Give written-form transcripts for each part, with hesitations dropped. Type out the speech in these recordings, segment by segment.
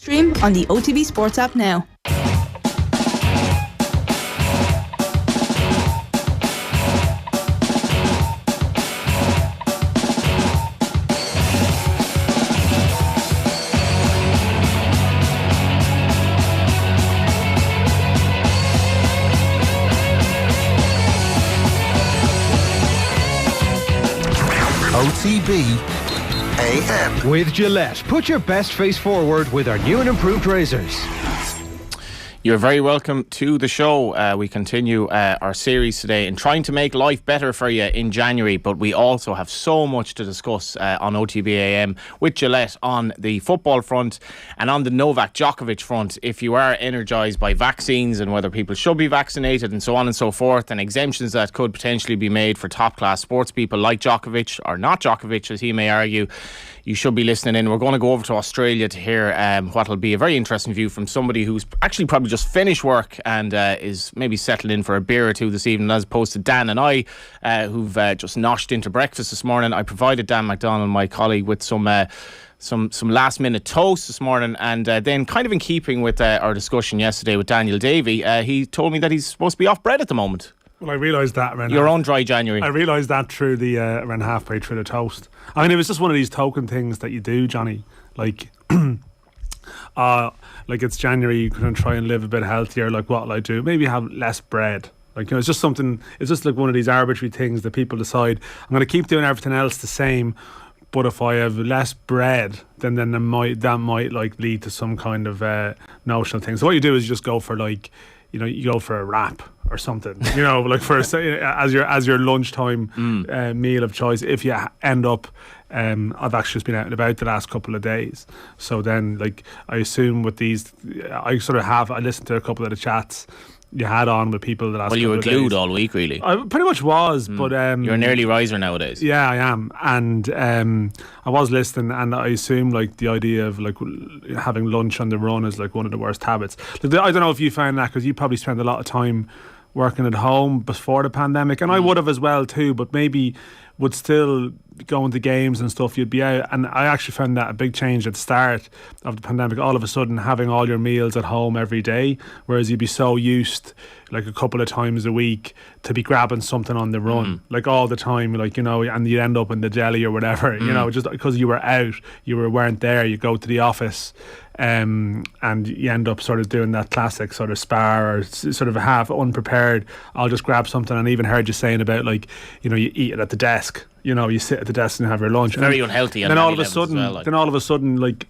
Stream on the OTB Sports app now. OTB AM. With Gillette, put your best face forward with our new and improved razors. You're very welcome to the show. We continue our series today in trying to make life better for you in January, but we also have so much to discuss on OTB AM with Gillette on the football front and on the Novak Djokovic front. If you are energised by vaccines and whether people should be vaccinated and so on and so forth, and exemptions that could potentially be made for top class sports people like Djokovic, or not Djokovic as he may argue, you should be listening in. We're going to go over to Australia to hear what will be a very interesting view from somebody who's actually probably just finished work and is maybe settling in for a beer or two this evening, as opposed to Dan and I, who've just noshed into breakfast this morning. I provided Dan McDonnell, my colleague, with some last minute toast this morning, and then kind of in keeping with our discussion yesterday with Daniel Davey, he told me that he's supposed to be off bread at the moment. Well, I realised that around your own dry January. I realised that through the around halfway through the toast. I mean, it was just one of these token things that you do, Johnny. Like, like it's January, you're going to try and live a bit healthier. Like, what'll I do? Maybe have less bread. Like, you know, it's just something. It's just like one of these arbitrary things that people decide. I'm going to keep doing everything else the same, but if I have less bread, then that might like lead to some kind of notional thing. So what you do is you just go for, like, you know, you go for a wrap or something, you know, like for as your lunchtime meal of choice. If you end up, I've actually just been out and about the last couple of days, so then, like, I assume with these, I listened to a couple of the chats you had on with people the last couple of days. Well, you were glued all week, really. I pretty much was, but you're an early riser nowadays. Yeah, I am, and I was listening, and I assume, like, the idea of, like, having lunch on the run is like one of the worst habits. I don't know if you found that, because you probably spend a lot of time working at home before the pandemic, and I would have as well too, but maybe would still go into games and stuff, you'd be out. And I actually found that a big change at the start of the pandemic, all of a sudden having all your meals at home every day, whereas you'd be so used, like, a couple of times a week to be grabbing something on the run, like all the time, like, you know, and you end up in the deli or whatever, you know, just because you were out, weren't there, you go to the office, and you end up sort of doing that classic sort of spar or sort of half unprepared, I'll just grab something. And I even heard you saying about, like, you know, you eat it at the desk, you know, you sit at the desk and have your lunch. It's very unhealthy. And then all of a sudden, like,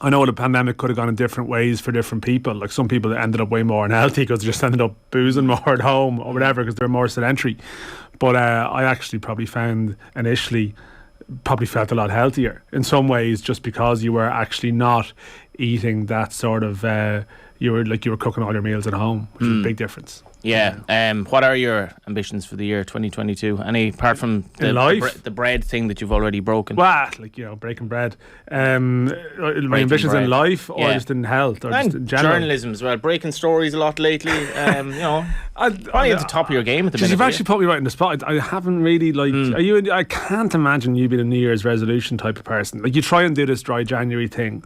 I know the pandemic could have gone in different ways for different people. Like, some people ended up way more unhealthy because they just ended up boozing more at home or whatever because they're more sedentary. But I actually probably found initially felt a lot healthier in some ways, just because you were actually not eating that sort of you were cooking all your meals at home, which is a big difference. Yeah. What are your ambitions for the year 2022? Any, apart from the bread thing that you've already broken? Well, like, you know, breaking bread. My ambitions in life, or just in health, or and just in general. Journalism as well. Breaking stories a lot lately. You know, probably at the top of your game at the minute. You've actually put me right in the spot. I haven't really, like, I can't imagine you being a New Year's resolution type of person. Like, you try and do this dry January thing.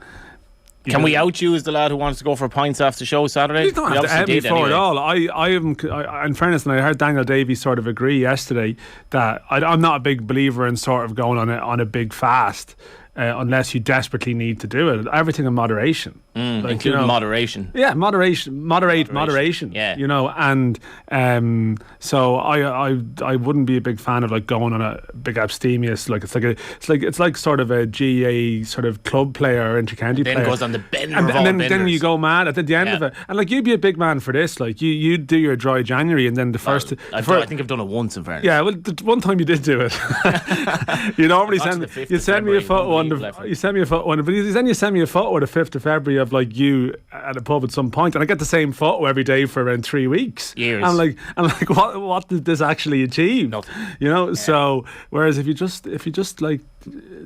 Can we out you as the lad who wants to go for pints after the show Saturday? You don't have to out me for it all. I am, in fairness, and I heard Daniel Davey sort of agree yesterday that I'm not a big believer in sort of going on a big fast. Unless you desperately need to do it. Everything in moderation. Like, including, you know, moderation. Yeah, moderation. Yeah. You know, and so I wouldn't be a big fan of, like, going on a big abstemious, like, it's like sort of a GA sort of club player or inter-county player. Then goes on the bender and then you go mad at the end of it. And, like, you'd be a big man for this. Like, you do your dry January, and then I think I've done it once, in fairness. Yeah, well, the one time you did do it. You normally send me a photo. You send me a photo, but then you send me a photo the 5th of February of, like, you at a pub at some point, and I get the same photo every day for around 3 weeks. Years. I'm like, what did this actually achieve? Nothing. You know. Yeah. So whereas if you just like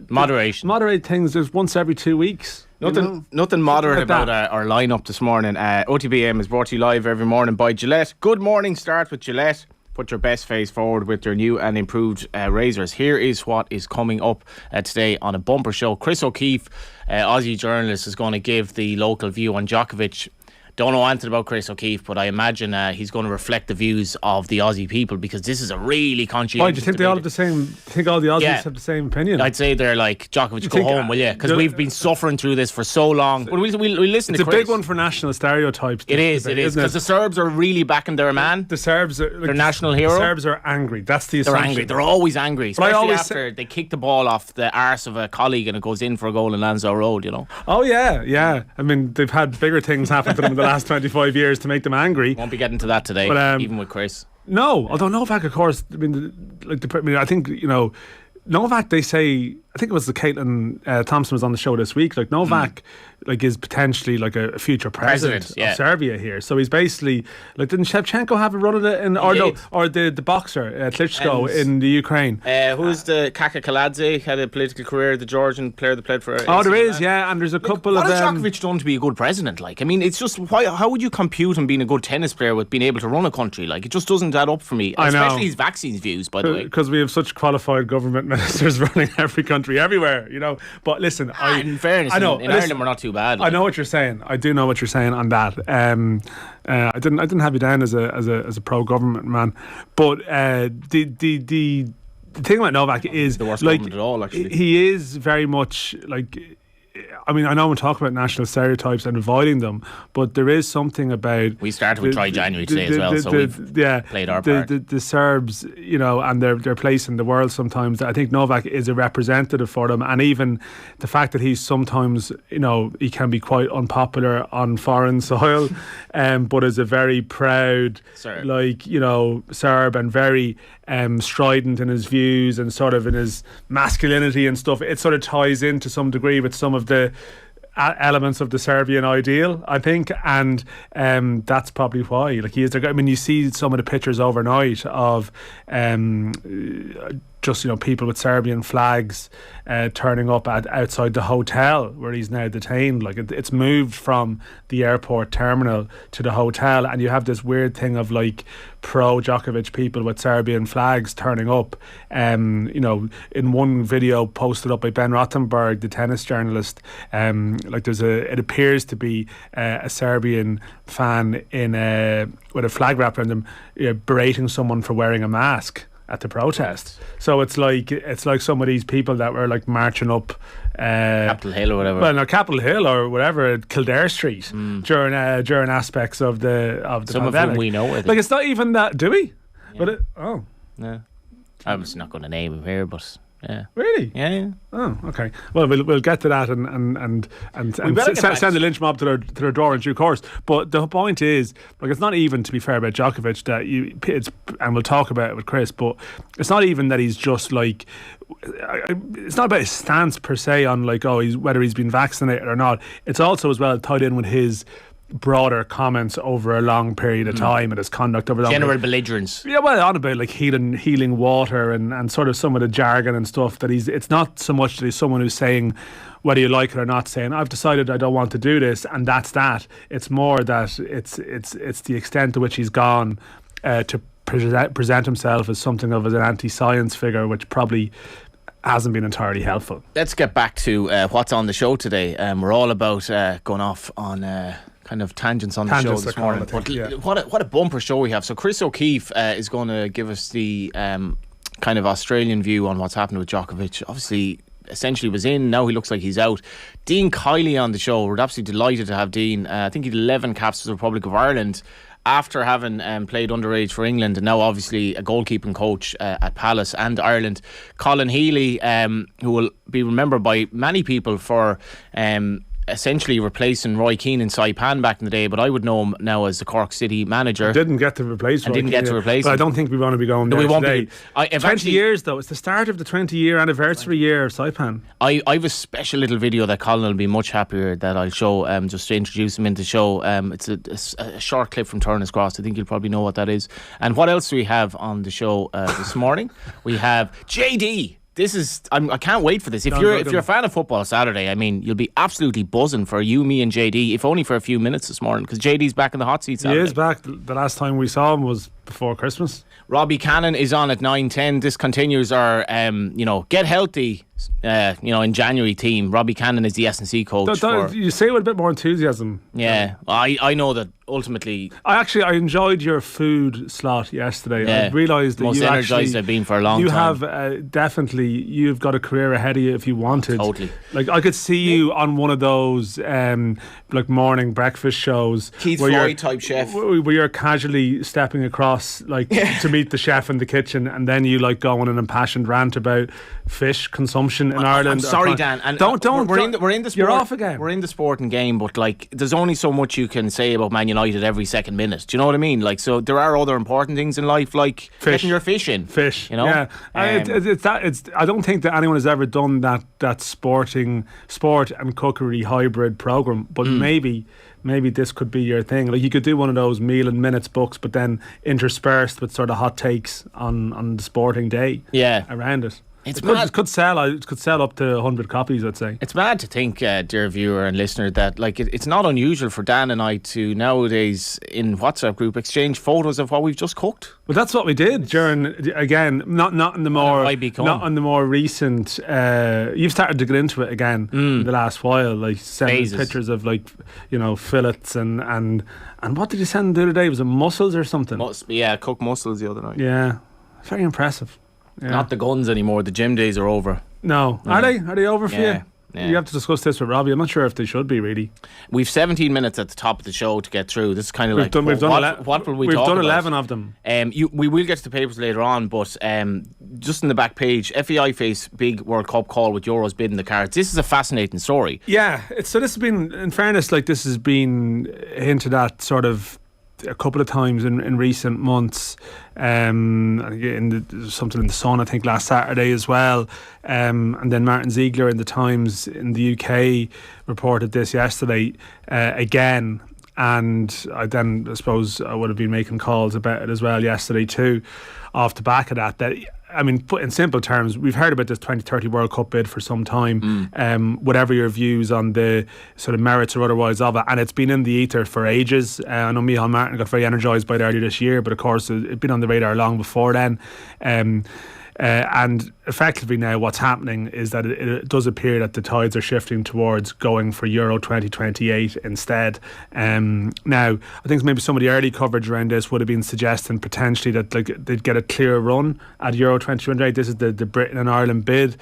moderate things, there's once every 2 weeks. Nothing moderate about our lineup this morning. OTB AM is brought to you live every morning by Gillette. Good morning start with Gillette. put your best face forward with their new and improved razors. Here is what is coming up today on a bumper show. Chris O'Keefe, Aussie journalist, is going to give the local view on Djokovic. Don't know anything about Chris O'Keefe, but I imagine he's going to reflect the views of the Aussie people, because this is a really conscientious. Why do you think they all have the same? Think all the Aussies have the same opinion? I'd say they're like, Djokovic, go home, will you? Because we've been suffering through this for so long. But we'll listen to Chris. It's a big one for national stereotypes. It is, because the Serbs are really backing their man. The Serbs are their national hero. The Serbs are angry. That's the assumption. They're angry. They're always angry, especially after they kick the ball off the arse of a colleague and it goes in for a goal in Lansdowne Road. You know. Oh yeah. I mean, they've had bigger things happen to them in the last 25 years to make them angry. Won't be getting to that today, but, even with Chris. No, although Novak, of course, I think, you know, Novak, they say, I think it was the Caitlin Thompson was on the show this week. Like Novak, like is potentially like a future president of Serbia here. So he's basically like, didn't Shevchenko have a run at it or the boxer Klitschko in the Ukraine? Who's the Kaka Kaladze, had a political career, the Georgian player that played for. There is, and there's a couple what of. What has Djokovic done to be a good president? Like, I mean, it's just how would you compute him being a good tennis player with being able to run a country? Like, it just doesn't add up for me. Especially his vaccines views, by the way, because we have such qualified government ministers running every country, everywhere, you know. But listen, in fairness, in Ireland we're not too bad. Like. I know what you're saying. I do know what you're saying on that. I didn't have you down as a pro government man, but the thing about Novak is the worst like government at all. Actually, he is very much like. I mean, I know we talk about national stereotypes and avoiding them, but there is something about. We started with Try January today as well, so we've played our part. The Serbs, you know, and their place in the world sometimes. I think Novak is a representative for them, and even the fact that he's sometimes, you know, he can be quite unpopular on foreign soil, but is a very proud, like, you know, Serb, and very strident in his views and sort of in his masculinity and stuff. It sort of ties into some degree with some of the elements of the Serbian ideal, I think, and that's probably why. Like, he is. I mean, you see some of the pictures overnight of just, you know, people with Serbian flags turning up outside the hotel where he's now detained. Like, it's moved from the airport terminal to the hotel, and you have this weird thing of like pro Djokovic people with Serbian flags turning up. You know, in one video posted up by Ben Rothenberg, the tennis journalist, like it appears to be a Serbian fan with a flag wrapped around them, berating someone for wearing a mask at the protest. So it's like some of these people that were like marching up Capitol Hill or whatever. Well, no, Capitol Hill or whatever, Kildare Street during aspects of the some pandemic. of them we know. Like, it's not even that, do we? Yeah. But yeah. I was not going to name him here, but. Yeah. Really? Yeah. Oh, okay. Well, we'll get to that and send the lynch mob to their door in due course. But the point is, like, it's not even, to be fair about Djokovic, that and we'll talk about it with Chris, but it's not even that he's just like. It's not about his stance per se on like, whether he's been vaccinated or not. It's also as well tied in with his broader comments over a long period of time and his conduct over general belligerence. Yeah, well, on about like healing water and sort of some of the jargon and stuff that it's not so much that he's someone who's saying, whether you like it or not, saying I've decided I don't want to do this and that's that. It's more that it's the extent to which he's gone to present himself as something of an anti-science figure, which probably hasn't been entirely helpful. Let's get back to what's on the show today. We're all about going off on kind of tangents on the show this morning. What a bumper show we have. So Chris O'Keefe is going to give us the kind of Australian view on what's happened with Djokovic. Obviously, essentially was in, now he looks like he's out. Dean Kiely on the show. We're absolutely delighted to have Dean. I think he had 11 caps for the Republic of Ireland after having played underage for England, and now obviously a goalkeeping coach at Palace and Ireland. Colin Healy, who will be remembered by many people for essentially replacing Roy Keane in Saipan back in the day, but I would know him now as the Cork City manager. Didn't get to replace Roy Keane. But I don't think we want to be going there today. 20 years though, it's the start of the 20-year anniversary year of Saipan. I have a special little video that Colin will be much happier that I'll show just to introduce him into the show. It's a short clip from Turner's Cross. I think you'll probably know what that is. And what else do we have on the show this morning? We have JD. This is, I can't wait for this. If you're a fan of Football Saturday, I mean, you'll be absolutely buzzing for you, me and JD, if only for a few minutes this morning, because JD's back in the hot seat Saturday. He is back. The last time we saw him was before Christmas. Robbie Cannon is on at 9:10. This continues our, get healthy, in January team. Robbie Cannon is the S&C coach. You say it with a bit more enthusiasm. Yeah, I know that ultimately. I enjoyed your food slot yesterday. Yeah, I realised that most energised I've been for a long time. You have you've got a career ahead of you if you wanted. Totally. Like I could see you on one of those morning breakfast shows. Keith Foy type chef. Where you're casually stepping across to meet the chef in the kitchen, and then you go on an impassioned rant about fish consumption in Ireland. I'm sorry, Dan. And don't. We're in the sport. You're off again. We're in the sporting game, but there's only so much you can say about Man United every second minute. Do you know what I mean? So there are other important things in life, like fish. getting your fish in. Fish. Yeah. I don't think that anyone has ever done that sport and cookery hybrid program, but maybe this could be your thing. You could do one of those meal and minutes books, but then interspersed with sort of hot takes on the sporting day. Yeah. Around it. It could sell up to 100 copies, I'd say. It's mad to think, dear viewer and listener, that it's not unusual for Dan and I to nowadays in WhatsApp group exchange photos of what we've just cooked. Well, that's what we did during, again, not in the more recent. You've started to get into it again in the last while, sending Phases. pictures of fillets and what did you send the other day? Was it mussels or something? Cooked mussels the other night. Yeah, very impressive. Yeah. Not the guns anymore. The gym days are over. No. Are they? Are they over for you? Yeah. You have to discuss this with Robbie. I'm not sure if they should be, really. We've 17 minutes at the top of the show to get through. This is kind of what will we talk about? We've done 11 of them. We will get to the papers later on, but just in the back page, FAI face big World Cup call with Euros bidding the cards. This is a fascinating story. Yeah. So this has been, in fairness, this has been hinted at sort of a couple of times in recent months. Something in the Sun, I think, last Saturday as well. And then Martin Ziegler in the Times in the UK reported this yesterday again. And I suppose I would have been making calls about it as well yesterday too, off the back of that. Put in simple terms, we've heard about this 2030 World Cup bid for some time. Whatever your views on the sort of merits or otherwise of it, and it's been in the ether for ages. I know Micheál Martin got very energised by it earlier this year, but of course it'd been on the radar long before then. And effectively now what's happening is that it does appear that the tides are shifting towards going for Euro 2028 instead. Now, I think maybe some of the early coverage around this would have been suggesting potentially that they'd get a clear run at Euro 2028. This is the Britain and Ireland bid.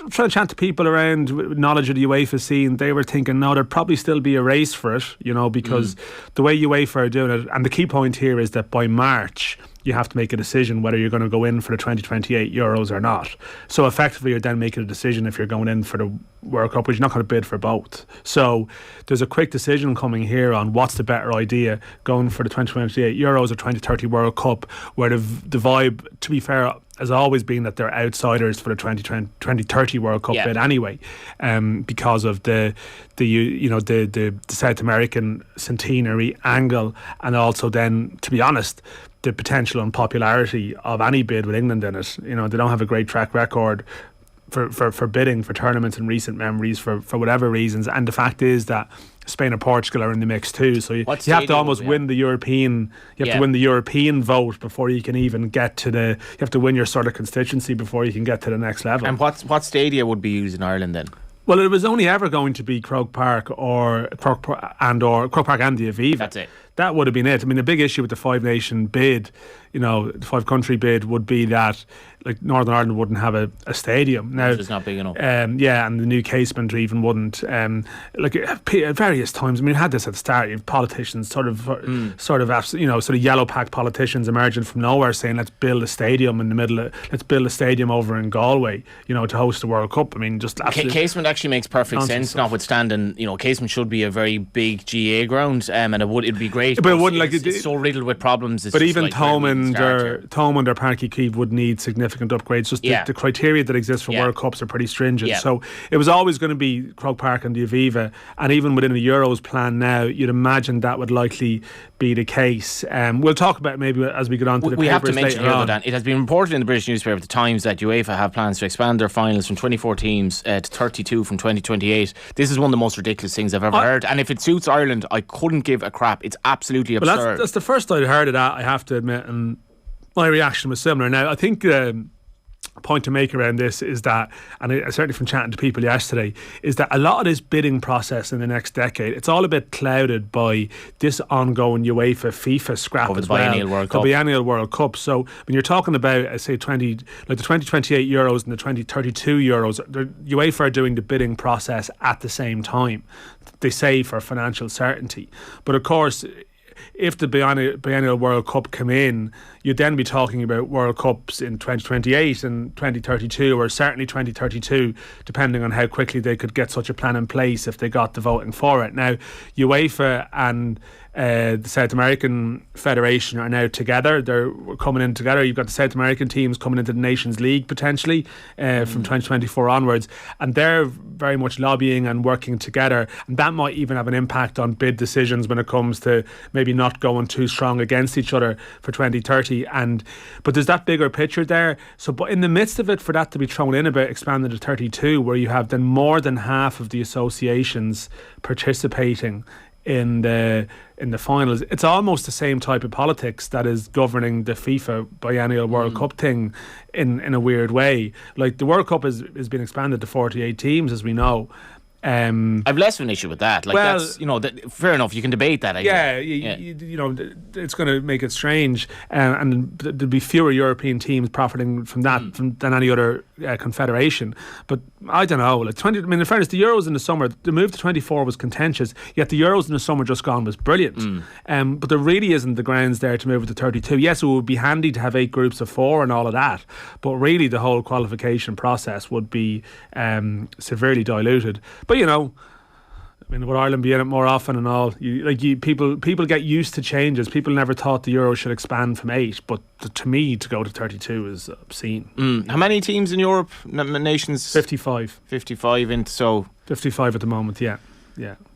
Trying to chat to people around with knowledge of the UEFA scene, they were thinking, no, there'd probably still be a race for it, because the way UEFA are doing it, and the key point here is that by March, you have to make a decision whether you're going to go in for the 2028 Euros or not. So effectively, you're then making a decision if you're going in for the World Cup, which you're not going to bid for both. So there's a quick decision coming here on what's the better idea, going for the 2028 Euros or 2030 World Cup, where the vibe, to be fair, has always been that they're outsiders for the 2030 World Cup bid anyway, because of the South American centenary angle, and also then, to be honest, the potential unpopularity of any bid with England in it. They don't have a great track record for bidding for tournaments in recent memories for whatever reasons, and the fact is that Spain or Portugal are in the mix too, so you have to almost win the European to win the European vote before you can even get to you have to win your sort of constituency before you can get to the next level. And what stadia would be used in Ireland then? Well, it was only ever going to be Croke Park or Croke Park and the Aviva. That's it. That would have been it. The big issue with the Five Nation bid, the Five Country bid, would be that Northern Ireland wouldn't have a stadium. Now, which is not big enough. And the new casement even wouldn't. At various times, we had this at the start. You have politicians, sort of yellow pack politicians emerging from nowhere, saying, "Let's build a stadium in the middle. Let's build a stadium over in Galway, to host the World Cup." Just casement actually makes perfect sense. Stuff. Notwithstanding, casement should be a very big GA ground, and it'd be great. But it wouldn't it's so riddled with problems. But even Thomond or Páirc Uí Chaoimh would need significant upgrades. Just the criteria that exist for World Cups are pretty stringent. Yeah. So it was always going to be Croke Park and the Aviva, and even within the Euros plan now, you'd imagine that would likely be the case. We'll talk about maybe as we get on to the papers. We have to mention here, on. Dan, it has been reported in the British newspaper, The Times, that UEFA have plans to expand their finals from 24 teams to 32 from 2028. This is one of the most ridiculous things I've ever heard, and if it suits Ireland, I couldn't give a crap. It's absolutely absurd. That's the first I'd heard of that, I have to admit, and My reaction was similar. Now, I think point to make around this is that, and certainly from chatting to people yesterday, is that a lot of this bidding process in the next decade, it's all a bit clouded by this ongoing UEFA FIFA scrap over as the biennial well. World Cup. The biennial World Cup. So when you're talking about, say, the 2028 Euros and the 2032 Euros, the UEFA are doing the bidding process at the same time. They say for financial certainty. But of course, if the biennial World Cup come in, you'd then be talking about World Cups in 2028 and 2032, or certainly 2032, depending on how quickly they could get such a plan in place if they got the voting for it. Now, UEFA and the South American Federation are now together. They're coming in together. You've got the South American teams coming into the Nations League potentially from 2024 onwards, and they're very much lobbying and working together, and that might even have an impact on bid decisions when it comes to maybe not going too strong against each other for 2030. But there's that bigger picture there. So, but in the midst of it, for that to be thrown in about expanding to 32, where you have then more than half of the associations participating in the finals, it's almost the same type of politics that is governing the FIFA biennial World Cup thing in a weird way. Like, the World Cup has been expanded to 48 teams, as we know. I've less of an issue with that. Like, well, that's, fair enough. You can debate that. It's going to make it strange, and there'll be fewer European teams profiting from that than any other confederation. But I don't know. Like in fairness, the Euros in the summer, the move to 24 was contentious. Yet the Euros in the summer just gone was brilliant. But there really isn't the grounds there to move it to 32. Yes, it would be handy to have 8 groups of 4 and all of that, but really the whole qualification process would be severely diluted. But would Ireland be in it more often and all? People get used to changes. People never thought the Euro should expand from 8, but to me, to go to 32 is obscene. How many teams in Europe? Nations? 55. 55 so 55 at the moment. Yeah.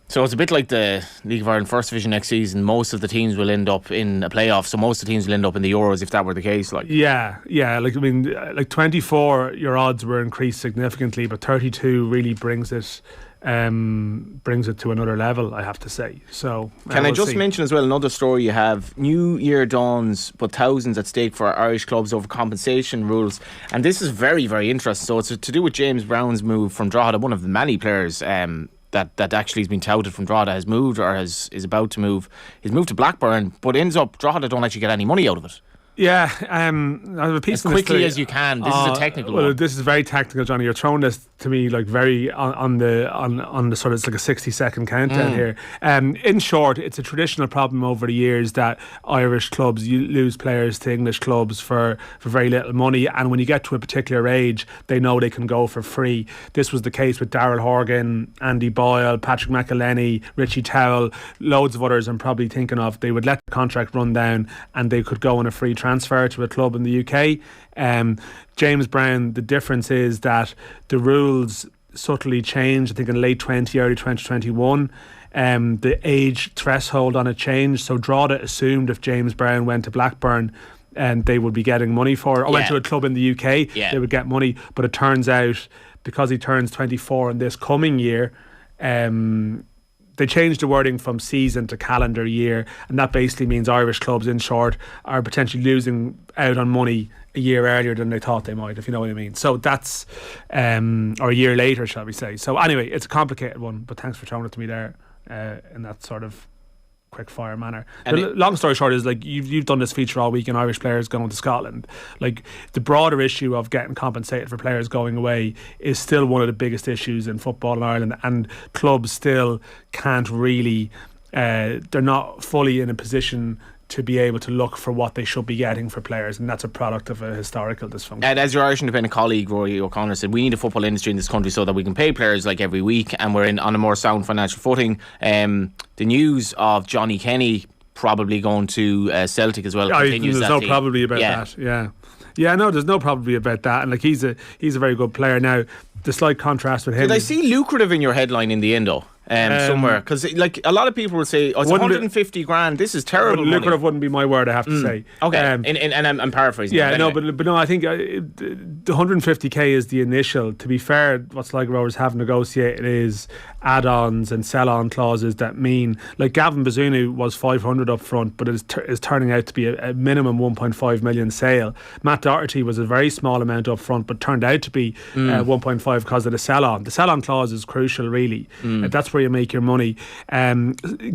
So it's a bit like the League of Ireland First Division next season. Most of the teams will end up in a playoff, so most of the teams will end up in the Euros if that were the case. Yeah. Like 24, your odds were increased significantly, but 32 really brings it to another level, I have to say. So can I just mention as well another story you have? New Year dawns, but thousands at stake for Irish clubs over compensation rules, and this is very, very interesting. So it's to do with James Brown's move from Drogheda. One of the many players that actually has been touted from Drogheda has moved or is about to move. He's moved to Blackburn, but ends up Drogheda don't actually get any money out of it. Yeah, I have a piece as quickly as you can. This is a technical one. This is very technical, Johnny. You're throwing this to me like very on the sort of, it's like a 60-second countdown here. In short, it's a traditional problem over the years that Irish clubs lose players to English clubs for very little money, and when you get to a particular age, they know they can go for free. This was the case with Darrell Horgan, Andy Boyle, Patrick McElhenney, Richie Towell, loads of others I'm probably thinking of. They would let the contract run down and they could go on a free transfer to a club in the UK. James Brown, the difference is that the rules subtly changed, I think in late 20, early 2021. The age threshold on it changed, so Drogheda assumed if James Brown went to Blackburn and they would be getting money for it, or went to a club in the UK, they would get money. But it turns out, because he turns 24 in this coming year, they changed the wording from season to calendar year, and that basically means Irish clubs, in short, are potentially losing out on money a year earlier than they thought they might, if you know what I mean. So that's or a year later, shall we say. So anyway, it's a complicated one, but thanks for throwing it to me there in that sort of quick fire manner. The long story short is, like, you've done this feature all week on Irish players going to Scotland. Like, the broader issue of getting compensated for players going away is still one of the biggest issues in football in Ireland, and clubs still can't really they're not fully in a position to be able to look for what they should be getting for players, and that's a product of a historical dysfunction. And as your Irish independent colleague Rory O'Connor said, we need a football industry in this country so that we can pay players like every week, and we're on a more sound financial footing. The news of Johnny Kenny probably going to Celtic as well continues. There's no probably about that. No, there's no probably about that, and like he's a very good player. Now, the slight contrast with him. Did I see lucrative in your headline in the end though? somewhere? Because like a lot of people will say, oh, it's 150 grand. This is terrible. Lucrative wouldn't be my word, I have to say. Okay, and I'm paraphrasing. Yeah, anyway. but no, I think the 150k is the initial. To be fair, what Sligo Rovers have negotiated is add-ons and sell-on clauses that mean, like Gavin Bazunu was 500 up front, but it is turning out to be a minimum 1.5 million sale. Matt Doherty was a very small amount up front, but turned out to be 1.5 because of the sell-on. The sell-on clause is crucial, really. That's where you make your money.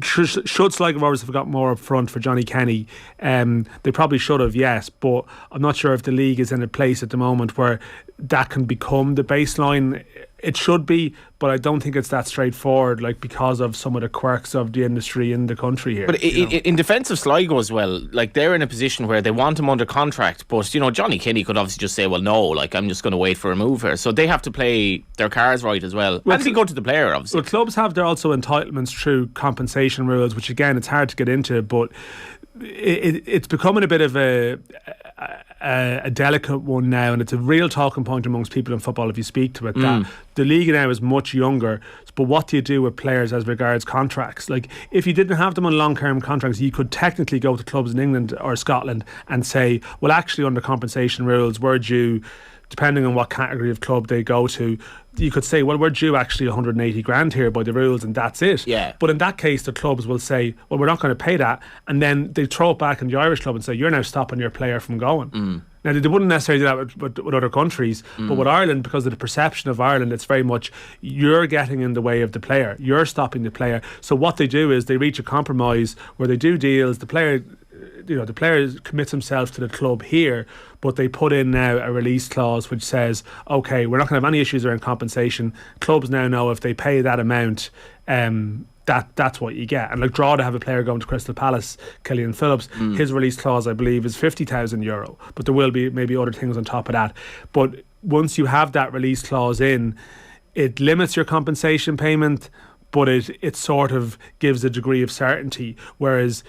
Should Sligo Rovers have got more up front for Johnny Kenny? They probably should have, yes, but I'm not sure if the league is in a place at the moment where that can become the baseline. It should be, but I don't think it's that straightforward, like because of some of the quirks of the industry in the country here. But in defence of Sligo as well, like they're in a position where they want him under contract, but Johnny Kiely could obviously just say, well, no, like I'm just going to wait for a move here. So they have to play their cards right as well. And be good to the player, obviously. Well, clubs have their also entitlements through compensation rules, which again, it's hard to get into, but it's becoming a bit of a delicate one now, and it's a real talking point amongst people in football if you speak to it, that the league now is much younger, but what do you do with players as regards contracts? Like, if you didn't have them on long-term contracts, you could technically go to clubs in England or Scotland and say, well, actually under compensation rules we're due, depending on what category of club they go to, you could say, well, we're due actually 180 grand here by the rules, and that's it. Yeah. But in that case, the clubs will say, well, we're not going to pay that, and then they throw it back in the Irish club and say, you're now stopping your player from going. Now, they wouldn't necessarily do that with other countries, but with Ireland, because of the perception of Ireland, it's very much you're getting in the way of the player, you're stopping the player. So what they do is they reach a compromise where they do deals, the player commits himself to the club here, but they put in now a release clause which says, okay, we're not going to have any issues around compensation. Clubs now know if they pay that amount, that's what you get. And like Drogheda have a player going to Crystal Palace, Killian Phillips, his release clause I believe is €50,000, but there will be maybe other things on top of that. But once you have that release clause in, it limits your compensation payment, but it sort of gives a degree of certainty, whereas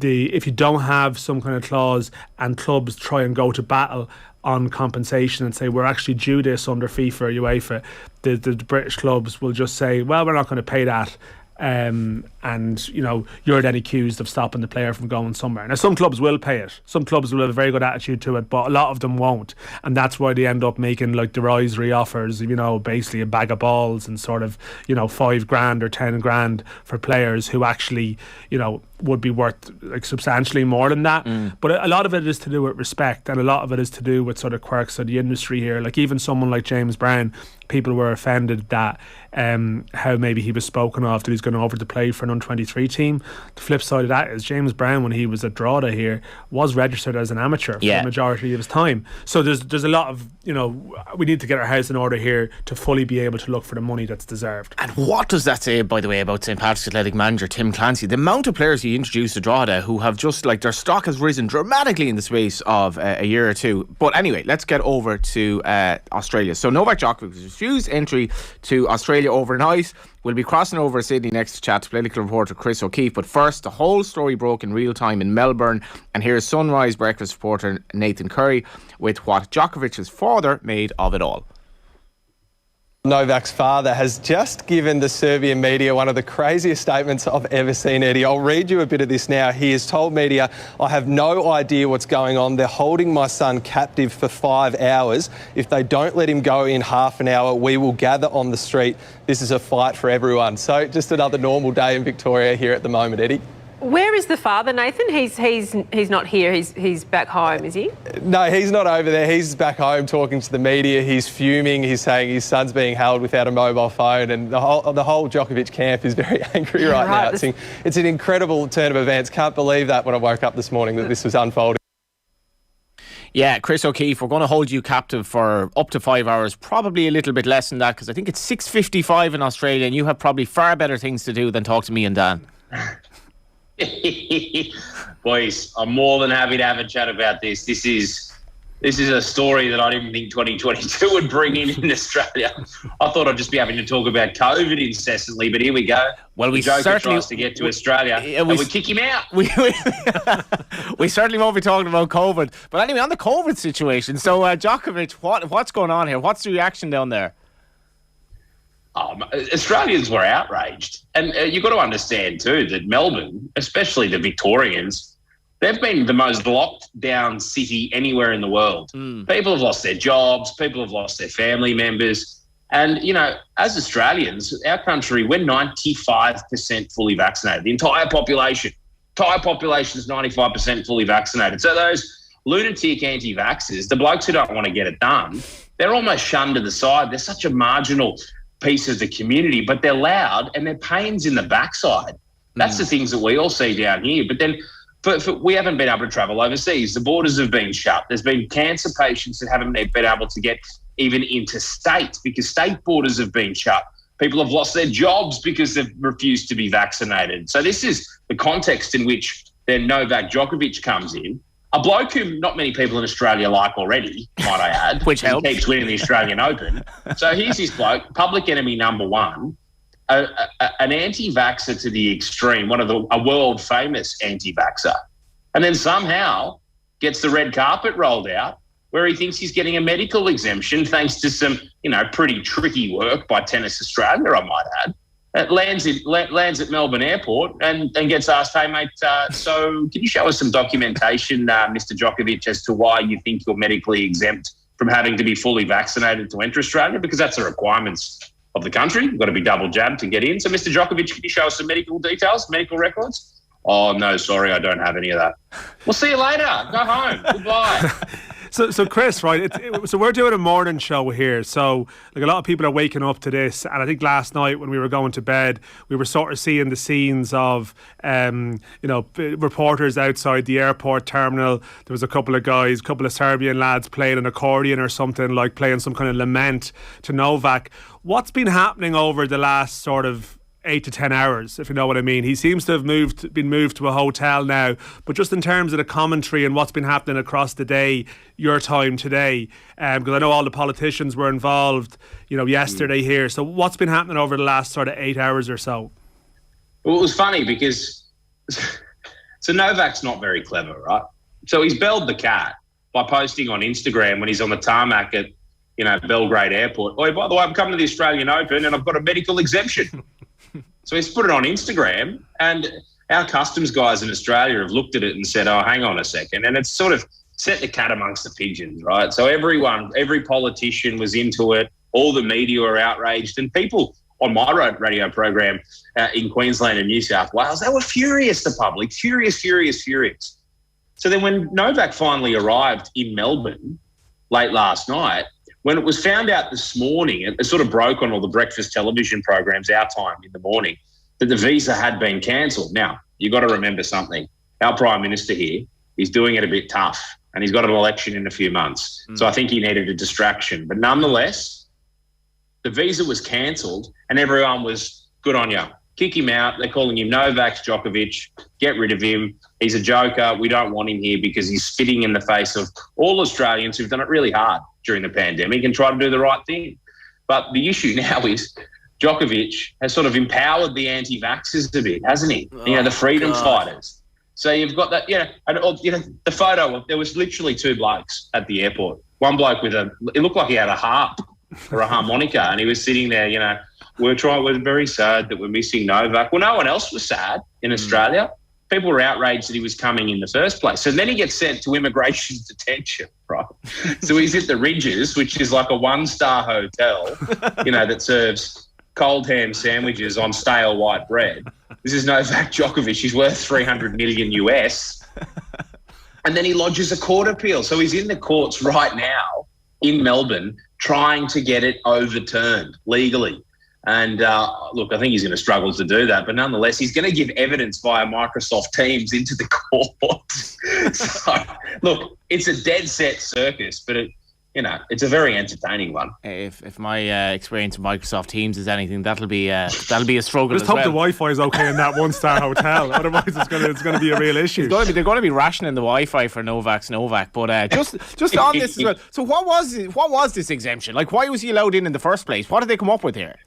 if you don't have some kind of clause and clubs try and go to battle on compensation and say we're actually due this under FIFA or UEFA, the British clubs will just say, well, we're not going to pay that, and you're then accused of stopping the player from going somewhere. Now, some clubs will pay it, some clubs will have a very good attitude to it, but a lot of them won't, and that's why they end up making like derisory offers, basically a bag of balls and sort of $5 grand or 10 grand for players who actually would be worth like substantially more than that. But a lot of it is to do with respect, and a lot of it is to do with sort of quirks of the industry here. Like even someone like James Brown, people were offended that how maybe he was spoken of, that he's going over to play for an under-23 team. The flip side of that is James Brown, when he was at Drogheda here, was registered as an amateur for the majority of his time. So there's a lot of we need to get our house in order here to fully be able to look for the money that's deserved. And what does that say, by the way, about St Patrick's Athletic manager Tim Clancy? The amount of players he introduced to Drogheda who have just like their stock has risen dramatically in the space of a year or two. But anyway, let's get over to Australia. So Novak Djokovic refused entry to Australia overnight. We'll be crossing over Sydney next to chat to political reporter Chris O'Keefe. But first, the whole story broke in real time in Melbourne. And here's Sunrise Breakfast reporter Nathan Curry with what Djokovic's father made of it all. Novak's father has just given the Serbian media one of the craziest statements I've ever seen, Eddie. I'll read you a bit of this now. He has told media, I have no idea what's going on. They're holding my son captive for 5 hours. If they don't let him go in half an hour, we will gather on the street. This is a fight for everyone. So just another normal day in Victoria here at the moment, Eddie. Where is the father, Nathan? He's not here. He's back home, is he? No, he's not over there. He's back home talking to the media. He's fuming. He's saying his son's being held without a mobile phone, and the whole Djokovic camp is very angry right now. It's an incredible turn of events. Can't believe that when I woke up this morning that this was unfolding. Yeah, Chris O'Keefe, we're going to hold you captive for up to 5 hours, probably a little bit less than that, because I think it's 6:55 in Australia, and you have probably far better things to do than talk to me and Dan. Boys, I'm more than happy to have a chat about this. This is a story that I didn't think 2022 would bring in Australia. I thought I'd just be having to talk about COVID incessantly, but here we go. Well, we Joker certainly tries to get to Australia, and we kick him out. We certainly won't be talking about COVID. But anyway, on the COVID situation, so Djokovic, what's going on here? What's the reaction down there? Australians were outraged. And you've got to understand too that Melbourne, especially the Victorians, they've been the most locked down city anywhere in the world. People have lost their jobs. People have lost their family members. And, you know, as Australians, our country, we're 95% fully vaccinated. The entire population is 95% fully vaccinated. So those lunatic anti-vaxxers, the blokes who don't want to get it done, they're almost shunned to the side. They're such a marginal piece of the community, but they're loud and they're pains in the backside. That's the things that we all see down here. But then we haven't been able to travel overseas. The borders have been shut. There's been cancer patients that haven't been able to get even into state because state borders have been shut. People have lost their jobs because they've refused to be vaccinated. So this is the context in which then Novak Djokovic comes in. A bloke who not many people in Australia like already, might I add. Which helps. He keeps winning the Australian Open. So here's his bloke, public enemy number one, an anti-vaxxer to the extreme, a world-famous anti-vaxxer, and then somehow gets the red carpet rolled out where he thinks he's getting a medical exemption thanks to some, pretty tricky work by Tennis Australia, I might add. It lands at Melbourne Airport and gets asked, hey, mate, so can you show us some documentation, Mr. Djokovic, as to why you think you're medically exempt from having to be fully vaccinated to enter Australia? Because that's the requirements of the country. You've got to be double jabbed to get in. So, Mr. Djokovic, can you show us some medical details, medical records? Oh, no, sorry, I don't have any of that. We'll see you later. Go home. Goodbye. So Chris, right? So we're doing a morning show here. So like a lot of people are waking up to this, and I think last night when we were going to bed, we were sort of seeing the scenes of, reporters outside the airport terminal. There was a couple of Serbian lads playing an accordion or something, like playing some kind of lament to Novak. What's been happening over the last sort of 8 to 10 hours, if you know what I mean? He seems to have been moved to a hotel now, but just in terms of the commentary and what's been happening across the day, your time today, because I know all the politicians were involved, yesterday here. So what's been happening over the last sort of 8 hours or so? Well, it was funny because so Novak's not very clever, right? So he's belled the cat by posting on Instagram when he's on the tarmac at Belgrade Airport. Oh, by the way, I'm coming to the Australian Open and I've got a medical exemption. So he's put it on Instagram, and our customs guys in Australia have looked at it and said, oh, hang on a second. And it's sort of set the cat amongst the pigeons, right? So every politician was into it. All the media were outraged. And people on my radio program in Queensland and New South Wales, they were furious, the public, furious. So then when Novak finally arrived in Melbourne late last night, when it was found out this morning, it sort of broke on all the breakfast television programs, our time in the morning, that the visa had been cancelled. Now, you've got to remember something. Our Prime Minister here, he's doing it a bit tough, and he's got an election in a few months. So I think he needed a distraction. But nonetheless, the visa was cancelled, and everyone was, good on you. Kick him out. They're calling him Novak Djokovic. Get rid of him. He's a joker. We don't want him here because he's spitting in the face of all Australians who've done it really hard during the pandemic and try to do the right thing. But the issue now is Djokovic has sort of empowered the anti-vaxxers a bit, hasn't he? The freedom fighters. So you've got that, the photo, there was literally two blokes at the airport. One bloke it looked like he had a harp or a harmonica, and he was sitting there, we're very sad that we're missing Novak. Well, no one else was sad in Australia. People were outraged that he was coming in the first place. So then he gets sent to immigration detention, right? So he's at the Ridges, which is like a one-star hotel, that serves cold ham sandwiches on stale white bread. This is Novak Djokovic. He's worth $300 million US. And then he lodges a court appeal. So he's in the courts right now in Melbourne trying to get it overturned legally. And look, I think he's going to struggle to do that. But nonetheless, he's going to give evidence via Microsoft Teams into the court. So, look, it's a dead set circus, but it's a very entertaining one. If my experience with Microsoft Teams is anything, that'll be a struggle. Just hope the Wi-Fi is okay in that one-star hotel. Otherwise, it's going to be a real issue. They're going to be rationing the Wi-Fi for Novak. But just on this as well. So what was this exemption? Like, why was he allowed in the first place? What did they come up with here?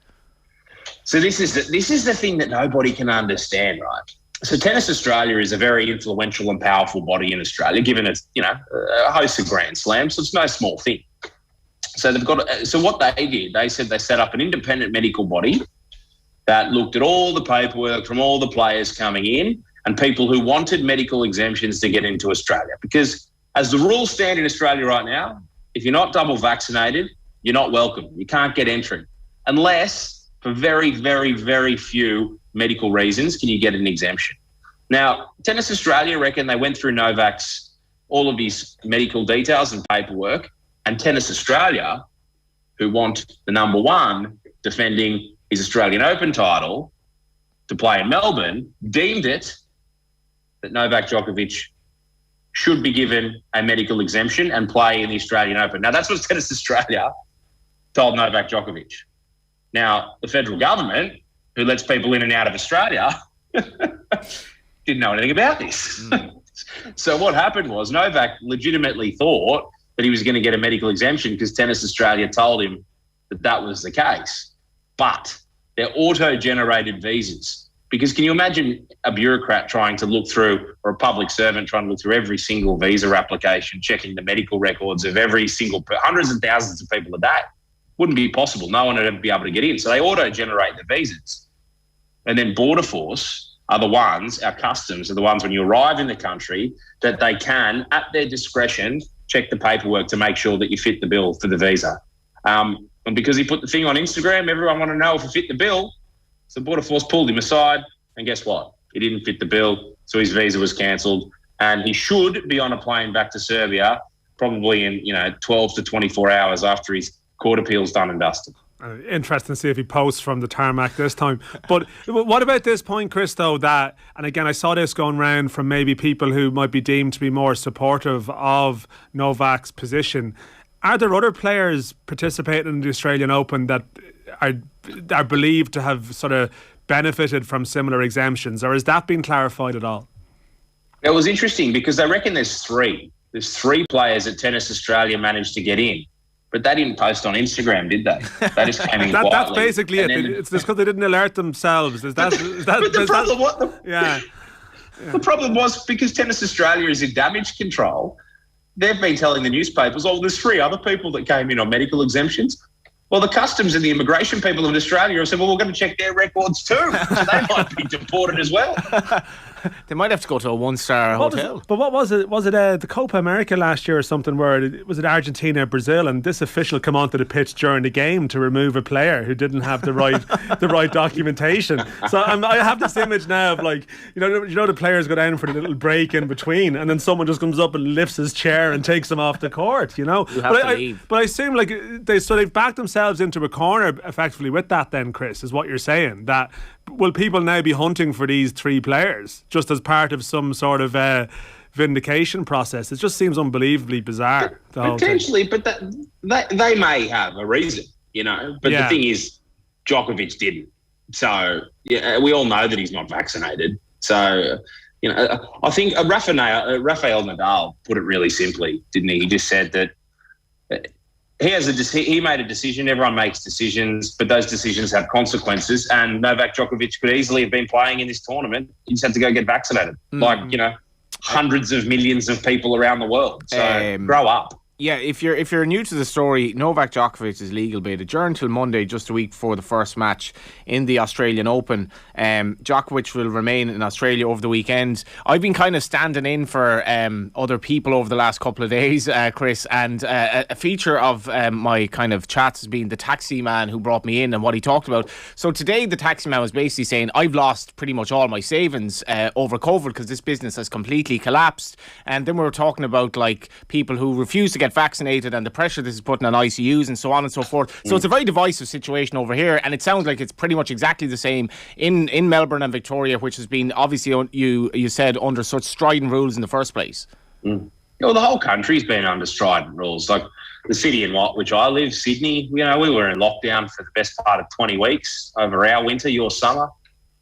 So this is the thing that nobody can understand, right? So Tennis Australia is a very influential and powerful body in Australia, given it's, a host of Grand Slams, so it's no small thing. So what they did, they said they set up an independent medical body that looked at all the paperwork from all the players coming in and people who wanted medical exemptions to get into Australia. Because as the rules stand in Australia right now, if you're not double vaccinated, you're not welcome. You can't get entry unless for very, very, very few medical reasons can you get an exemption. Now, Tennis Australia reckon they went through Novak's all of his medical details and paperwork, and Tennis Australia, who want the number one defending his Australian Open title to play in Melbourne, deemed it that Novak Djokovic should be given a medical exemption and play in the Australian Open. Now, that's what Tennis Australia told Novak Djokovic. Now, the federal government, who lets people in and out of Australia, didn't know anything about this. So what happened was Novak legitimately thought that he was going to get a medical exemption because Tennis Australia told him that that was the case. But they're auto-generated visas. Because can you imagine a bureaucrat trying to look through, or a public servant trying to look through every single visa application, checking the medical records of every single, hundreds and thousands of people a day? Wouldn't be possible. No one would ever be able to get in. So they auto-generate the visas. And then Border Force are the ones, our customs are the ones when you arrive in the country, that they can, at their discretion, check the paperwork to make sure that you fit the bill for the visa. And because he put the thing on Instagram, everyone wanted to know if he fit the bill. So Border Force pulled him aside, and guess what? He didn't fit the bill, so his visa was cancelled, and he should be on a plane back to Serbia probably in 12 to 24 hours after his court appeal's done and dusted. Interesting to see if he posts from the tarmac this time. But what about this point, Chris, though, that, and again, I saw this going round from maybe people who might be deemed to be more supportive of Novak's position. Are there other players participating in the Australian Open that are believed to have sort of benefited from similar exemptions, or has that been clarified at all? It was interesting because they reckon there's three. There's three players that Tennis Australia managed to get in. But they didn't post on Instagram, did they? They just came in quietly. That's basically it. It's just because they didn't alert themselves. The problem was because Tennis Australia is in damage control, they've been telling the newspapers, there's three other people that came in on medical exemptions. Well, the customs and the immigration people in Australia have said, we're going to check their records too. So they might be deported as well. They might have to go to a one-star hotel. What was it? Was it the Copa America last year or something where was it Argentina, Brazil, and this official come onto the pitch during the game to remove a player who didn't have the right documentation. So I have this image now of the players go down for the little break in between, and then someone just comes up and lifts his chair and takes him off the court. You have to leave. But I assume they've backed themselves into a corner effectively with that. Then, Chris, is what you're saying, that will people now be hunting for these three players just as part of some sort of vindication process? It just seems unbelievably bizarre. Potentially, but they may have a reason, But the thing is, Djokovic didn't. So we all know that he's not vaccinated. So, I think Rafael Nadal put it really simply, didn't he? He just said that he made a decision. Everyone makes decisions, but those decisions have consequences. And Novak Djokovic could easily have been playing in this tournament. He just had to go get vaccinated, hundreds of millions of people around the world. So grow up. Yeah, if you're new to the story, Novak Djokovic's legal bid adjourned till Monday, just a week before the first match in the Australian Open. Djokovic will remain in Australia over the weekend. I've been kind of standing in for other people over the last couple of days, Chris, and a feature of my kind of chats has been the taxi man who brought me in and what he talked about. So today the taxi man was basically saying, I've lost pretty much all my savings over COVID because this business has completely collapsed. And then we were talking about people who refuse to get vaccinated and the pressure this is putting on ICUs and so on and so forth. So it's a very divisive situation over here, and it sounds like it's pretty much exactly the same in Melbourne and Victoria, which has been obviously, you said, under such strident rules in the first place. Well, the whole country's been under strident rules. Like the city in which I live, Sydney, we were in lockdown for the best part of 20 weeks over our winter, your summer.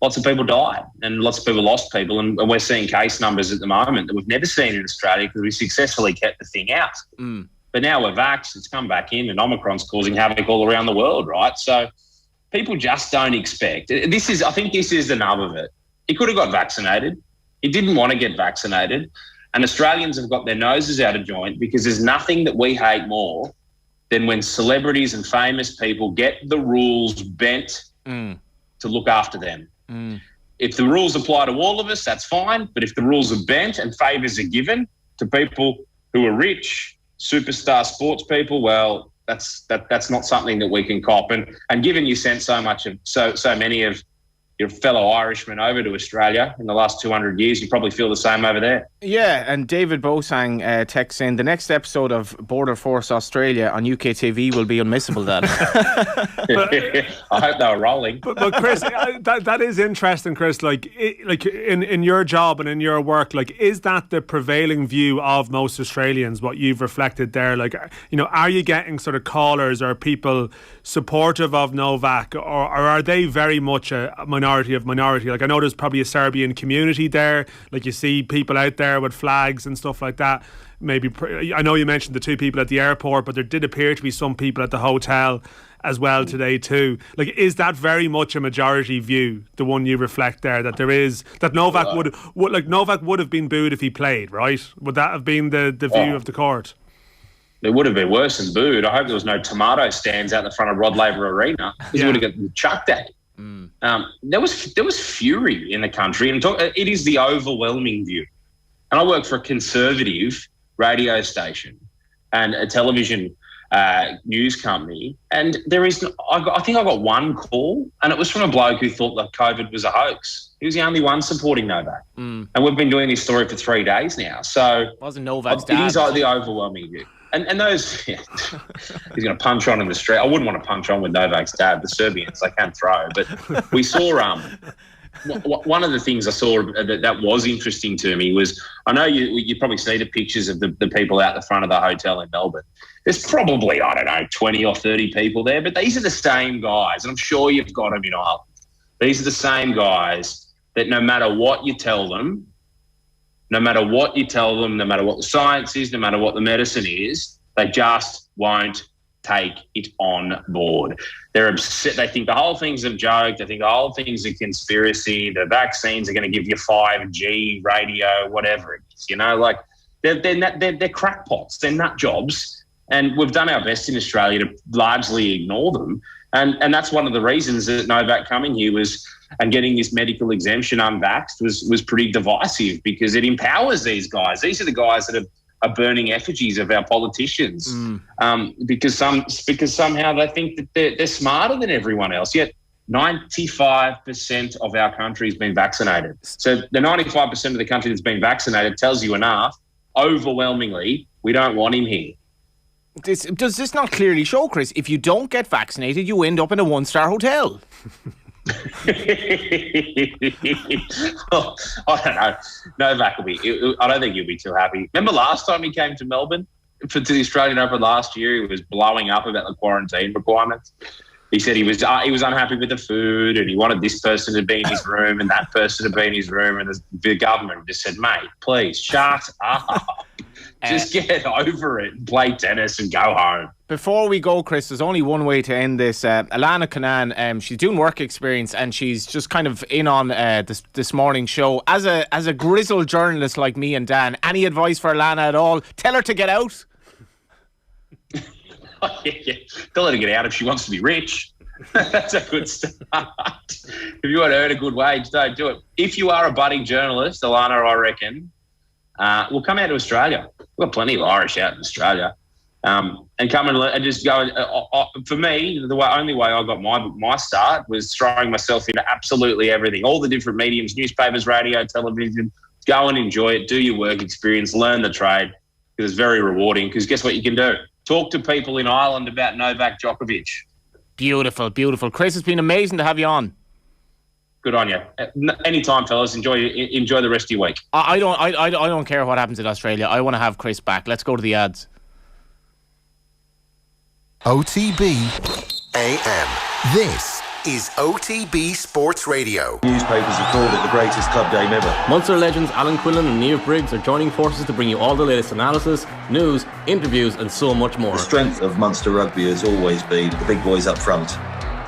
Lots of people died and lots of people lost people, and we're seeing case numbers at the moment that we've never seen in Australia because we successfully kept the thing out. But now we're vaxxed, it's come back in, and Omicron's causing havoc all around the world, right? So people just don't expect. I think this is the nub of it. He could have got vaccinated. He didn't want to get vaccinated. And Australians have got their noses out of joint because there's nothing that we hate more than when celebrities and famous people get the rules bent to look after them. If the rules apply to all of us, that's fine. But if the rules are bent and favours are given to people who are rich, superstar sports people, well, that's not something that we can cop. And given you sent so many of your fellow Irishmen over to Australia in the last 200 years, you probably feel the same over there. Yeah, and David Bosang texts in, the next episode of Border Force Australia on UKTV will be unmissable, Dad. I hope they were rolling. But Chris, that is interesting, Chris. Like in your job and in your work, like, is that the prevailing view of most Australians? What you've reflected there, like, you know, are you getting sort of callers or people supportive of Novak, or are they very much a minority of minority? Like, I know there's probably a Serbian community there. Like, you see people out there with flags and stuff like that. Maybe I know you mentioned the two people at the airport, but there did appear to be some people at the hotel as well today too. Like, is that very much a majority view, the one you reflect there, that there is, that Novak Novak would have been booed if he played, right? Would that have been the view of the court? It would have been worse than booed. I hope there was no tomato stands out the front of Rod Laver Arena. He would have got chucked at. There was fury in the country, and it is the overwhelming view. And I work for a conservative radio station and a television news company, and I think I got one call, and it was from a bloke who thought that COVID was a hoax. He was the only one supporting Novak, and we've been doing this story for 3 days now. So it wasn't Novak's dad. It is the overwhelming view. And those, he's going to punch on in the street. I wouldn't want to punch on with Novak's dad. The Serbians, they can throw. But we saw one of the things I saw that was interesting to me was, I know you probably see the pictures of the people out the front of the hotel in Melbourne. There's probably, 20 or 30 people there, but these are the same guys, and I'm sure you've got them in Ireland. These are the same guys that no matter what you tell them, no matter what the science is, no matter what the medicine is, they just won't take it on board. They're upset. They think the whole thing's a joke. They think the whole thing's a conspiracy. The vaccines are going to give you 5G, radio, whatever it is. You know, like they're crackpots. They're nut jobs. And we've done our best in Australia to largely ignore them. And that's one of the reasons that Novak coming here and getting this medical exemption unvaxxed was pretty divisive, because it empowers these guys. These are the guys that are burning effigies of our politicians because somehow they think that they're smarter than everyone else. Yet 95% of our country has been vaccinated. So the 95% of the country that's been vaccinated tells you enough. Overwhelmingly, we don't want him here. Does this not clearly show, Chris, if you don't get vaccinated, you end up in a one-star hotel? Well, I don't know. Novak I don't think he'll be too happy. Remember last time he came to Melbourne to the Australian Open last year? He was blowing up about the quarantine requirements. He said he was unhappy with the food, and he wanted this person to be in his room and that person to be in his room, and the government just said, mate, please shut up. Just get over it and play tennis and go home. Before we go, Chris, there's only one way to end this. Alana Cannan, she's doing work experience, and she's just kind of in on this morning's show. As a grizzled journalist like me and Dan, any advice for Alana at all? Tell her to get out. Yeah. Tell her to get out if she wants to be rich. That's a good start. If you want to earn a good wage, don't do it. If you are a budding journalist, Alana, I reckon, we'll come out to Australia. We've got plenty of Irish out in Australia. And come and just go. For me, the only way I got my start was throwing myself into absolutely everything. All the different mediums, newspapers, radio, television. Go and enjoy it. Do your work experience. Learn the trade, because it's very rewarding. Because guess what you can do? Talk to people in Ireland about Novak Djokovic. Beautiful, beautiful. Chris, it's been amazing to have you on. Good on you. Anytime, fellas. Enjoy the rest of your week. I don't care what happens in Australia. I want to have Chris back. Let's go to the ads. OTB AM. This is OTB Sports Radio. Newspapers have called it the greatest club game ever. Munster legends Alan Quinlan and Niamh Briggs are joining forces to bring you all the latest analysis, news, interviews and so much more. The strength of Munster rugby has always been the big boys up front.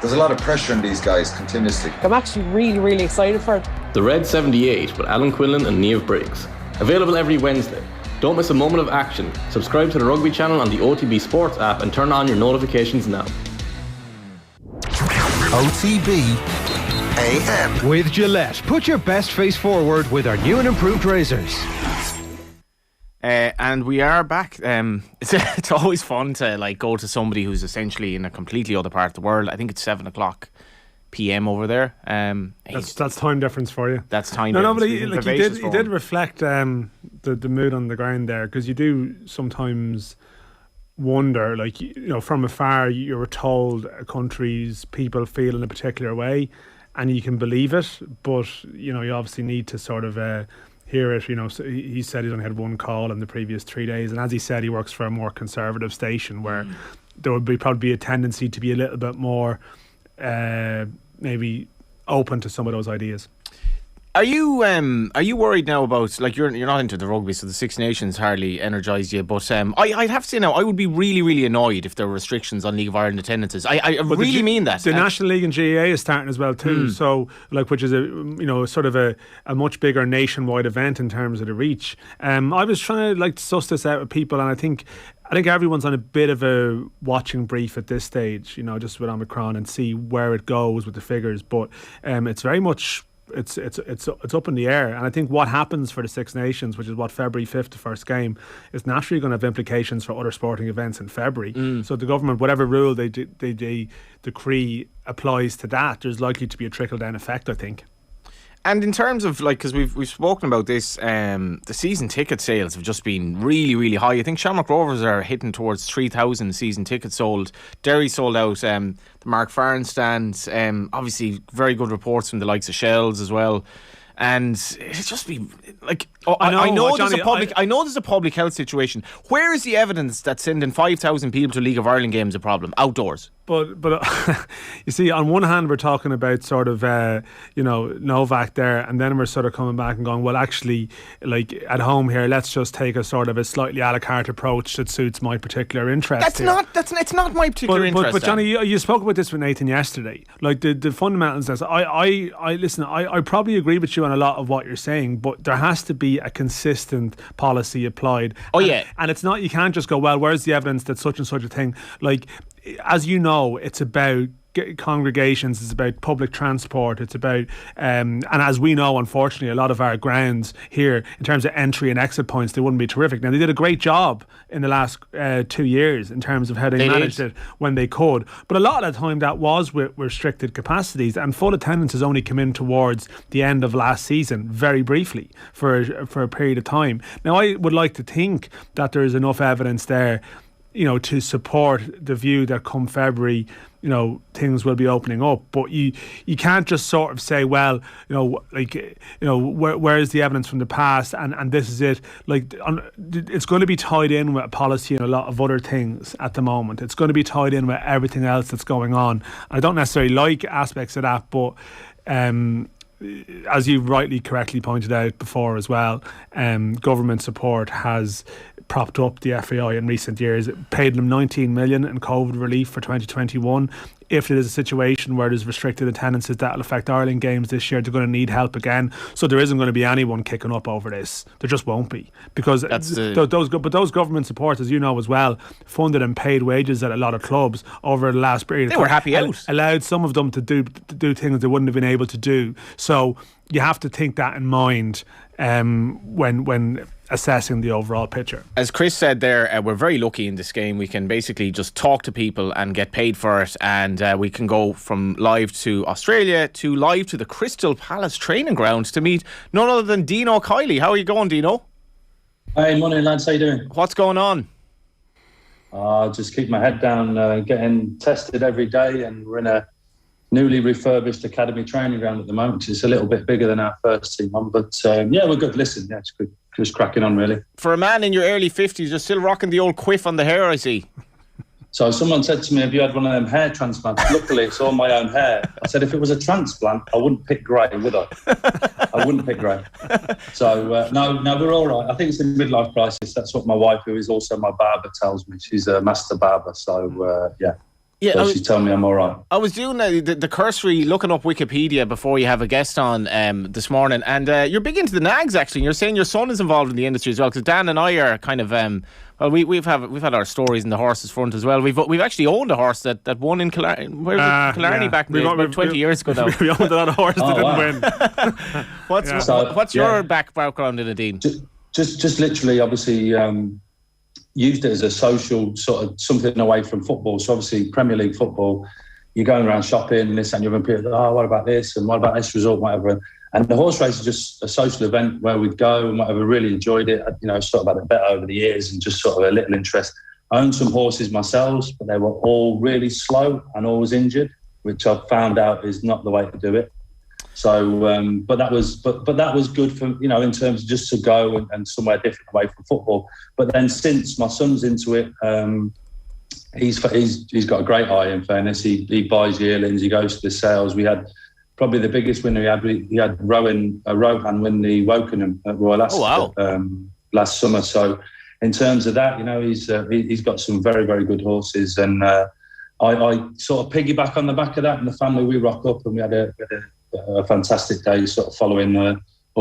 There's a lot of pressure on these guys continuously. I'm actually really, really excited for it. The Red 78 with Alan Quinlan and Niamh Briggs. Available every Wednesday. Don't miss a moment of action. Subscribe to the rugby channel on the OTB Sports app and turn on your notifications now. OTB AM. With Gillette, put your best face forward with our new and improved razors. And we are back. It's always fun to go to somebody who's essentially in a completely other part of the world. I think it's 7:00 p.m. over there. That's time difference for you. That's time difference. No, but he did reflect the mood on the ground there, because you do sometimes wonder, from afar, you were told a country's people feel in a particular way, and you can believe it, but you obviously need to sort of hear it. So he said he's only had one call in the previous 3 days, and as he said, he works for a more conservative station where there would probably be a tendency to be a little bit more maybe open to some of those ideas. Are you worried now about, you're not into the rugby, so the Six Nations hardly energised you, but I'd have to say now, I would be really, really annoyed if there were restrictions on League of Ireland attendances. I really mean that. The National League and GAA is starting as well too, so which is sort of a much bigger nationwide event in terms of the reach. I was trying to suss this out with people, and I think everyone's on a bit of a watching brief at this stage, just with Omicron, and see where it goes with the figures. But it's very much it's up in the air, and I think what happens for the Six Nations, which is February 5th, the first game, is naturally going to have implications for other sporting events in February. So the government, whatever rule they decree applies to that, there's likely to be a trickle down effect, I think. And in terms of because we've spoken about this, the season ticket sales have just been really, really high. I think Shamrock Rovers are hitting towards 3,000 season tickets sold. Derry sold out the Mark Farren stand. Obviously, very good reports from the likes of Shells as well. And it's just been I know there's a public health situation. Where is the evidence that sending 5,000 people to League of Ireland games a problem outdoors? But you see, on one hand we're talking about sort of Novak there, and then we're sort of coming back and going, well, actually, at home here, let's just take a sort of a slightly a la carte approach that suits my particular interest. It's not my particular interest. But Johnny, you spoke about this with Nathan yesterday. The fundamentals. I probably agree with you on a lot of what you're saying, but there has to be a consistent policy applied. And it's not, you can't just go, well, where's the evidence that such and such a thing, as you know, it's about congregations, it's about public transport, it's about and as we know, unfortunately, a lot of our grounds here in terms of entry and exit points, they wouldn't be terrific. Now, they did a great job in the last 2 years in terms of how they managed it when they could, but a lot of the time that was with restricted capacities, and full attendance has only come in towards the end of last season, very briefly for a period of time. Now, I would like to think that there is enough evidence there to support the view that come February, things will be opening up. But you can't just sort of say, well, where is the evidence from the past, and this is it. It's going to be tied in with policy and a lot of other things at the moment. It's going to be tied in with everything else that's going on. I don't necessarily like aspects of that, but as you correctly pointed out before as well, government support has propped up the FAI in recent years. It paid them 19 million in COVID relief for 2021. If it is a situation where there's restricted attendances that will affect Ireland games this year, they're going to need help again. So there isn't going to be anyone kicking up over this. There just won't be, because those government supports, as you know as well, funded and paid wages at a lot of clubs over the last period. They were happy out. Allowed some of them to do things they wouldn't have been able to do. So you have to think that in mind when assessing the overall picture. As Chris said there, we're very lucky in this game. We can basically just talk to people and get paid for it, and we can go from live to Australia to live to the Crystal Palace training ground to meet none other than Dino Kiely. How are you going, Dino? Hey, morning lads, how you doing? What's going on? Just keep my head down, getting tested every day, and we're in a newly refurbished academy training ground at the moment, which is a little bit bigger than our first team one, but we're good. Listen, it's good. Just cracking on, really. For a man in your early 50s, you're still rocking the old quiff on the hair, I see. So someone said to me, have you had one of them hair transplants? Luckily, it's all my own hair. I said, if it was a transplant, I wouldn't pick grey, would I? I wouldn't pick grey. So, no, we're all right. I think it's a midlife crisis. That's what my wife, who is also my barber, tells me. She's a master barber. So, Yeah, so she's telling me I'm all right. I was doing the cursory looking up Wikipedia before you have a guest on this morning, and you're big into the nags actually. And you're saying your son is involved in the industry as well, because Dan and I are kind of well, we've had our stories in the horses front as well. We've actually owned a horse that won in Killarney back in about 20 years ago now. We owned a lot of horses that didn't win. What's your background in it, Dean? Just literally, obviously. Used it as a social sort of something away from football. So obviously Premier League football, you're going around shopping and this and you're people, what about this and what about this resort, whatever. And the horse race is just a social event where we'd go and whatever. Really enjoyed it. Sort of had a bet over the years and just sort of a little interest. I owned some horses myself, but they were all really slow and always injured, which I've found out is not the way to do it. So, but that was good for, in terms of just to go and somewhere different away from football. But then since my son's into it, he's got a great eye, in fairness. He buys yearlings, he goes to the sales. We had probably the biggest winner he had Rohan win the Wokingham at Royal Ascot last summer. So in terms of that, he's got some very, very good horses. And I sort of piggyback on the back of that. In the family, we rock up and we had a fantastic day sort of following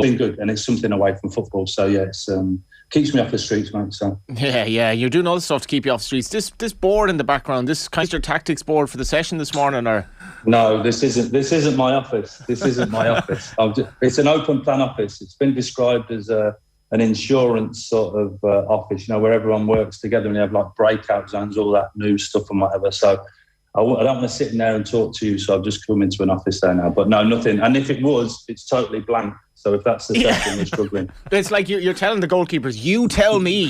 been good, and it's something away from football, so yeah, it's keeps me off the streets, mate. So yeah, you're doing all the stuff to keep you off the streets. This board in the background, this kind of your tactics board for the session this morning, or no? This isn't my office. This isn't my office. It's an open plan office. It's been described as an insurance sort of office, where everyone works together and you have like breakout zones, all that new stuff and whatever. So I don't want to sit in there and talk to you, so I've just come into an office there now. But no, nothing. And if it was, it's totally blank. So if that's the section we're struggling. It's like you're telling the goalkeepers, you tell me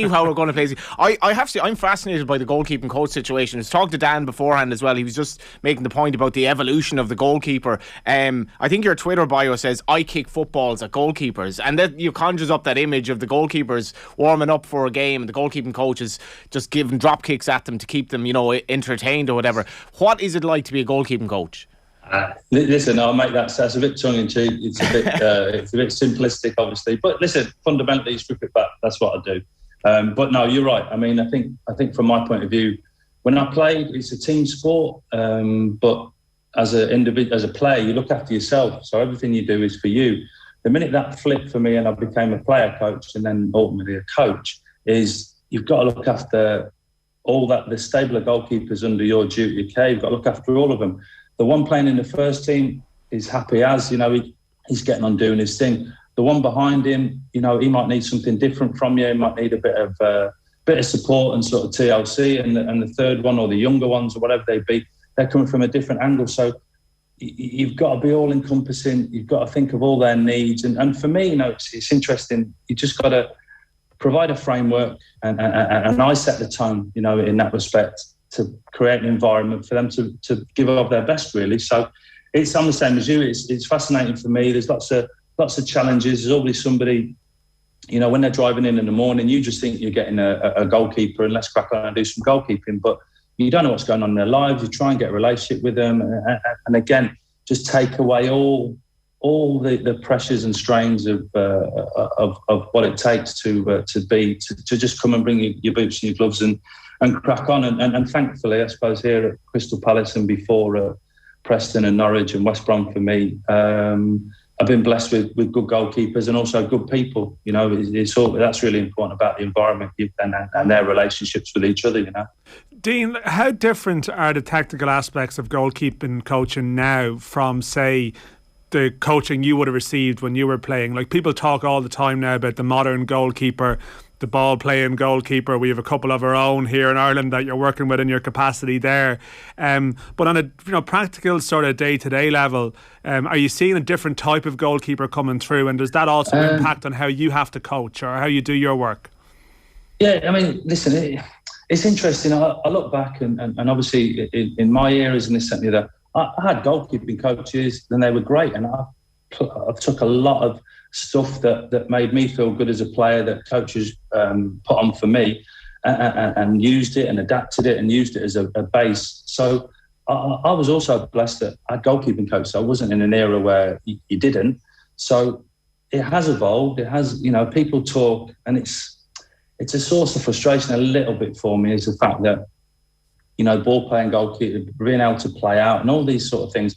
how we're going to play. I have to. I'm fascinated by the goalkeeping coach situation. I was talking to Dan beforehand as well. He was just making the point about the evolution of the goalkeeper. I think your Twitter bio says, I kick footballs at goalkeepers. And that you conjures up that image of the goalkeepers warming up for a game and the goalkeeping coaches just giving drop kicks at them to keep them, entertained or whatever. What is it like to be a goalkeeping coach? Listen, I'll make that's a bit tongue-in-cheek. It's a bit simplistic, obviously. But listen, fundamentally, strip it back. That's what I do. But no, you're right. I mean, I think from my point of view, when I played, it's a team sport. But as a player, you look after yourself. So everything you do is for you. The minute that flipped for me and I became a player coach and then ultimately a coach, is you've got to look after all that, the stable of goalkeepers under your duty care. You've got to look after all of them. The one playing in the first team is happy as, he's getting on doing his thing. The one behind him, he might need something different from you. He might need a bit of support and sort of TLC. And the third one, or the younger ones, or whatever they be, they're coming from a different angle. So you've got to be all encompassing. You've got to think of all their needs. And for me, it's interesting. You just got to provide a framework, and I set the tone, in that respect, to create an environment for them to give up their best, really. So I'm the same as you. It's fascinating for me. There's lots of challenges. There's always somebody, when they're driving in the morning, you just think you're getting a goalkeeper and let's crack on and do some goalkeeping, but you don't know what's going on in their lives. You try and get a relationship with them, and again, just take away all the pressures and strains of what it takes to just come and bring your boots and your gloves and crack on. And thankfully, I suppose, here at Crystal Palace and before Preston and Norwich and West Brom for me, I've been blessed with good goalkeepers and also good people. That's really important about the environment and their relationships with each other, Dean, how different are the tactical aspects of goalkeeping coaching now from, say, the coaching you would have received when you were playing? Like, people talk all the time now about the modern goalkeeper, the ball-playing goalkeeper. We have a couple of our own here in Ireland that you're working with in your capacity there. But on a practical sort of day-to-day level, are you seeing a different type of goalkeeper coming through? And does that also impact on how you have to coach or how you do your work? Yeah, I mean, listen, it's interesting. I look back and obviously in my eras and this and the other, I had goalkeeping coaches and they were great. And I took a lot of stuff that made me feel good as a player that coaches put on for me and used it and adapted it and used it as a base. So I was also blessed that I had goalkeeping coaches. I wasn't in an era where you didn't. So it has evolved. It has, people talk, and it's a source of frustration a little bit for me, is the fact that ball playing, goalkeeper, being able to play out and all these sort of things.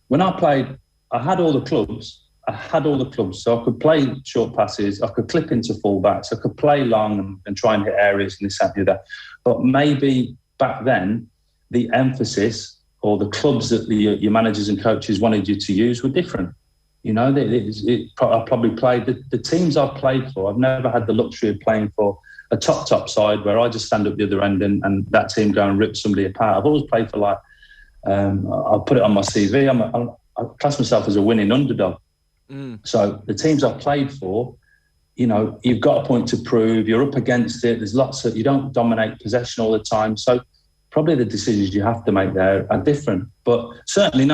When I played, I had all the clubs, so I could play short passes, I could clip into fullbacks, I could play long and try and hit areas and this, that, and the other. But maybe back then, the emphasis or the clubs that your managers and coaches wanted you to use were different. I probably played the teams I've played for. I've never had the luxury of playing for a top side where I just stand up the other end and that team go and rip somebody apart. I've always played for I'll put it on my CV. I class myself as a winning underdog. So the teams I've played for, you've got a point to prove. You're up against it. There's you don't dominate possession all the time. So probably the decisions you have to make there are different. But certainly,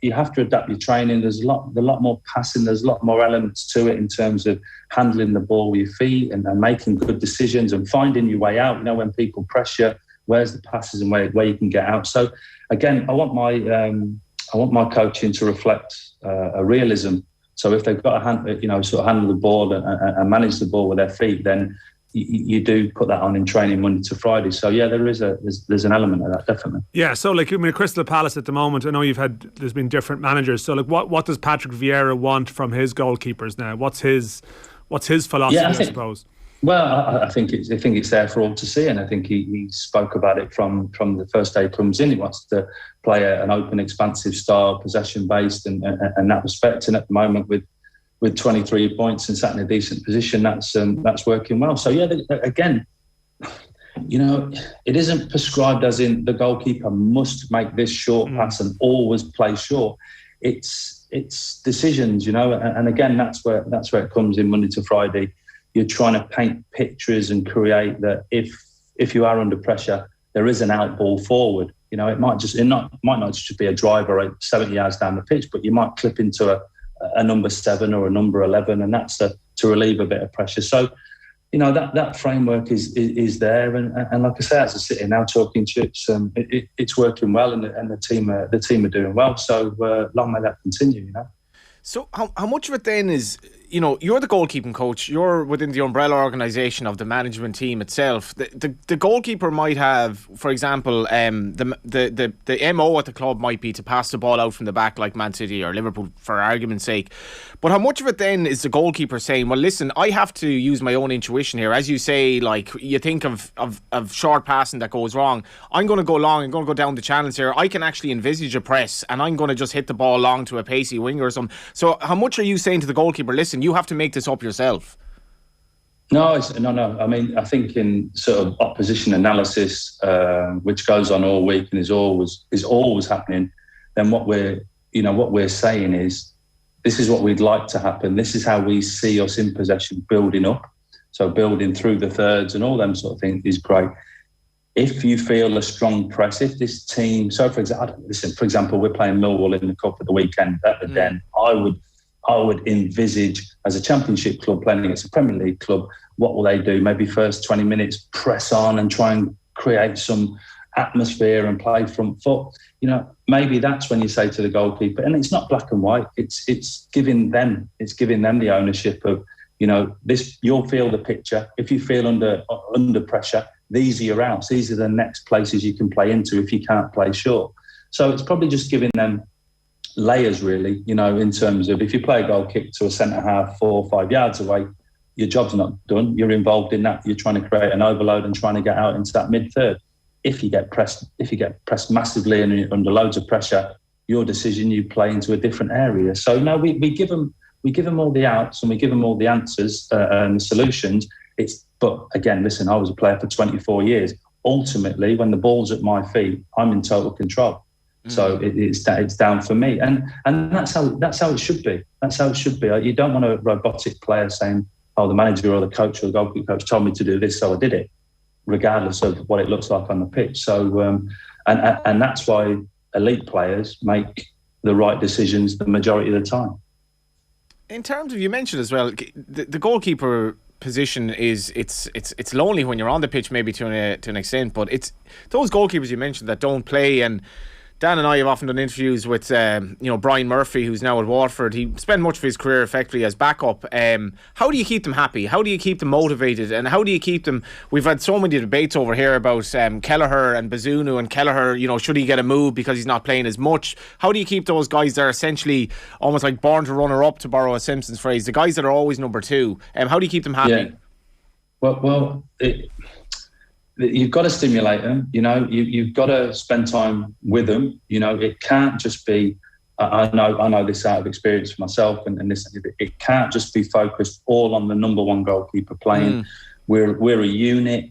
you have to adapt your training. There's a lot more passing. There's a lot more elements to it in terms of handling the ball with your feet and making good decisions and finding your way out. When people pressure, where's the passes and where you can get out. So again, I want my coaching to reflect a realism. So if they've got to handle the ball and manage the ball with their feet, then you do put that on in training Monday to Friday. So yeah, there's an element of that, definitely. Yeah. So Crystal Palace at the moment, I know there's been different managers. So what does Patrick Vieira want from his goalkeepers now? What's his philosophy? I suppose. Well, I think it's there for all to see, and I think he spoke about it from the first day he comes in. He wants to play an open, expansive style, possession based, and that respect. And at the moment, with 23 points and sat in a decent position, that's working well. So yeah, again, it isn't prescribed as in the goalkeeper must make this short pass and always play short. It's decisions, and again, that's where it comes in Monday to Friday. You're trying to paint pictures and create that if you are under pressure, there is an out ball forward. It might not just be a driver 70 yards down the pitch, but you might clip into a number 7 or a number 11, and that's to relieve a bit of pressure. So, that framework is there, and like I say, as I sit here now talking to you, it's working well, and the team are doing well. So long may that continue. So how much of it then is, you're the goalkeeping coach, you're within the umbrella organisation of the management team itself. The goalkeeper might have, for example, the MO at the club might be to pass the ball out from the back like Man City or Liverpool, for argument's sake. But how much of it then is the goalkeeper saying, well, listen, I have to use my own intuition here. As you say, like, you think of short passing that goes wrong. I'm going to go long, I'm going to go down the channels here. I can actually envisage a press and I'm going to just hit the ball long to a pacey winger or something. So how much are you saying to the goalkeeper, listen, you have to make this up yourself? No. I mean, I think in sort of opposition analysis, which goes on all week and is always happening, then what we're saying is, this is what we'd like to happen. This is how we see us in possession building up. So building through the thirds and all them sort of things is great. If you feel a strong press, if this team, so for example, we're playing Millwall in the Cup at the weekend at the Den. I would envisage, as a Championship club playing against a Premier League club, what will they do? Maybe first 20 minutes, press on and try and create some atmosphere and play front foot. Maybe that's when you say to the goalkeeper, and it's not black and white. It's giving them the ownership of, this. You'll feel the picture. If you feel under pressure, these are your outs. These are the next places you can play into if you can't play short. So it's probably just giving them layers, really, in terms of, if you play a goal kick to a centre half 4 or 5 yards away, your job's not done. You're involved in that. You're trying to create an overload and trying to get out into that mid third. If you get pressed massively and you're under loads of pressure, your decision, you play into a different area. So no, we give them all the outs and we give them all the answers and the solutions. But again, listen, I was a player for 24 years. Ultimately, when the ball's at my feet, I'm in total control. So it's down for me, and that's how it should be. That's how it should be. You don't want a robotic player saying, "Oh, the manager or the coach or the goalkeeper coach told me to do this, so I did it," regardless of what it looks like on the pitch. So, and that's why elite players make the right decisions the majority of the time. In terms of, you mentioned as well, the goalkeeper position is it's lonely when you're on the pitch, maybe to an extent, but it's those goalkeepers you mentioned that don't play and Dan and I have often done interviews with, Brian Murphy, who's now at Waterford. He spent much of his career effectively as backup. How do you keep them happy? How do you keep them motivated? And how do you keep them... We've had so many debates over here about Kelleher and Bazunu, and Kelleher, should he get a move because he's not playing as much? How do you keep those guys that are essentially almost like born to runner-up, to borrow a Simpsons phrase, the guys that are always number two? How do you keep them happy? Yeah. Well, you've got to stimulate them. You've got to spend time with them. It can't just be. I know this out of experience for myself, and this. It can't just be focused all on the number one goalkeeper playing. We're a unit.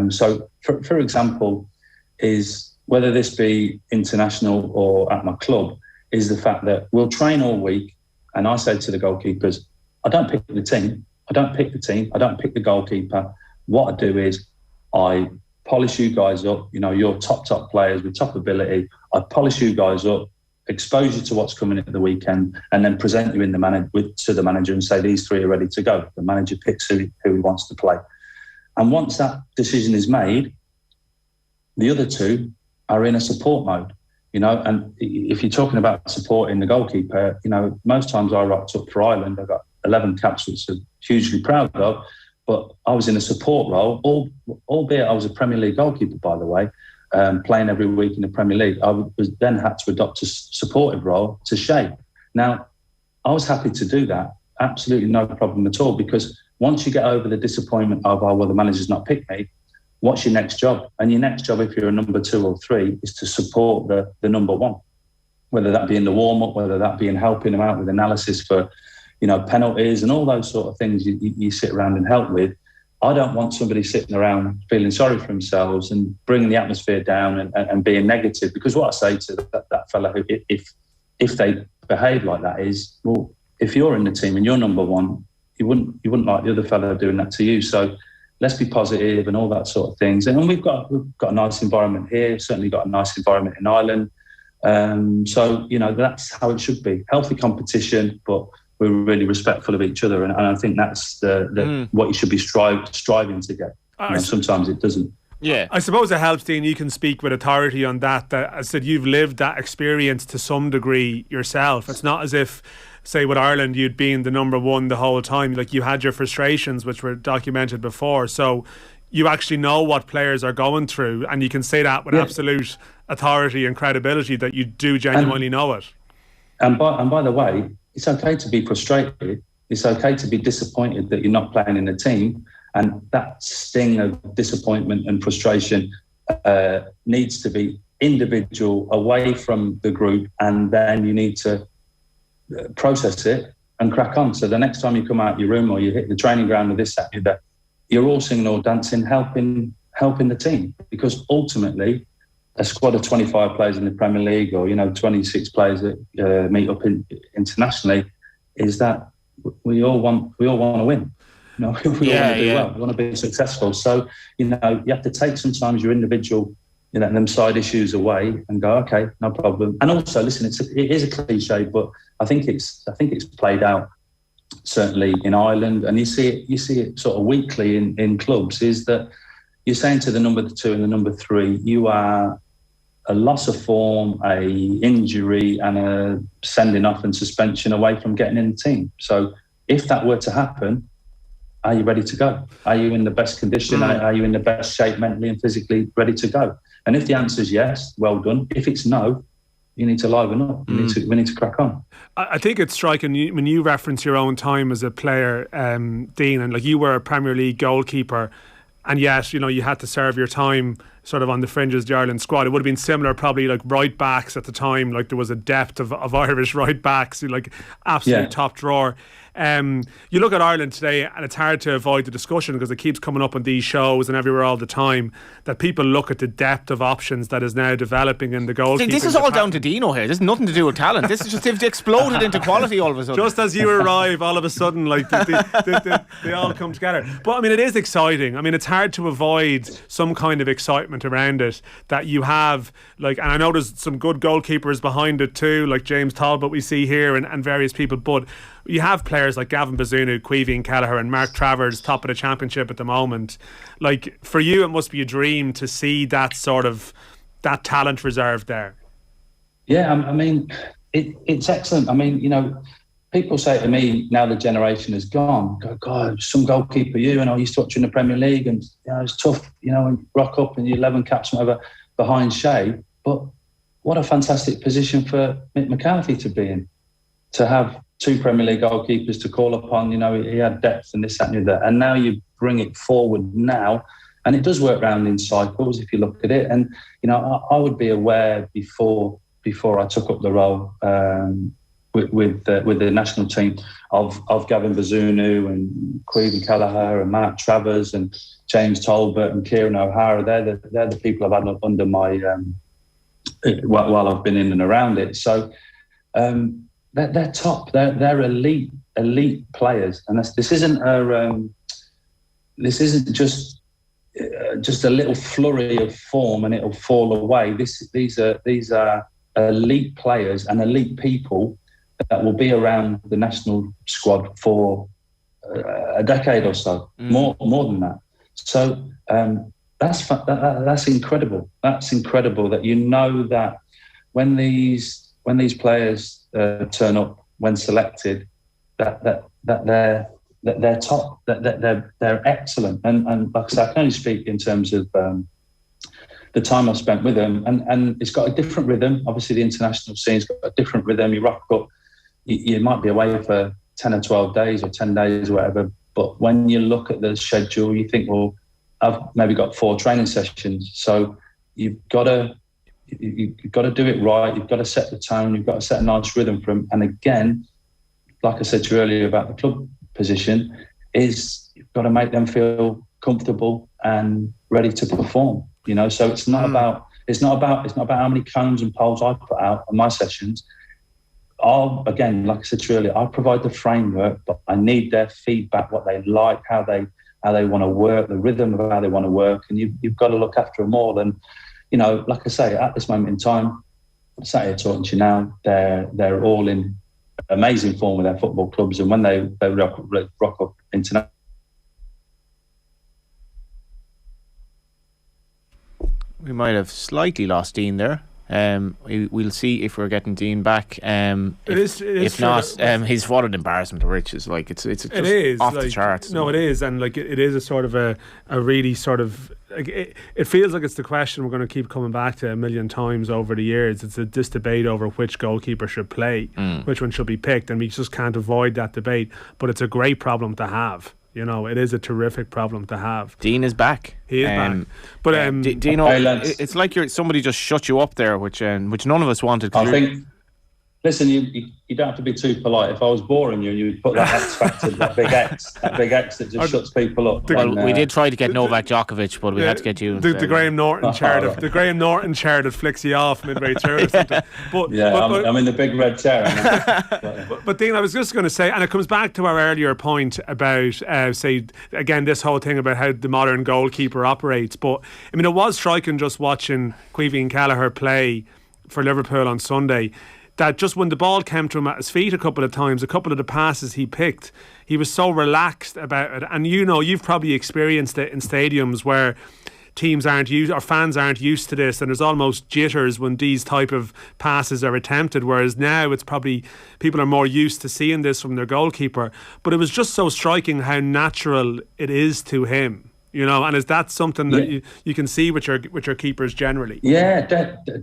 So, for example, is whether this be international or at my club, is the fact that we'll train all week, and I say to the goalkeepers, I don't pick the team. I don't pick the goalkeeper. What I do is I polish you guys up. You're top players with top ability. I polish you guys up, expose you to what's coming at the weekend, and then present you in to the manager and say these three are ready to go. The manager picks who he wants to play. And once that decision is made, the other two are in a support mode. And if you're talking about supporting the goalkeeper, most times I rocked up for Ireland. I got 11 caps, which I'm hugely proud of. But I was in a support role, albeit I was a Premier League goalkeeper, by the way, playing every week in the Premier League. I was then had to adopt a supportive role to Shay. Now, I was happy to do that. Absolutely no problem at all, because once you get over the disappointment of, the manager's not picked me, what's your next job? And your next job, if you're a number 2 or 3, is to support the number 1, whether that be in the warm-up, whether that be in helping them out with analysis for penalties and all those sort of things you sit around and help with. I don't want somebody sitting around feeling sorry for themselves and bringing the atmosphere down and being negative, because what I say to that fella, if they behave like that, is, well, if you're in the team and you're number 1, you wouldn't like the other fella doing that to you. So let's be positive and all that sort of things. And we've got a nice environment here, certainly got a nice environment in Ireland. So that's how it should be. Healthy competition, but we're really respectful of each other, and I think that's what you should be striving to get. Sometimes it doesn't. Yeah, I suppose it helps, Dean. You can speak with authority on that. That, I said, you've lived that experience to some degree yourself. It's not as if, say, with Ireland, you'd been the number 1 the whole time. Like, you had your frustrations, which were documented before. So you actually know what players are going through, and you can say that with absolute authority and credibility that you do genuinely know it. And by the way, it's okay to be frustrated. It's okay to be disappointed that you're not playing in the team. And that sting of disappointment and frustration needs to be individual, away from the group, and then you need to process it and crack on. So the next time you come out your room or you hit the training ground or this, that, that, you're all singing or dancing, helping the team. Because ultimately, a squad of 25 players in the Premier League, or 26 players that meet up internationally, is that we all want to win. We all want to do well. We want to be successful. So you have to take sometimes your individual, them side issues away and go, okay, no problem. And also, listen, it is a cliche, but I think it's played out certainly in Ireland, and you see it sort of weekly in clubs. Is that you're saying to the number 2 and the number 3, you are a loss of form, a injury, and a sending off and suspension away from getting in the team. So if that were to happen, are you ready to go? Are you in the best condition? Are you in the best shape mentally and physically ready to go? And if the answer is yes, well done. If it's no, you need to liven up. We need to crack on. I think it's striking when you reference your own time as a player, Dean, and like you were a Premier League goalkeeper, and yet, you had to serve your time sort of on the fringes of the Ireland squad. It would have been similar, probably, like right backs at the time. Like, there was a depth of Irish right backs, like absolute top drawer. You look at Ireland today, and it's hard to avoid the discussion because it keeps coming up on these shows and everywhere all the time, that people look at the depth of options that is now developing in the goalkeeping. This is all down to Dino here. This is nothing to do with talent. This is just, they've exploded into quality all of a sudden. Just as you arrive, all of a sudden, like they all come together. But I mean, it is exciting. I mean, it's hard to avoid some kind of excitement around it, that you have, like, and I know there's some good goalkeepers behind it too, like James Talbot we see here and various people, but you have players like Gavin Bazunu, Caoimhín Kelleher and Mark Travers top of the championship at the moment. Like, for you, it must be a dream to see that sort of, that talent reserve there. Yeah, I mean, it's excellent. I mean, people say to me, now the generation is gone, go, God, some goalkeeper and I used to watch in the Premier League and, it's tough, and rock up and you 11 caps and whatever behind Shea. But what a fantastic position for Mick McCarthy to be in, to have 2 Premier League goalkeepers to call upon. He had depth and this, that and that. And now you bring it forward now, and it does work round in cycles if you look at it. And, I would be aware before I took up the role with the national team of Gavin Bazunu and Queven Kelleher and Mark Travers and James Tolbert and Kieran O'Hara. They're the people I've had under my while I've been in and around it. So they're top. They're elite players, and this isn't just a little flurry of form and it'll fall away. These are elite players and elite people that will be around the national squad for a decade or so, more than that. So that's incredible. That's incredible that that when these players turn up when selected, that they're top, that they're excellent. And like I said, I can only speak in terms of the time I've spent with them, and it's got a different rhythm. Obviously, the international scene's got a different rhythm. You rock up, you might be away for 10 or 12 days or 10 days or whatever, but when you look at the schedule, you think, well, I've maybe got 4 training sessions. So you've got to do it right. You've got to set the tone. You've got to set a nice rhythm for them. And again, like I said to you earlier about the club position, is you've got to make them feel comfortable and ready to perform. So it's not about how many cones and poles I put out on my sessions. Again, like I said to you earlier, I provide the framework, but I need their feedback, what they like, how they want to work, the rhythm of how they want to work, and you've got to look after them all. And like I say, at this moment in time, I'm sat here talking to you now, they're all in amazing form with their football clubs, and when they rock up international. We might have slightly lost Dean there. We'll see if we're getting Dean back. If not, he's what an embarrassment of riches. Like it's just off the charts. No, it is, and like it is a sort of a really sort of. It feels like it's the question we're going to keep coming back to a million times over the years. It's this debate over which goalkeeper should play, which one should be picked, and we just can't avoid that debate. But it's a great problem to have. It is a terrific problem to have. Dean is back. He is back. But Dino, it's like somebody just shut you up there, which none of us wanted. I think. Listen, you don't have to be too polite. If I was boring you and you'd put that X factor, that big X that just shuts people up. We did try to get Novak Djokovic, but we had to get you. The Graham Norton chair, the Graham Norton chair that flicks you off midway through. Or something. I'm in the big red chair. But Dean, I was just going to say, and it comes back to our earlier point about, say, again, this whole thing about how the modern goalkeeper operates. But I mean, it was striking just watching Queven Kelleher play for Liverpool on Sunday. That just when the ball came to him at his feet a couple of times, a couple of the passes he picked, he was so relaxed about it. And you've probably experienced it in stadiums where teams aren't used, or fans aren't used to this, and there's almost jitters when these type of passes are attempted, whereas now it's probably people are more used to seeing this from their goalkeeper. But it was just so striking how natural it is to him. And is that something that you can see with your keepers generally? Yeah,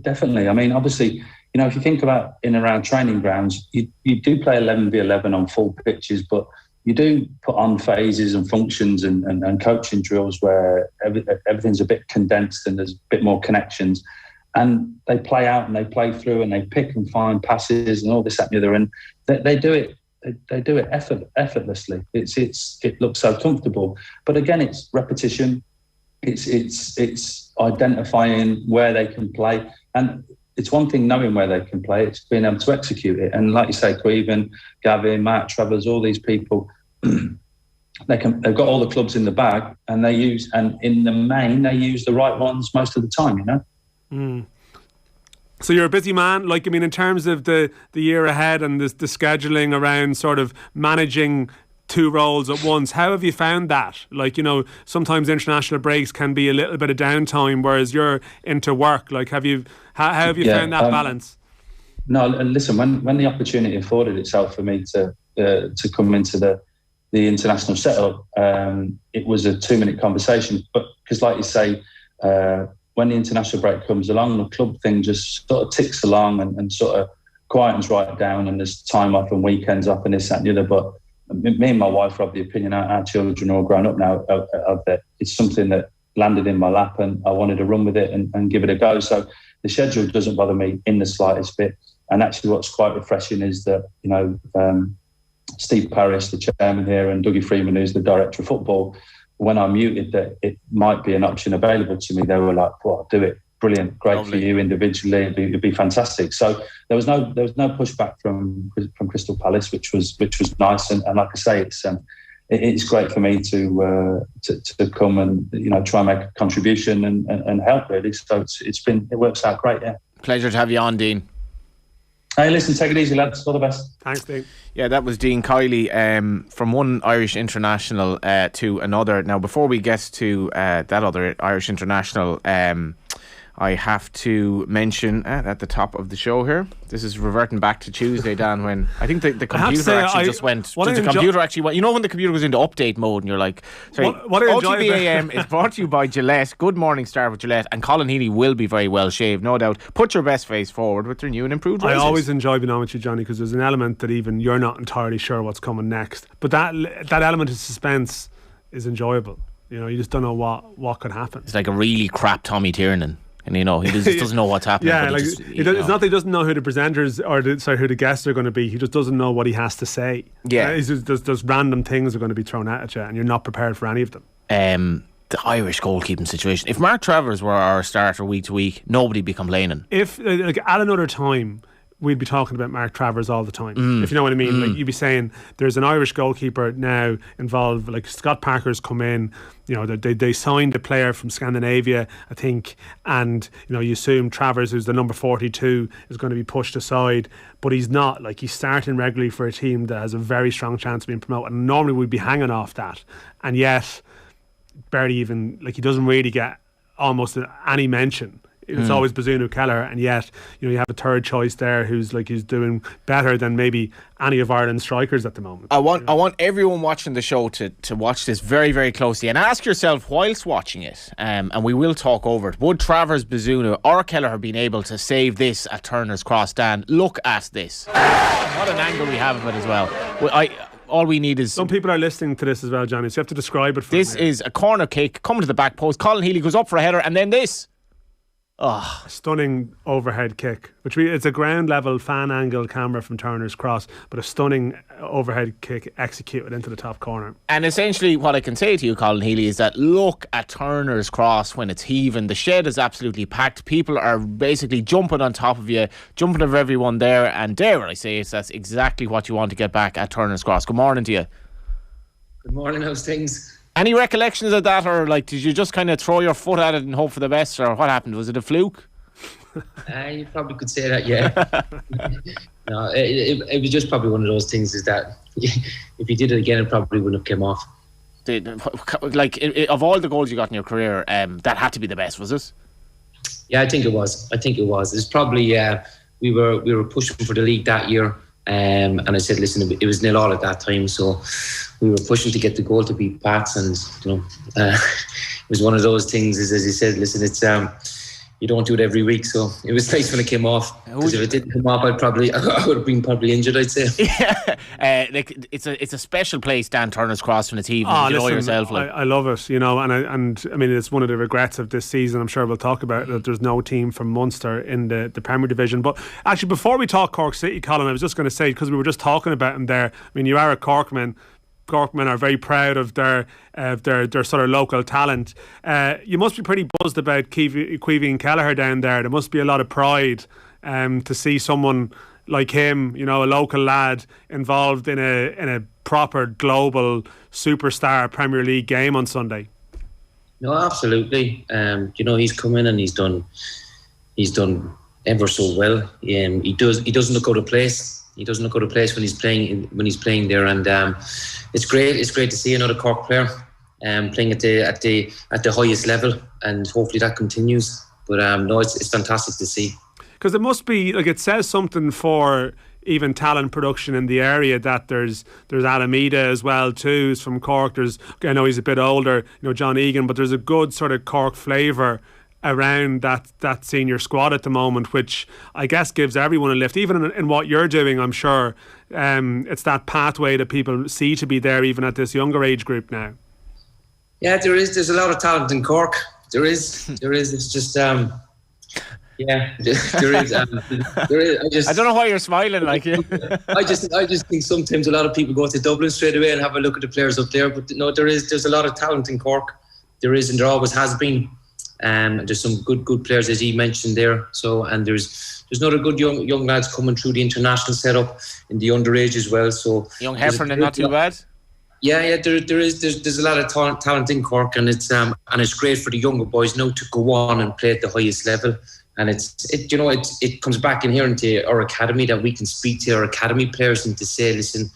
definitely. I mean, obviously, if you think about in and around training grounds, you do play 11v11 on full pitches, but you do put on phases and functions and coaching drills where everything's a bit condensed and there's a bit more connections. And they play out and they play through and they pick and find passes and all this, that and the other. And they do it. They do it effortlessly. It looks so comfortable. But again, it's repetition. It's identifying where they can play. And it's one thing knowing where they can play, it's being able to execute it. And like you say, Queven, Gavin, Mark Travers, all these people, they've got all the clubs in the bag, and in the main, they use the right ones most of the time, So you're a busy man, in terms of the year ahead and the scheduling around sort of managing 2 roles at once. How have you found that? Sometimes international breaks can be a little bit of downtime, whereas you're into work. How have you found that balance? No, listen. When the opportunity afforded itself for me to come into the international setup, it was a 2-minute conversation. But because, like you say, when the international break comes along, the club thing just sort of ticks along and sort of quietens right down, and there's time off and weekends off and this, that, and the other. But me and my wife are of the opinion our children are all grown up now. Of that, it's something that landed in my lap, and I wanted to run with it and give it a go. So the schedule doesn't bother me in the slightest bit. And actually, what's quite refreshing is that Steve Parrish, the chairman here, and Dougie Freeman, who's the director of football, when I muted that it might be an option available to me, they were like, "Well, do it, brilliant, great Lovely. For you individually, it'd be fantastic." So there was no pushback from Crystal Palace, which was nice. And like I say, it's great for me to come and try and make a contribution and help really. So it works out great. Yeah. Pleasure to have you on, Dean. Hey, listen, take it easy, lads. All the best. Thanks, Dean. Yeah, that was Dean Kiely, from one Irish international to another. Now, before we get to that other Irish international, I have to mention at the top of the show here, this is reverting back to Tuesday, Dan, when I think the computer just went. The computer actually went. You know when the computer goes into update mode and you're like, sorry, OTB AM is brought to you by Gillette. Good morning, start with Gillette. And Colin Healy will be very well shaved, no doubt. Put your best face forward with their new and improved razors. I always enjoy being on with you, Johnny, because there's an element that even you're not entirely sure what's coming next. But that element of suspense is enjoyable. You just don't know what could happen. It's like a really crap Tommy Tiernan. And he just doesn't know what's happening. Yeah, it's not that he doesn't know who the presenters or who the guests are going to be. He just doesn't know what he has to say. Yeah, there's random things are going to be thrown at you, and you're not prepared for any of them. The Irish goalkeeping situation. If Mark Travers were our starter week to week, nobody'd be complaining. If at another time, we'd be talking about Mark Travers all the time. If you know what I mean. Like, you'd be saying there's an Irish goalkeeper now involved. Like, Scott Parker's come in. They signed a player from Scandinavia, I think, and you assume Travers, who's the number 42, is going to be pushed aside, but he's not. Like, he's starting regularly for a team that has a very strong chance of being promoted, and normally we'd be hanging off that, and yet barely even, he doesn't really get almost any mention. It's always Bazunu Keller, and yet you have a third choice there who's doing better than maybe any of Ireland's strikers at the moment. I want everyone watching the show to watch this very, very closely and ask yourself whilst watching it, and we will talk over it. Would Travers, Bazunu or Keller have been able to save this at Turner's Cross? Dan, look at this. What an angle we have of it as well. All we need is... Some people are listening to this as well, Johnny, so you have to describe it for This is a corner kick coming to the back post. Colin Healy goes up for a header, and then this. Oh, stunning overhead kick. It's a ground level fan angle camera from Turner's Cross, but a stunning overhead kick executed into the top corner. And essentially what I can say to you, Colin Healy, is that look at Turner's Cross when it's heaving. The shed is absolutely packed. People are basically jumping on top of you, jumping over everyone there, and dare I say that's exactly what you want to get back at Turner's Cross. Good morning to you. Good morning, how's things? Any recollections of that, or did you just kind of throw your foot at it and hope for the best, or what happened? Was it a fluke? You probably could say that, yeah. No, it was just probably one of those things is that if you did it again, it probably wouldn't have come off. Of all the goals you got in your career, that had to be the best, was it? Yeah, I think it was. It's probably we were pushing for the league that year. And I said, listen, it was 0-0 at that time, so we were pushing to get the goal to beat Pats, and it was one of those things. As he said, listen, it's you don't do it every week, so it was nice when it came off. Because if it didn't come off, I would have been probably injured, I'd say. Yeah, it's a special place, Dan, Turner's Cross, when it's heaving. I love it, and I mean, it's one of the regrets of this season. I'm sure we'll talk about it, that there's no team from Munster in the Premier Division. But actually, before we talk Cork City, Colin, I was just going to say, because we were just talking about him there. I mean, you are a Corkman. Corkmen are very proud of their sort of local talent. You must be pretty buzzed about Caoimhín Kelleher down there. There must be a lot of pride to see someone like him, a local lad, involved in a proper global superstar Premier League game on Sunday. No, absolutely. He's come in and he's done ever so well. He doesn't look out of place. He doesn't look out of place when he's playing there, and it's great. It's great to see another Cork player playing at the highest level, and hopefully that continues. But no, it's fantastic to see. because it must be like, it says something for even talent production in the area that there's Alameda as well too, who's from Cork. I know he's a bit older, John Egan, but there's a good sort of Cork flavour around that senior squad at the moment, which I guess gives everyone a lift. Even in what you're doing, I'm sure it's that pathway that people see to be there even at this younger age group now. Yeah, there's a lot of talent in Cork. There is. It's just yeah, there is. I don't know why you're smiling like you. I just think sometimes a lot of people go to Dublin straight away and have a look at the players up there. But no, there's a lot of talent in Cork. There is, and there always has been. There's some good players, as he mentioned there. So, and there's another good young lads coming through the international setup in the underage as well. So young Heffernan, not too bad. Yeah, there's a lot of talent in Cork, and it's great for the younger boys now to go on and play at the highest level. And it comes back in here into our academy, that we can speak to our academy players and to say, listen,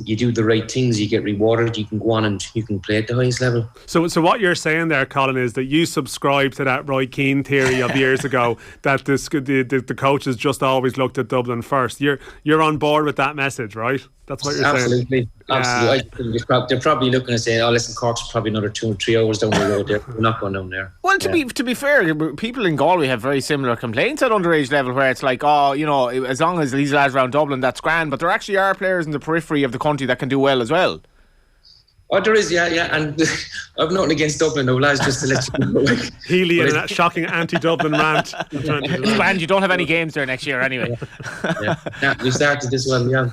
you do the right things, you get rewarded, you can go on and you can play at the highest level. So what you're saying there, Colin, is that you subscribe to that Roy Keane theory of years ago that the coaches just always looked at Dublin first. You're on board with that message, right? That's what you're saying. Absolutely. They're probably looking and saying, "Oh, listen, Cork's probably another 2 or 3 hours down the road. There, we're not going down there." Well, to be fair, people in Galway have very similar complaints at underage level, where it's like, as long as these lads around Dublin, that's grand. But there actually are players in the periphery of the country that can do well as well. Oh, there is, yeah, and I've nothing against Dublin, though, lads, just to let you know. Healy and that shocking anti-Dublin rant. It's grand, you don't have any games there next year anyway. Yeah, we started this one, yeah.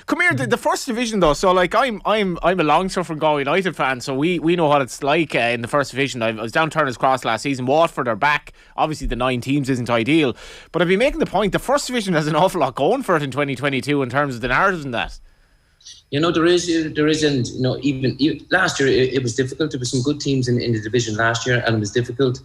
Come here, the first division though. So like, I'm a long-suffering Galway United fan, so we know what it's like in the first division. I was down Turner's Cross last season. Watford are back. Obviously, the 9 teams isn't ideal, but I've been making the point the first division has an awful lot going for it in 2022 in terms of the narratives and that. There isn't, even last year it was difficult. There were some good teams in the division last year, and it was difficult.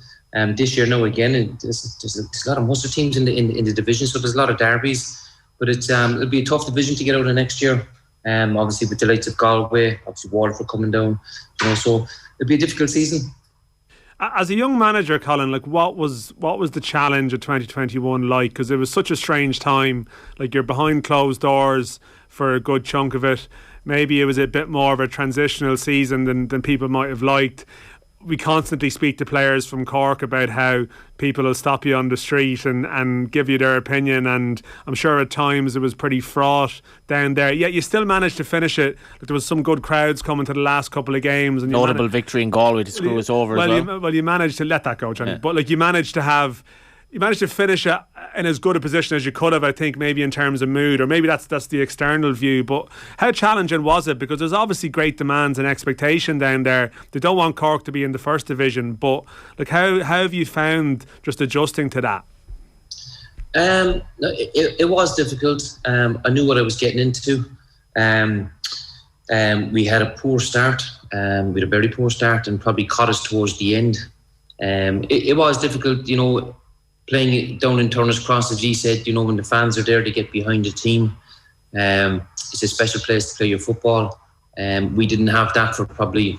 This year, again, there's a lot of Munster teams in the division, so there's a lot of derbies. But it'll be a tough division to get out of next year. Obviously, with the likes of Galway, obviously Waterford coming down, so it'll be a difficult season. As a young manager, Colin, like what was the challenge of 2021 like? Because it was such a strange time. Like, you're behind closed doors for a good chunk of it. Maybe it was a bit more of a transitional season than people might have liked. We constantly speak to players from Cork about how people will stop you on the street and give you their opinion, and I'm sure at times it was pretty fraught down there. Yet you still managed to finish it. Like, there was some good crowds coming to the last couple of games. And notable victory in Galway to screw us over as well. You managed to let that go, Johnny. Yeah. But like, you managed to finish it in as good a position as you could have, I think, maybe in terms of mood, or maybe that's the external view. But how challenging was it? Because there's obviously great demands and expectation down there. They don't want Cork to be in the first division, but like, how have you found just adjusting to that? It was difficult. I knew what I was getting into. We had a poor start. We had a very poor start, and probably caught us towards the end. It was difficult, playing down in Turner's Cross, as you said, when the fans are there to get behind the team. It's a special place to play your football. We didn't have that for probably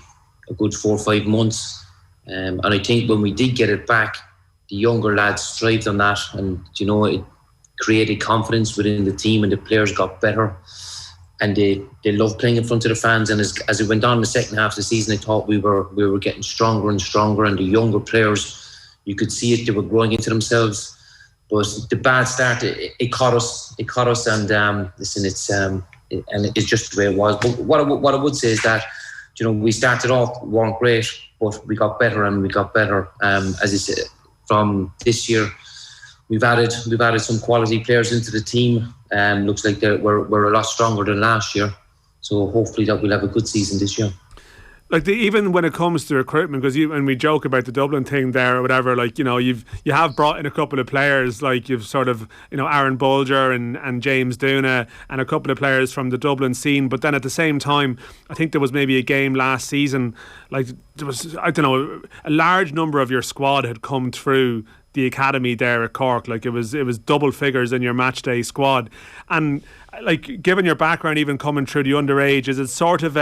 a good 4 or 5 months. And I think when we did get it back, the younger lads thrived on that, and it created confidence within the team, and the players got better. And they loved playing in front of the fans. And as it went on in the second half of the season, I thought we were getting stronger and stronger, and the younger players, you could see it, they were growing into themselves. But the bad start, it caught us. It caught us, and listen, it's just the way it was. But what I would say is that, we started off, weren't great, but we got better and we got better. As I said, from this year, we've added some quality players into the team. Looks like we're a lot stronger than last year. So hopefully that we'll have a good season this year. Like, even when it comes to recruitment, because and we joke about the Dublin thing there or whatever, like, you have brought in a couple of players, like you've sort of, Aaron Bolger and James Duna, and a couple of players from the Dublin scene. But then at the same time, I think there was maybe a game last season, like there was, I don't know, a large number of your squad had come through the academy there at Cork. Like, it was double figures in your match day squad. And like, given your background, even coming through the underage, is it sort of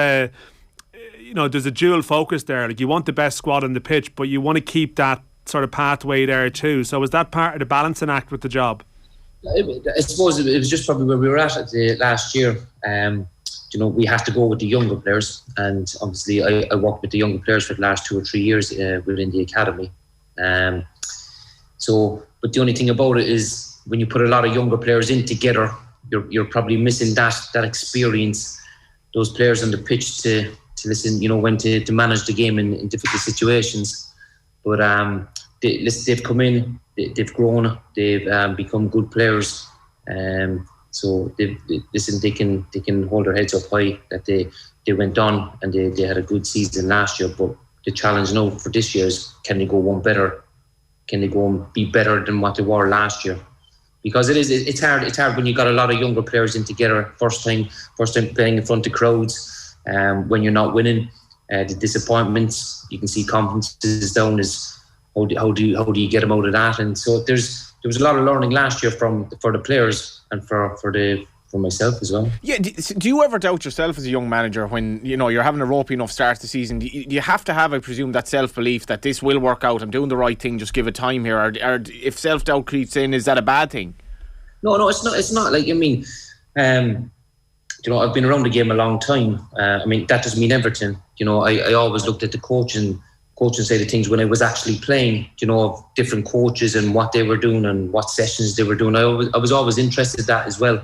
there's a dual focus there. Like, you want the best squad on the pitch, but you want to keep that sort of pathway there too. So was that part of the balancing act with the job? I suppose it was just probably where we were at the last year. We had to go with the younger players, and obviously I worked with the younger players for the last 2 or 3 years within the academy. But the only thing about it is when you put a lot of younger players in together, you're probably missing that experience, those players on the pitch to listen, when to manage the game in difficult situations. But they've come in, they've grown, they've become good players. So they can hold their heads up high that they went on and they had a good season last year. But the challenge now for this year is, can they go one better? Can they go and be better than what they were last year? Because it's hard when you got a lot of younger players in together, first time playing in front of crowds, when you're not winning, the disappointments, you can see confidence is down. Is how do you get them out of that? And so there was a lot of learning last year for the players and for myself as well. Yeah, do you ever doubt yourself as a young manager when you're having a ropey enough start to the season? Do you have to have, I presume, that self-belief that this will work out, I'm doing the right thing, just give it time here? Or if self-doubt creeps in, is that a bad thing? No, it's not. It's not. Like, I mean, I've been around the game a long time. That doesn't mean everything. I always looked at the coaching side of things when I was actually playing, of different coaches and what they were doing and what sessions they were doing. I was always interested in that as well.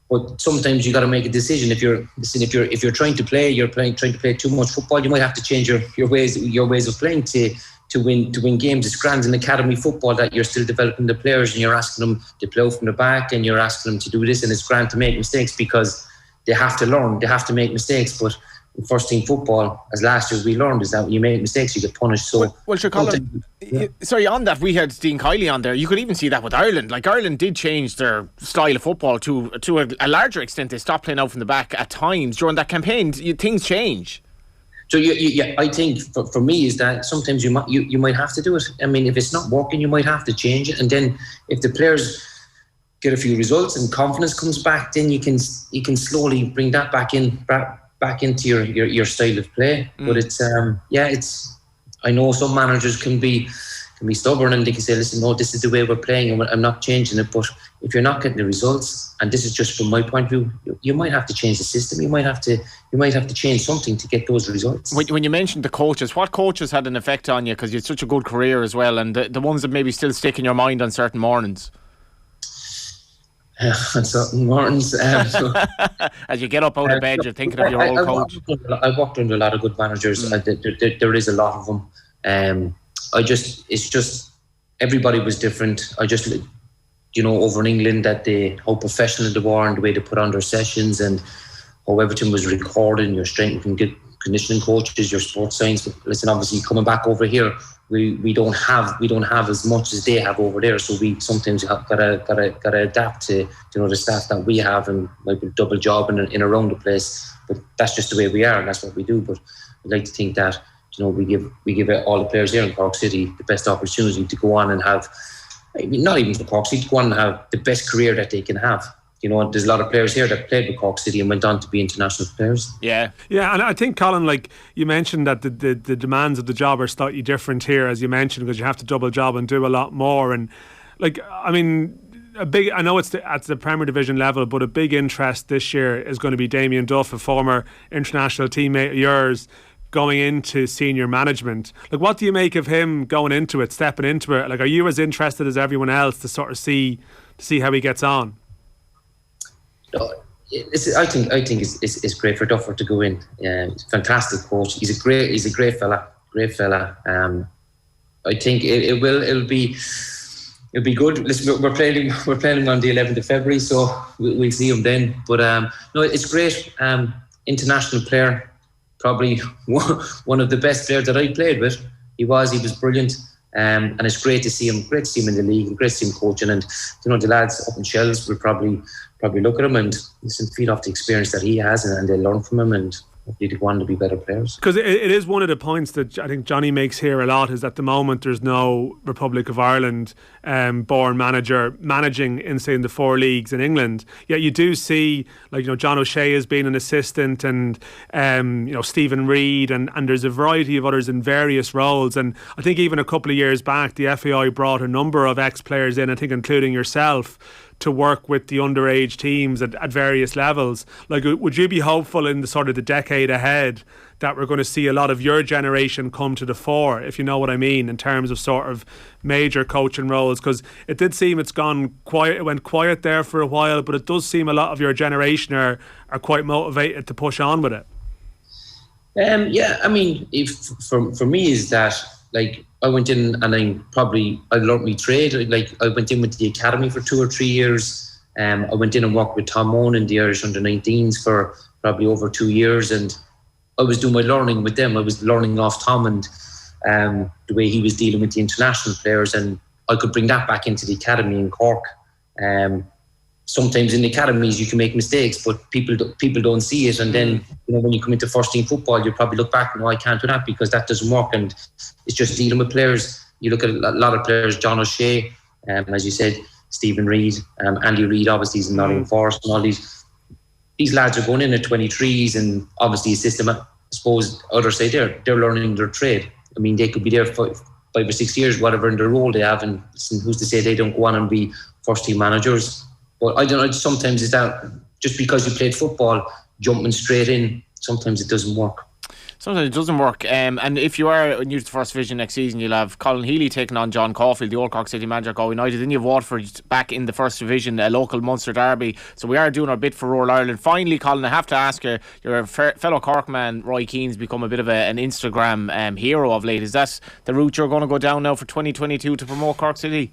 But sometimes you got to make a decision. If you're trying to play too much football, you might have to change your ways of playing to win games. It's grand in academy football that you're still developing the players and you're asking them to play from the back and you're asking them to do this, and it's grand to make mistakes because they have to learn, they have to make mistakes. But in first team football, as last year we learned, is that when you make mistakes you get punished. So well sure, Colin, sorry, on that, we had Dean Kiely on there. You could even see that with Ireland. Like, Ireland did change their style of football to a larger extent. They stopped playing out from the back at times during that campaign. Things change. So I think for me is that sometimes you might have to do it. I mean, if it's not working, you might have to change it, and then if the players get a few results and confidence comes back, then you can slowly bring that back into your style of play. But it's I know some managers can be stubborn and they can say, listen, no, this is the way we're playing and I'm not changing it. But if you're not getting the results, and this is just from my point of view, you might have to change the system. You might have to change something to get those results. When you mentioned the coaches, what coaches had an effect on you? Because you had such a good career as well, and the ones that maybe still stick in your mind on certain mornings. On certain mornings. As you get up out of bed, you're thinking of your old coach. I've worked under a lot of good managers. There is a lot of them. It's just everybody was different. I just, over in England, how professional they were and the way they put on their sessions and how everything was recorded, your strength and conditioning coaches, your sports science. But listen, obviously coming back over here, we don't have as much as they have over there. So we sometimes gotta adapt to the staff that we have, and might be double job in around the place. But that's just the way we are, and that's what we do. But I'd like to think that we give all the players here in Cork City the best opportunity to go on and have, not even for Cork City, to go on and have the best career that they can have. There's a lot of players here that played with Cork City and went on to be international players. Yeah, and I think, Colin, like you mentioned, that the demands of the job are slightly different here, as you mentioned, because you have to double job and do a lot more. And I know it's at the Premier Division level, but a big interest this year is going to be Damien Duff, a former international teammate of yours, going into senior management. Like, what do you make of him going into it, stepping into it? Like, are you as interested as everyone else to sort of see how he gets on? I think it's great for Duffer to go in. He's a fantastic coach. He's a great fella. I think it'll be good. Listen, we're playing him on the 11th of February, so we'll see him then. But no, it's great. International player, probably one of the best players that I played with. He was brilliant. And it's great to see him in the league, and great to see him coaching. And the lads up in Shells will probably look at him and listen, feed off the experience that he has, and they'll learn from him. And hopefully they go on to be better players. Because it is one of the points that I think Johnny makes here a lot, is at the moment there's no Republic of Ireland born manager managing in, say, in the 4 leagues in England. Yet you do see, like, John O'Shea has been an assistant, and Stephen Reid, and there's a variety of others in various roles. And I think even a couple of years back, the FAI brought a number of ex-players in, I think including yourself, to work with the underage teams at various levels. Like, would you be hopeful in the sort of the decade ahead that we're going to see a lot of your generation come to the fore, if you know what I mean, in terms of sort of major coaching roles? Because it did seem it's gone quiet, it went quiet there for a while, but it does seem a lot of your generation are quite motivated to push on with it. I mean, if for me is that, like, I went in and I learnt my trade. Like, I went in with the academy for 2 or 3 years. I went in and worked with Tom Moan in the Irish under-19s for probably over 2 years, and I was doing my learning with them. I was learning off Tom and the way he was dealing with the international players, and I could bring that back into the academy in Cork. Sometimes in the academies you can make mistakes, but people don't see it. And then, when you come into first team football, you probably look back and, I can't do that because that doesn't work. And it's just dealing with players. You look at a lot of players, John O'Shea, as you said, Stephen Reid, Andy Reid, obviously, he's in Nottingham Forest, and all these lads are going in at 23s, and obviously a system, I suppose others say they're learning their trade. I mean, they could be there for 5 or 6 years, whatever in their role they have, and who's to say they don't go on and be first team managers. But I don't know, sometimes it's that just because you played football, jumping straight in, sometimes it doesn't work. Sometimes it doesn't work. And if you are new to the First Division next season, you'll have Colin Healy taking on John Caulfield, the old Cork City manager, Galway United. Then you have Waterford back in the First Division, a local Munster derby. So we are doing our bit for Rural Ireland. Finally, Colin, I have to ask you, your fellow Cork man, Roy Keane's become a bit of an Instagram hero of late. Is that the route you're going to go down now for 2022 to promote Cork City?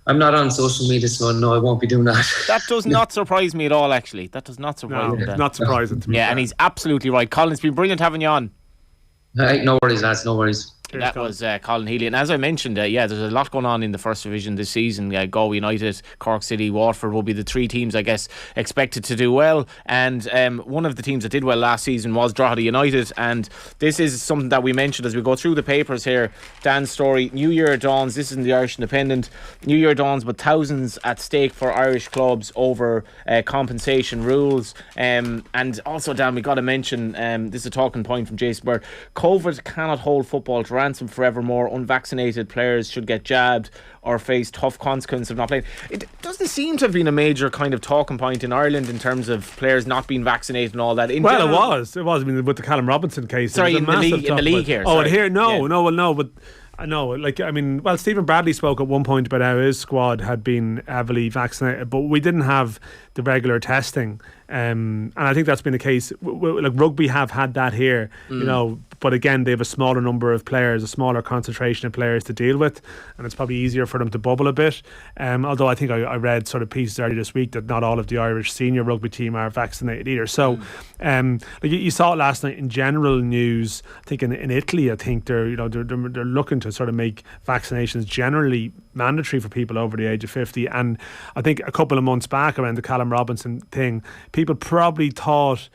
I'm not on social media, so no, I won't be doing that. That does not surprise me at all, actually. That does not surprise me. No, not surprising to me. Yeah, and he's absolutely right. Colin, it's been brilliant having you on. No worries, lads, no worries. That was Colin Healy. And as I mentioned, there's a lot going on in the First Division this season. Galway United, Cork City, Waterford will be the 3 teams, I guess, expected to do well. And one of the teams that did well last season was Drogheda United. And this is something that we mentioned as we go through the papers here. Dan's story, New Year dawns. This is in the Irish Independent. New Year dawns, but thousands at stake for Irish clubs over compensation rules. And also, Dan, we got to mention, this is a talking point from Jason Bird. COVID cannot hold football to ransom forevermore. Unvaccinated players should get jabbed or face tough consequences of not playing. It doesn't seem to have been a major kind of talking point in Ireland in terms of players not being vaccinated and all that. In general, it was. I mean, with the Callum Robinson case. Sorry, in the league here. Oh, and here, but I know, Stephen Bradley spoke at one point about how his squad had been heavily vaccinated, but we didn't have the regular testing. And I think that's been the case. Like, rugby have had that here, but again, they have a smaller number of players, a smaller concentration of players to deal with, and it's probably easier for them to bubble a bit. Although I think I read sort of pieces earlier this week that not all of the Irish senior rugby team are vaccinated either. So, you saw it last night in general news. I think in Italy, I think they're looking to sort of make vaccinations generally mandatory for people over the age of 50. And I think a couple of months back around the Callum Robinson thing, people probably thought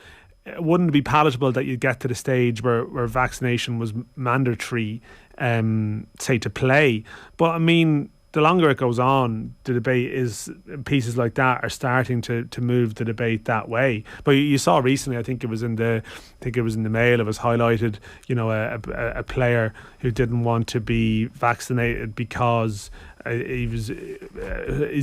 it wouldn't be palatable that you get to the stage where vaccination was mandatory, say, to play. But I mean, the longer it goes on, the debate is, pieces like that are starting to move the debate that way. But you saw recently, I think it was in the Mail, it was highlighted, a player who didn't want to be vaccinated because he's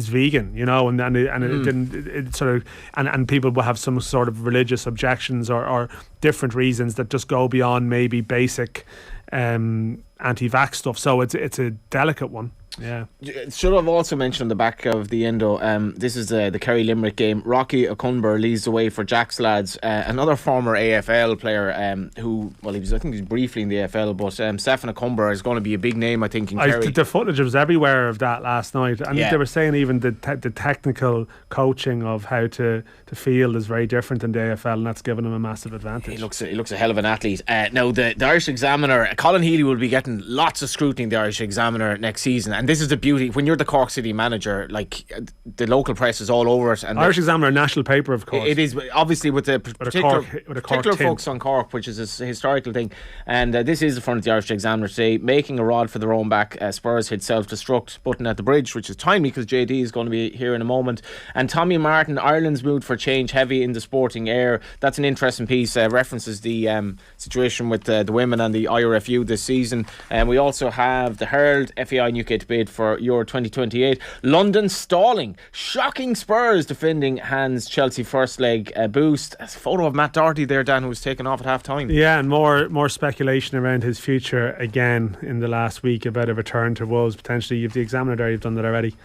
vegan, and it didn't, it sort of, and people will have some sort of religious objections or different reasons that just go beyond maybe basic anti-vax stuff. So it's a delicate one. Yeah. Should have also mentioned on the back of the endo, this is the Kerry Limerick game. Rocky O'Cumber leads the way for Jack's lads. Another former AFL player who, I think he was briefly in the AFL, but Stephen O'Cumber is going to be a big name, I think, in Kerry. The footage was everywhere of that last night. I think they were saying even the technical coaching of how to field is very different in the AFL, and that's given him a massive advantage. He looks a hell of an athlete. Now, the Irish Examiner, Colin Healy will be getting lots of scrutiny in the Irish Examiner next season, and And this is the beauty when you're the Cork City manager. Like the local press is all over it. And Irish Examiner, a national paper, of course. It is obviously with the particular tint. focus on Cork, which is a historical thing. And this is the front of the Irish Examiner today, making a rod for their own back. Spurs hit self-destruct button at the bridge, which is timely because JD is going to be here in a moment. And Tommy Martin, Ireland's mood for change heavy in the sporting air. That's an interesting piece. References the situation with the women and the IRFU this season. And we also have the Herald, FAI and UK to bid for Euro 2028. London stalling. Shocking Spurs defending hands Chelsea first leg boost. There's a photo of Matt Doherty there, Dan, who was taken off at half time. Yeah, and more speculation around his future again in the last week about a return to Wolves. Potentially, you've the Examiner there, you've done that already.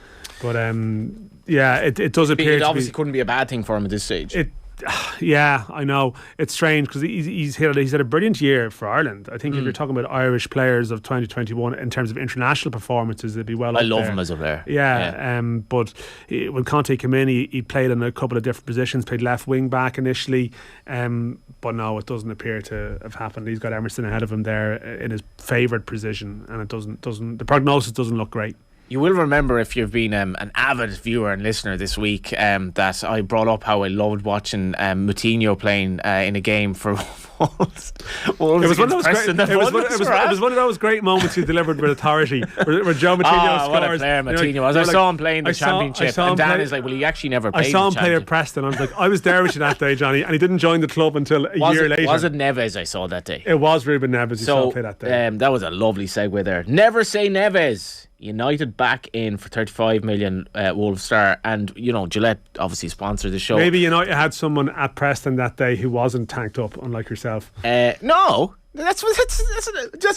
But it does appear it obviously couldn't be a bad thing for him at this stage. Yeah, I know. It's strange because he's had a brilliant year for Ireland. I think if you're talking about Irish players of 2021 in terms of international performances, it'd be well up there. I love him as a player. Yeah. But when Conte came in, he played in a couple of different positions, played left wing back initially. But no, it doesn't appear to have happened. He's got Emerson ahead of him there in his favoured position, and it doesn't. The prognosis doesn't look great. You will remember, if you've been an avid viewer and listener this week, that I brought up how I loved watching Moutinho playing in a game for Wolves. It was one of those great moments you delivered with authority, where Joe Moutinho scores. What a player Moutinho was. I saw him playing the championship, and Dan is like, well, he actually never played. I saw him play at Preston. I was like, I was there with you that day, Johnny, and he didn't join the club until a year later. Was it Neves I saw that day? It was Ruben Neves. Saw play that day. That was a lovely segue there. Never say Neves. United back in for 35 million Wolves star, and Gillette obviously sponsored the show. Maybe United had someone at Preston that day who wasn't tanked up, unlike yourself. No, that's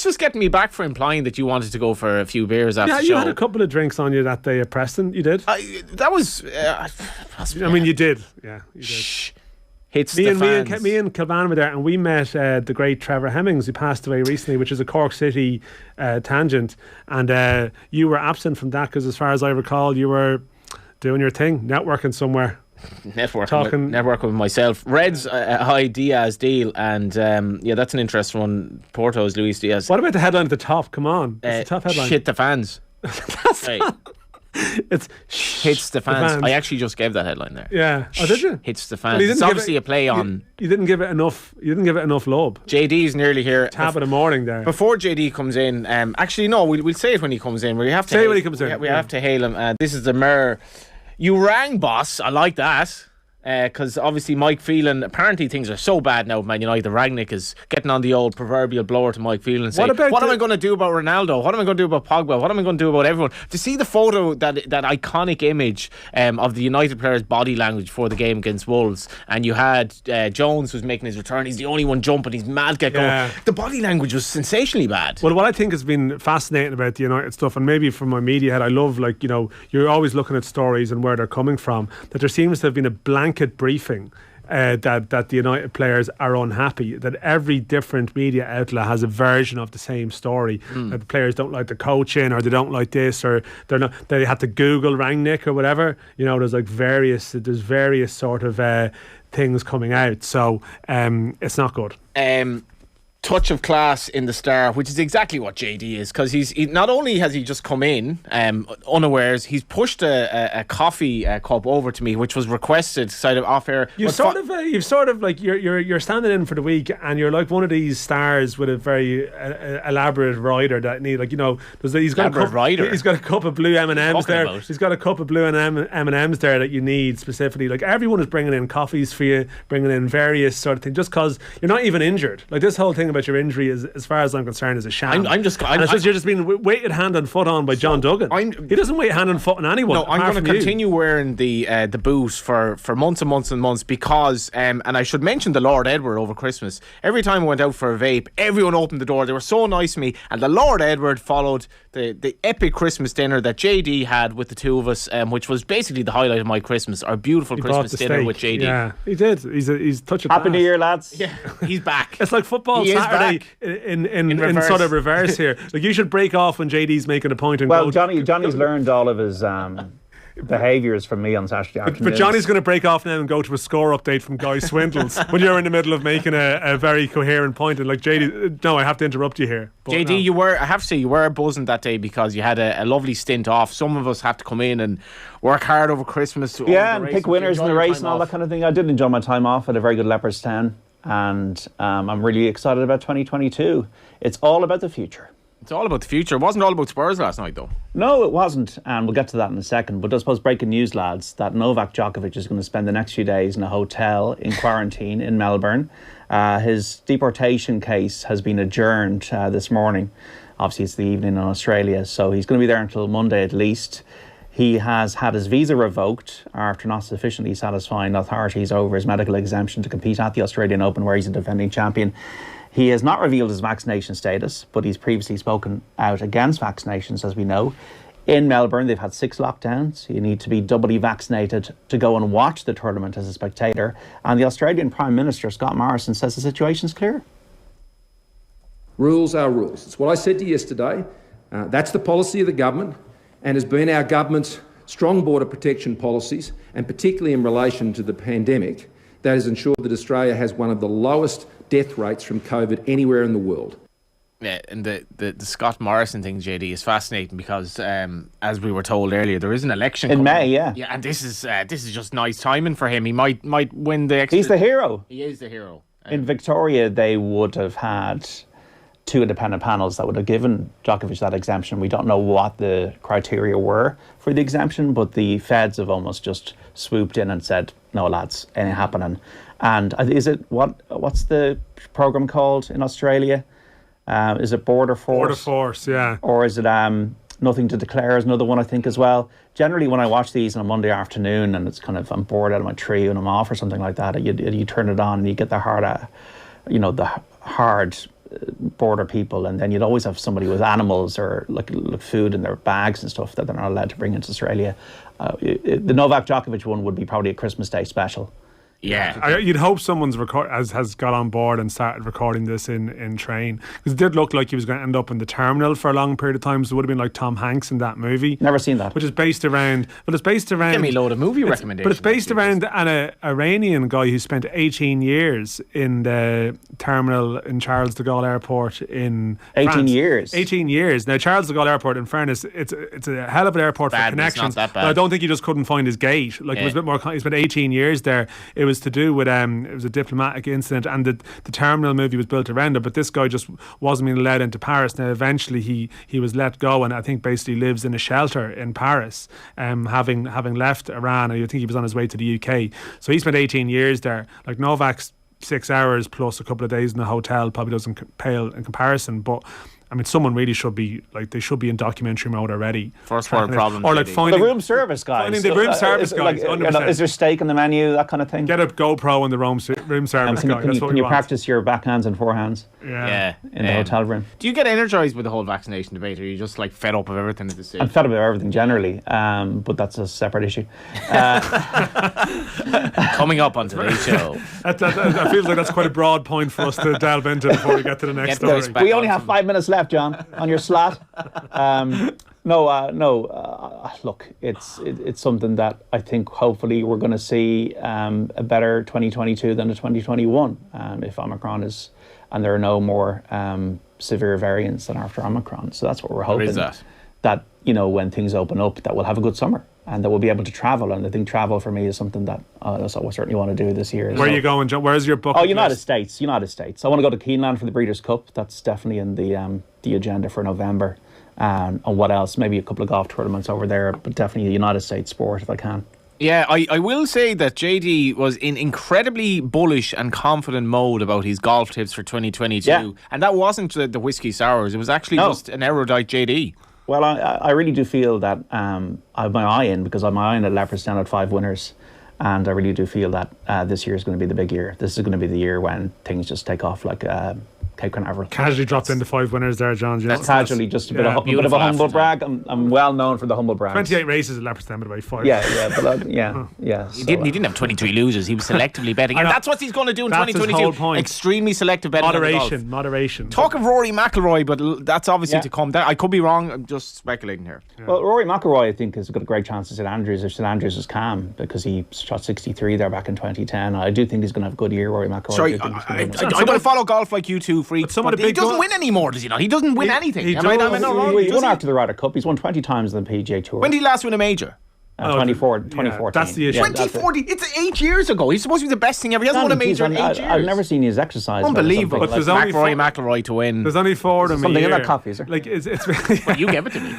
just getting me back for implying that you wanted to go for a few beers after the show. Yeah, you had a couple of drinks on you that day at Preston. You did. That was. I mean, you did. Yeah, you did. Shh. Hits the fans. Me and Kilvan were there, and we met the great Trevor Hemmings, who passed away recently, which is a Cork City tangent. And you were absent from that because, as far as I recall, you were doing your thing, networking somewhere. Networking with myself. Reds high Diaz deal, and that's an interesting one. Porto's Luis Diaz. What about the headline at the top? Come on, it's the top headline. Shit the fans. It's hits the fans. I actually just gave that headline there. Yeah. Oh, did you? Hits the fans. It's obviously a play on. You didn't give it enough. You didn't give it enough love. JD's nearly here. Tap of the morning there. Before JD comes in, actually no, we'll say it when he comes in. We have to say it when he comes in. We have to hail him. This is the Mirror. You rang, boss. I like that. Because obviously Mike Phelan, apparently things are so bad now with Man United. Rangnick is getting on the old proverbial blower to Mike Phelan and saying, what am I going to do about Ronaldo? What am I going to do about Pogba? What am I going to do about everyone? To see the photo, that iconic image of the United players' body language for the game against Wolves, and you had Jones who's making his return. He's the only one jumping. He's mad get going. The body language was sensationally bad. Well, what I think has been fascinating about the United stuff, and maybe from my media head, I love, you're always looking at stories and where they're coming from, that there seems to have been a blanket briefing that the United players are unhappy, that every different media outlet has a version of the same story, that the players don't like the coaching, or they don't like this, or they had to Google Rangnick or whatever. There's various sort of things coming out, so it's not good. Touch of class in the Star, which is exactly what JD is, because he's not only has he just come in unawares, he's pushed a coffee cup over to me, which was requested side of off air. You're standing in for the week, and you're like one of these stars with a very elaborate rider that need he's got a cup of blue M&Ms there. He's got a cup of blue M&Ms there that you need specifically. Like, everyone is bringing in coffees for you, bringing in various sort of things, just because you're not even injured. Like, this whole thing about your injury is, as far as I'm concerned, is a sham. You're just being weighted hand and foot on by John Duggan. He doesn't wait hand and foot on anyone. No, I'm going to continue wearing the boot for months and months and months, because and I should mention the Lord Edward over Christmas. Every time I went out for a vape, everyone opened the door. They were so nice to me, and the Lord Edward followed the epic Christmas dinner that JD had with the two of us, which was basically the highlight of my Christmas. Our beautiful Christmas dinner with JD. Yeah, he did. He's touching. Happy New Year, lads. Yeah, he's back. It's like football Saturday in sort of reverse here. Like, you should break off when JD's making a point and Johnny's learned all of his behaviours from me on Saturday afternoon. But Johnny's going to break off now and go to a score update from Guy Swindles when you're in the middle of making a very coherent point. And like, JD, no, I have to interrupt you here. But JD, I have to say, you were buzzing that day because you had a lovely stint off. Some of us had to come in and work hard over Christmas. And pick winners in the race and all that kind of thing. I did enjoy my time off at a very good Leopardstown. And I'm really excited about 2022. It's all about the future. It's all about the future. It wasn't all about Spurs last night, though. No, it wasn't, and we'll get to that in a second. But I suppose breaking news, lads, that Novak Djokovic is going to spend the next few days in a hotel in quarantine in Melbourne. His deportation case has been adjourned this morning. Obviously, it's the evening in Australia, so he's going to be there until Monday at least. He has had his visa revoked after not sufficiently satisfying authorities over his medical exemption to compete at the Australian Open, where he's a defending champion. He has not revealed his vaccination status, but he's previously spoken out against vaccinations, as we know. In Melbourne, they've had 6 lockdowns. You need to be doubly vaccinated to go and watch the tournament as a spectator. And the Australian Prime Minister, Scott Morrison, says the situation's clear. Rules are rules. It's what I said to you yesterday. That's the policy of the government and has been our government's strong border protection policies, and particularly in relation to the pandemic, that has ensured that Australia has one of the lowest death rates from COVID anywhere in the world. Yeah, and the Scott Morrison thing, JD, is fascinating because, as we were told earlier, there is an election in May. Yeah, and this is just nice timing for him. He might win the extra. He's the hero. He is the hero. In Victoria, they would have had 2 independent panels that would have given Djokovic that exemption. We don't know what the criteria were for the exemption, but the feds have almost just swooped in and said, "No, lads, ain't happening." And is it what's the program called in Australia? Is it Border Force? Border Force, yeah. Or is it Nothing to Declare is another one, I think, as well. Generally, when I watch these on a Monday afternoon and it's kind of, I'm bored out of my tree and I'm off or something like that, you turn it on and you get the hard border people, and then you'd always have somebody with animals or like food in their bags and stuff that they're not allowed to bring into Australia. The Novak Djokovic one would be probably a Christmas Day special. Yeah, you'd hope someone's has got on board and started recording this in train, because it did look like he was going to end up in the terminal for a long period of time. So it would have been like Tom Hanks in that movie. Never seen that. Which is based around. Give me a load of movie recommendations. But it's based around an Iranian guy who spent 18 years in the terminal in Charles de Gaulle Airport in 18 France. years. 18 years. Now Charles de Gaulle Airport, in fairness, it's a hell of an airport for connections. It's not that bad. But I don't think he just couldn't find his gate. Like it was a bit more. He spent 18 years there. It was to do with it was a diplomatic incident, and the terminal movie was built around it. But this guy just wasn't being let into Paris. Now eventually he was let go, and I think basically lives in a shelter in Paris, having left Iran. And I think he was on his way to the UK. So he spent 18 years there. Like Novak's 6 hours plus a couple of days in a hotel probably doesn't pale in comparison, but I mean, someone really should be they should be in documentary mode already. First world problem. Or like finding the room service guys. Finding the room service guys. Is there steak in the menu? That kind of thing. Get a GoPro on the room service guy. Can you practice your backhands and forehands? Yeah. In the hotel room. Do you get energized with the whole vaccination debate, or are you just like fed up of everything at the stage? I'm fed up of everything generally, but that's a separate issue. Coming up on today's show. I feel like that's quite a broad point for us to delve into before we get to the next story. We only have 5 minutes left, John, on your slot. Look, it's something that I think hopefully we're going to see a better 2022 than the 2021 if Omicron is, and there are no more severe variants than after Omicron. So that's what we're hoping. What is that? That, when things open up, that we'll have a good summer and that we'll be able to travel. And I think travel for me is something that I certainly want to do this year. Where are you going, John? Where's your bucket list? United States. I want to go to Keeneland for the Breeders' Cup. That's definitely in the agenda for November. And what else? Maybe a couple of golf tournaments over there, but definitely a United States sport if I can. Yeah, I will say that JD was in incredibly bullish and confident mode about his golf tips for 2022. Yeah. And that wasn't the whiskey sours. It was actually just an erudite JD. Well, I really do feel that I have my eye in, because I have my eye in at Leopardstown at 5 winners. And I really do feel that this year is going to be the big year. This is going to be the year when things just take off like Cape Canaveral. Casually dropped into 5 winners there, John. That's casually just a bit of a humble brag. I'm well known for the humble brag. 28 races at Leopardstown, by the way, 5. Yeah. He didn't have 23 losers. He was selectively betting, and that's what he's going to do in 2022. His whole point. Extremely selective betting. Moderation. Talk of Rory McIlroy, but that's obviously to come. I could be wrong. I'm just speculating here. Yeah. Well, Rory McIlroy, I think, has got a great chance at St Andrews if St Andrews is calm, because he shot 63 there back in 2010. I do think he's going to have a good year, Rory McIlroy. Sorry, I don't follow golf like you two freaks. But he doesn't win anymore, does he not? He doesn't win anything. He won after the Ryder Cup. He's won 20 times on the PGA Tour. When did he last win a major? 2014. That's the issue. 2014. It's 8 years ago. He's supposed to be the best thing ever. He hasn't won a major in 8 years. I've never seen his exercise. Unbelievable. But there's only McIlroy to win. There's only 4 of them. Something in that coffee, is there? Like it's well, you gave it to me.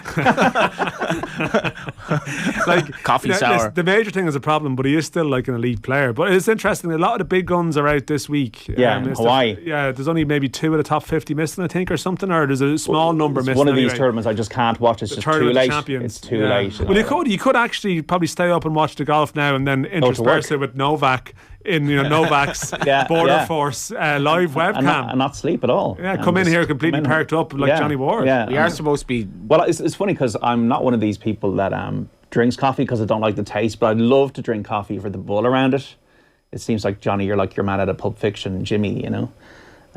Like coffee sour. The major thing is a problem, but he is still like an elite player. But it's interesting. A lot of the big guns are out this week. Yeah, Hawaii. There's only maybe 2 of the top 50 missing, I think, or something. Or there's a small number missing. One of these tournaments I just can't watch. It's just too late. It's too late. Well, you could actually probably stay up and watch the golf now and then intersperse it with Novak in Novak's Border Force live webcam and not sleep at all. Yeah, come in here completely parked up like Johnny Ward. Yeah, we are supposed to be. Well, it's funny because I'm not one of these people that drinks coffee because I don't like the taste, but I'd love to drink coffee for the buzz around it. It seems like, Johnny, you're like your man out of Pulp Fiction, Jimmy,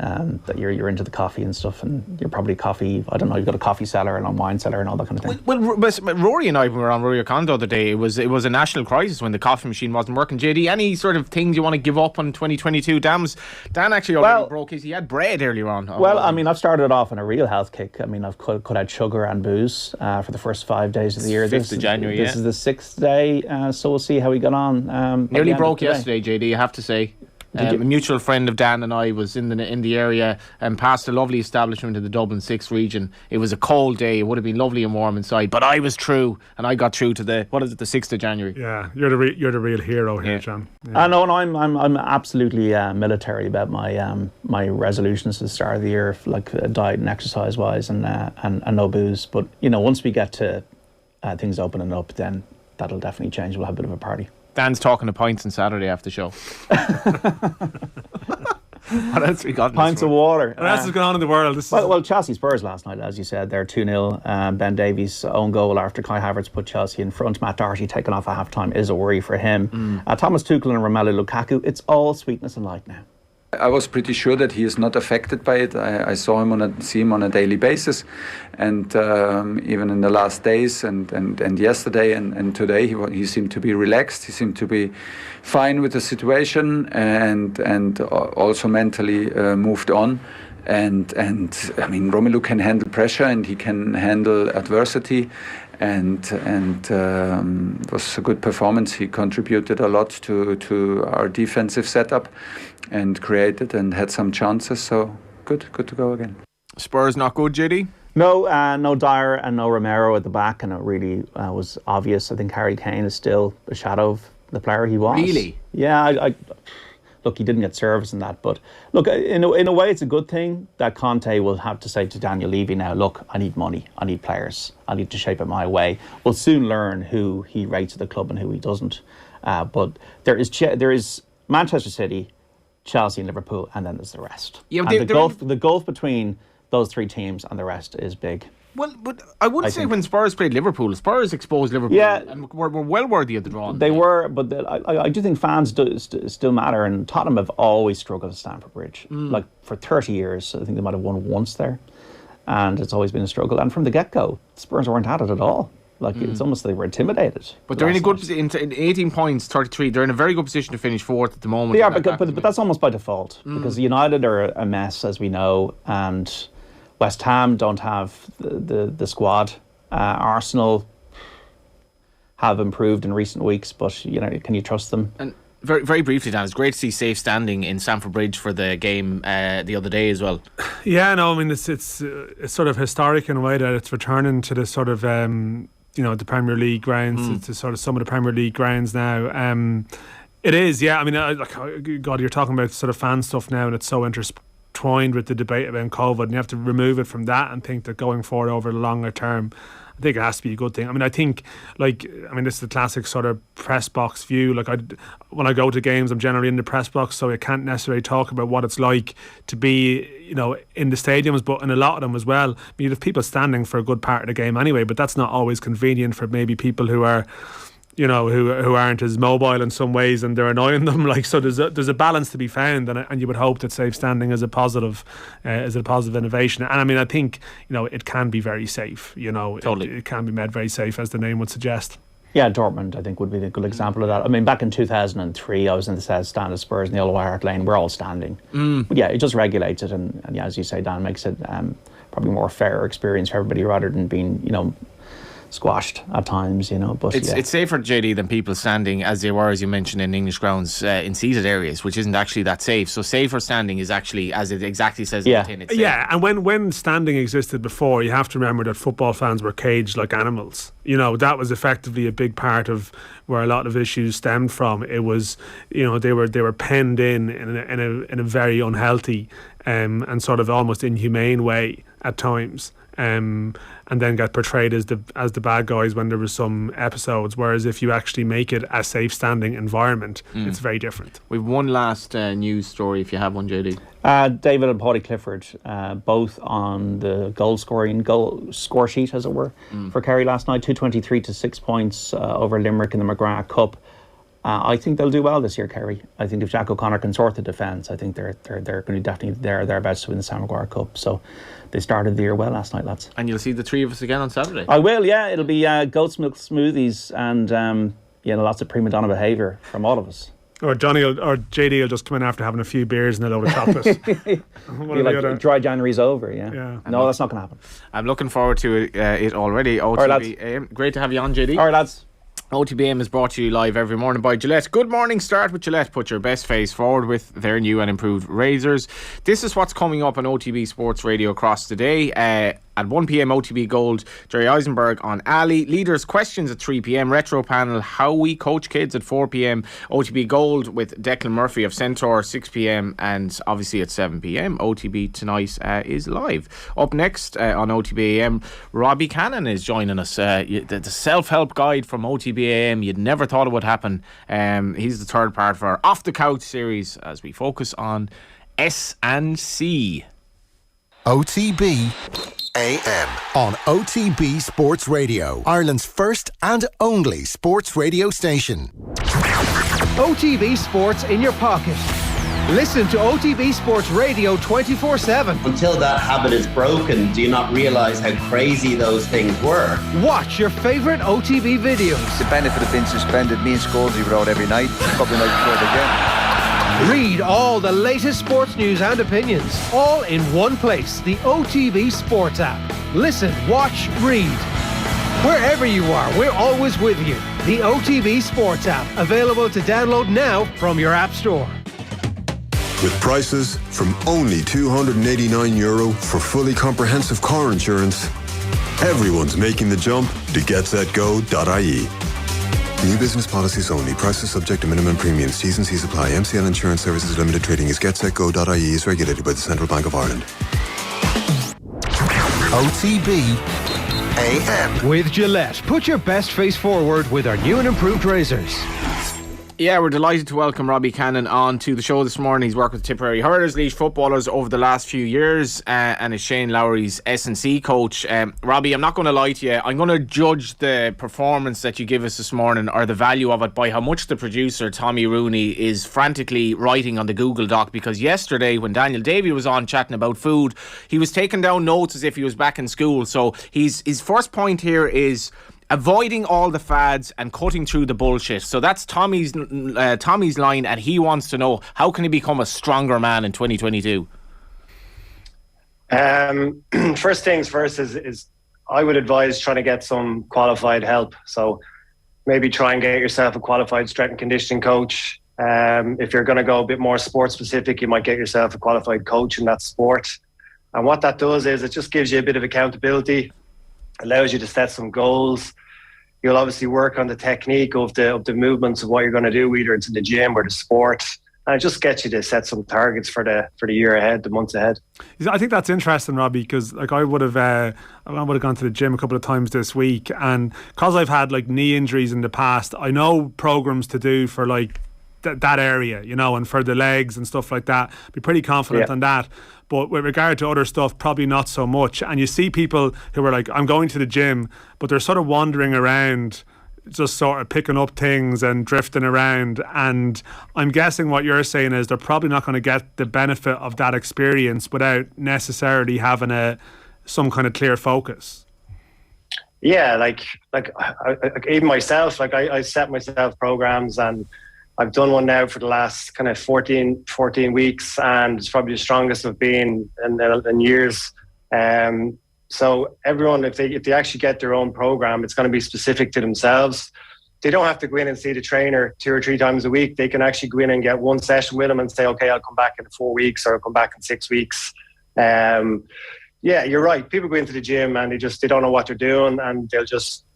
that you're into the coffee and stuff, and you're probably coffee. I don't know. You've got a coffee cellar and a wine cellar and all that kind of thing. Well, Rory and I, when we were on Rory O'Connor the other day, it was a national crisis when the coffee machine wasn't working. JD, any sort of things you want to give up on 2022? Dan actually already broke his. He had bread earlier on. Well, I mean, I've started off on a real health kick. I mean, I've cut out sugar and booze for the first 5 days of the year. 5th of January. This is the 6th day, so we'll see how we got on. Nearly broke yesterday, JD. I have to say. A mutual friend of Dan and I was in the area and passed a lovely establishment in the Dublin 6th region. It was a cold day. It would have been lovely and warm inside, but I was true, and I got through to the 6th of January. Yeah, you're the real hero here, John. Yeah. I know, and I'm absolutely military about my resolutions at the start of the year, like diet and exercise wise, and no booze. But once we get to things opening up, then that'll definitely change. We'll have a bit of a party. Dan's talking to pints on Saturday after the show. What else we got? Pints of water. What else is going on in the world? Well, Chelsea Spurs last night, as you said, they're 2-0. Ben Davies' own goal after Kai Havertz put Chelsea in front. Matt Doherty taken off at half time is a worry for him. Thomas Tuchel and Romelu Lukaku, it's all sweetness and light now. I was pretty sure that he is not affected by it. I saw him see him on a daily basis, and even in the last days and yesterday and today, he seemed to be relaxed. He seemed to be fine with the situation and also mentally moved on. And I mean, Romelu can handle pressure and he can handle adversity. And it was a good performance. He contributed a lot to our defensive setup and created and had some chances. So good to go again. Spurs not good, JD? No Dyer and no Romero at the back, and it really was obvious. I think Harry Kane is still a shadow of the player he was. Really? Yeah, look, he didn't get service in that, but look, in a way, it's a good thing that Conte will have to say to Daniel Levy now, look, I need money, I need players, I need to shape it my way. We'll soon learn who he rates at the club and who he doesn't. But there is Manchester City, Chelsea and Liverpool, and then there's the rest. Yeah, and the gulf between those three teams and the rest is big. Well, but I would say when Spurs played Liverpool, Spurs exposed Liverpool and were well worthy of the draw. They were, but I do think fans still matter, and Tottenham have always struggled at Stamford Bridge. Like for 30 years, I think they might have won once there, and it's always been a struggle. And from the get-go, Spurs weren't at it at all. Like it's almost they were intimidated. But they're in a good position. In 18 points, 33. They're in a very good position to finish fourth at the moment. They are, but that's almost by default because United are a mess, as we know, and West Ham don't have the squad. Arsenal have improved in recent weeks, but can you trust them? And very, very briefly, Dan, it's great to see safe standing in Stamford Bridge for the game the other day as well. Yeah, no, I mean it's sort of historic in a way that it's returning to the sort of the Premier League grounds, to sort of some of the Premier League grounds now. It is, yeah. I mean, God, you're talking about sort of fan stuff now, and it's so intertwined with the debate about COVID, and you have to remove it from that and think that going forward over the longer term, I think it has to be a good thing. I mean, I think, this is the classic sort of press box view. Like, when I go to games, I'm generally in the press box, so I can't necessarily talk about what it's like to be, in the stadiums, but in a lot of them as well. I mean, you'd have people standing for a good part of the game anyway, but that's not always convenient for maybe people who are, who aren't as mobile in some ways, and they're annoying them. Like, so there's a balance to be found, and you would hope that safe standing is a positive innovation. And I mean, I think it can be very safe. Totally, it can be made very safe, as the name would suggest. Yeah, Dortmund, I think, would be a good example of that. I mean, back in 2003, I was in the South Stand of Spurs in the LOI Hart Lane. We're all standing. But yeah, it just regulates it, and yeah, as you say, Dan, makes it probably more fair experience for everybody rather than being, squashed at times, but it's safer, JD, than people standing as they were, as you mentioned, in English grounds in seated areas, which isn't actually that safe. So safer standing is actually, as it exactly says in the tin, it's safe. Yeah, and when standing existed before, you have to remember that football fans were caged like animals. That was effectively a big part of where a lot of issues stemmed from. It was, they were penned in a very unhealthy and sort of almost inhumane way at times. And then get portrayed as the bad guys when there was some episodes. Whereas if you actually make it a safe standing environment, it's very different. We've one last news story, if you have one, JD. David and Paudie Clifford, both on the goal score sheet, as it were, for Kerry last night. 223 to 6 points over Limerick in the McGrath Cup. I think they'll do well this year, Kerry. I think if Jack O'Connor can sort the defence, I think they're going to be definitely thereabouts to win the Sam Maguire Cup. So they started the year well last night, lads. And you'll see the three of us again on Saturday. I will, yeah. It'll be goat's milk smoothies and lots of prima donna behaviour from all of us. Or Johnny or JD will just come in after having a few beers and a load of chocolate. Be like dry January's over, yeah. No, that's not going to happen. I'm looking forward to it already. OTB AM. Great to have you on, JD. All right, lads. OTBAM is brought to you live every morning by Gillette. Good morning. Start with Gillette. Put your best face forward with their new and improved razors. This is what's coming up on OTB Sports Radio across the day. At 1pm, OTB Gold, Jerry Eisenberg on Ali. Leaders questions at 3pm. Retro panel, how we coach kids at 4pm. OTB Gold with Declan Murphy of Centaur, 6pm. And obviously at 7pm, OTB Tonight is live. Up next on OTB AM, Robbie Cannon is joining us. The self-help guide from OTB AM. You'd never thought it would happen. He's the third part of our Off the Couch series as we focus on S&C. OTB AM on OTB Sports Radio, Ireland's first and only sports radio station. OTB Sports in your pocket. Listen to OTB Sports Radio 24/7. Until that habit is broken, do you not realise how crazy those things were? Watch your favourite OTB videos. The benefit of being suspended, me and Scalzi were out every night, probably night before the game. Read all the latest sports news and opinions, all in one place, the OTB Sports app. Listen, watch, read. Wherever you are, we're always with you. The OTB Sports app, available to download now from your app store. With prices from only €289 for fully comprehensive car insurance, everyone's making the jump to getsetgo.ie. New business policies only. Prices subject to minimum premiums. T's and C's apply. MCL Insurance Services Limited Trading is getsetgo.ie is regulated by the Central Bank of Ireland. OTB AM. With Gillette, put your best face forward with our new and improved razors. Yeah, we're delighted to welcome Robbie Cannon on to the show this morning. He's worked with Tipperary Hurlers, Laois footballers over the last few years and is Shane Lowry's S&C coach. Robbie, I'm not going to lie to you. I'm going to judge the performance that you give us this morning, or the value of it, by how much the producer, Tommy Rooney, is frantically writing on the Google Doc, because yesterday when Daniel Davey was on chatting about food, he was taking down notes as if he was back in school. So his first point here is avoiding all the fads and cutting through the bullshit. So that's Tommy's line, and he wants to know, how can he become a stronger man in 2022? First things first is I would advise trying to get some qualified help. So maybe try and get yourself a qualified strength and conditioning coach. If you're going to go a bit more sport specific, you might get yourself a qualified coach in that sport. And what that does is it just gives you a bit of accountability, allows you to set some goals. You'll obviously work on the technique of the movements of what you're going to do, either it's in the gym or the sport. And it just gets you to set some targets for the year ahead, the months ahead. I think that's interesting, Robbie, because like I would have gone to the gym a couple of times this week, and because I've had like knee injuries in the past, I know programs to do for like that area, you know, and for the legs and stuff like that. Be pretty confident on that. But with regard to other stuff, probably not so much. And you see people who are like, I'm going to the gym, but they're sort of wandering around, just sort of picking up things and drifting around. And I'm guessing what you're saying is they're probably not going to get the benefit of that experience without necessarily having some kind of clear focus. Yeah, like even myself, like I set myself programs, and I've done one now for the last kind of 14 weeks, and it's probably the strongest I've been in years. So everyone, if they actually get their own program, it's going to be specific to themselves. They don't have to go in and see the trainer 2 or 3 times a week. They can actually go in and get one session with them and say, okay, I'll come back in 4 weeks, or I'll come back in 6 weeks. Yeah, you're right. People go into the gym and they don't know what they're doing, and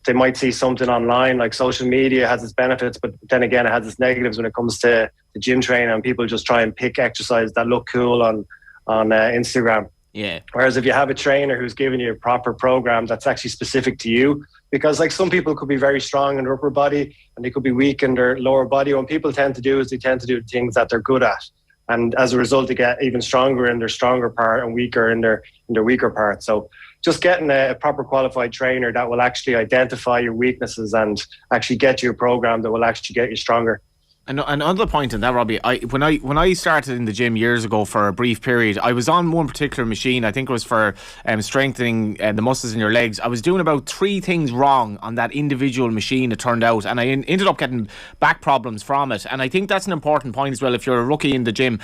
they might see something online. Like social media has its benefits, but then again, it has its negatives when it comes to the gym training, and people just try and pick exercise that look cool on Instagram. Yeah. Whereas if you have a trainer who's giving you a proper program that's actually specific to you, because like some people could be very strong in their upper body and they could be weak in their lower body. What people tend to do is they tend to do the things that they're good at. And as a result, they get even stronger in their stronger part and weaker in their weaker part. So just getting a proper qualified trainer that will actually identify your weaknesses and actually get you a program that will actually get you stronger. And another point on that, Robbie, when I started in the gym years ago for a brief period, I was on one particular machine. I think it was for strengthening the muscles in your legs. I was doing about 3 things wrong on that individual machine, it turned out, and I ended up getting back problems from it. And I think that's an important point as well. If you're a rookie in the gym,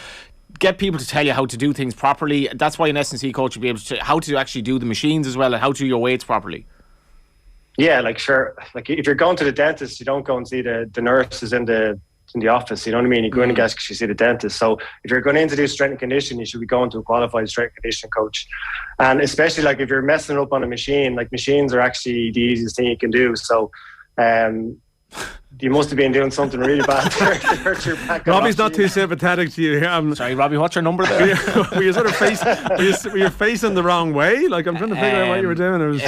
get people to tell you how to do things properly. That's why an S&C coach will be able to how to actually do the machines as well, and how to do your weights properly. Yeah, like sure. Like if you're going to the dentist, you don't go and see the nurses in the office, you know what I mean? You go in and get you see the dentist. So if you're going in to do strength and conditioning, you should be going to a qualified strength and conditioning coach. And especially like if you're messing up on a machine, like machines are actually the easiest thing you can do. So you must have been doing something really bad to hurt your back. Robbie's not too sympathetic to you. Sorry, Robbie, what's your number there? were you sort of facing the wrong way? Like, I'm trying to figure out what you were doing.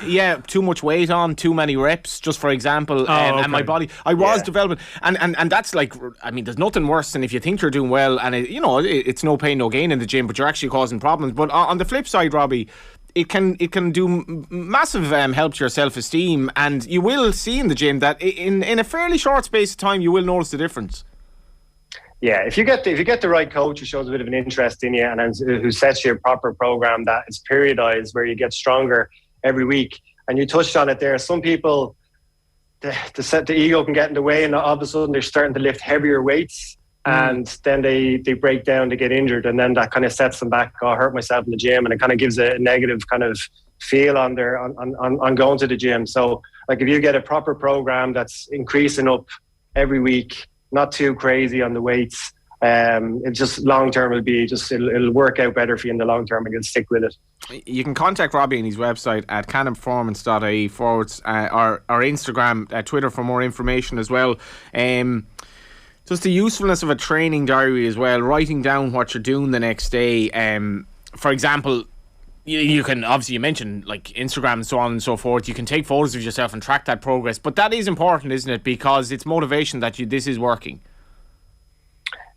Yeah, too much weight on, too many reps, just for example. Okay. And my body, I was developing. And that's like, I mean, there's nothing worse than if you think you're doing well and, it's no pain, no gain in the gym, but you're actually causing problems. But on the flip side, Robbie, it can do massive help to your self-esteem, and you will see in the gym that in a fairly short space of time you will notice the difference. Yeah, if you get the right coach who shows a bit of an interest in you and who sets you a proper program that is periodized, where you get stronger every week. And you touched on it there. Some people, the ego can get in the way, and all of a sudden they're starting to lift heavier weights. And then they break down, they get injured, and then that kind of sets them back. I hurt myself in the gym, and it kind of gives a negative kind of feel on going to the gym. So like if you get a proper program that's increasing up every week, not too crazy on the weights, it just long term it'll work out better for you in the long term, and you'll stick with it. You can contact Robbie on his website at cannonperformance.ie or Instagram, Twitter for more information as well. Just the usefulness of a training diary as well, writing down what you're doing the next day. For example, you can, obviously you mentioned like Instagram and so on and so forth, you can take photos of yourself and track that progress, but that is important, isn't it? Because it's motivation that this is working.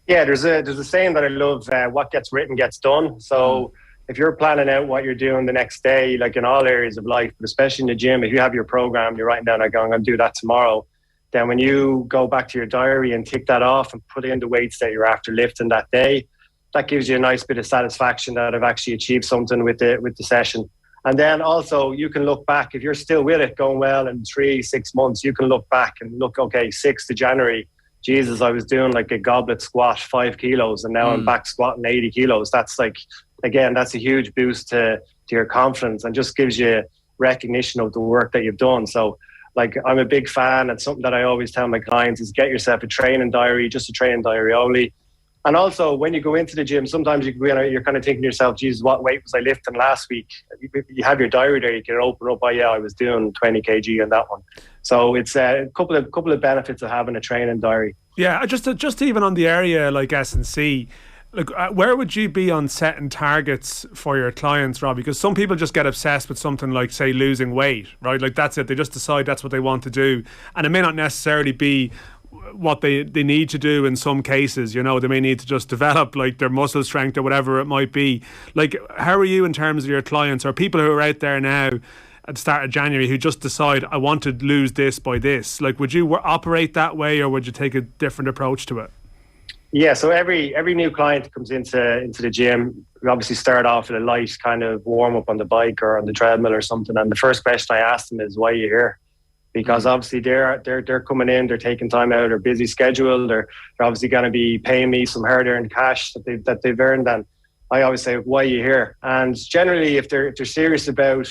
Yeah, there's a saying that I love, what gets written gets done. So if you're planning out what you're doing the next day, like in all areas of life, but especially in the gym, if you have your program, you're writing down, like, I'm going to do that tomorrow. Then when you go back to your diary and tick that off and put in the weights that you're after lifting that day, that gives you a nice bit of satisfaction that I've actually achieved something with the session. And then also you can look back, if you're still with it going well in 3-6 months, you can look back and look, okay, 6th of January, Jesus, I was doing like a goblet squat 5 kilos, and now I'm back squatting 80 kilos. That's like, again, that's a huge boost to your confidence, and just gives you recognition of the work that you've done. So like, I'm a big fan, and something that I always tell my clients is get yourself a training diary, just a training diary only. And also, when you go into the gym, sometimes you're kind of thinking to yourself, Jesus, what weight was I lifting last week? You have your diary there. You can open up, I was doing 20 kg on that one. So it's a couple of benefits of having a training diary. Yeah, just even on the area like S&C, like where would you be on setting targets for your clients, Rob? Because some people just get obsessed with something like, say, losing weight, right? Like that's it. They just decide that's what they want to do. And it may not necessarily be what they need to do in some cases. They may need to just develop like their muscle strength or whatever it might be. Like, how are you in terms of your clients or people who are out there now at the start of January who just decide, I want to lose this by this? Like, would you operate that way, or would you take a different approach to it? Yeah, so every new client that comes into the gym, we obviously start off with a light kind of warm up on the bike or on the treadmill or something. And the first question I ask them is, why are you here? Because obviously they're coming in, they're taking time out of their busy schedule. They're obviously going to be paying me some hard-earned cash that they've earned. And I always say, why are you here? And generally, if they're serious about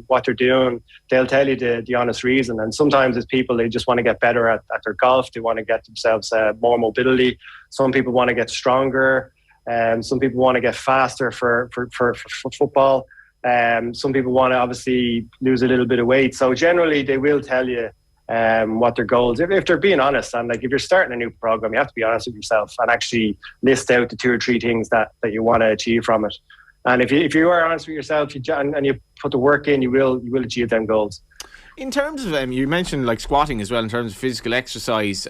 what they're doing, they'll tell you the honest reason. And sometimes it's people, they just want to get better at their golf. They want to get themselves more mobility. Some people want to get stronger. Some people want to get faster for football. Some people want to obviously lose a little bit of weight. So generally, they will tell you what their goals are. If they're being honest. And like, if you're starting a new program, you have to be honest with yourself and actually list out the 2 or 3 things that you want to achieve from it. And if you are honest with yourself and you put the work in, you will achieve them goals. In terms of you mentioned like squatting as well, in terms of physical exercise,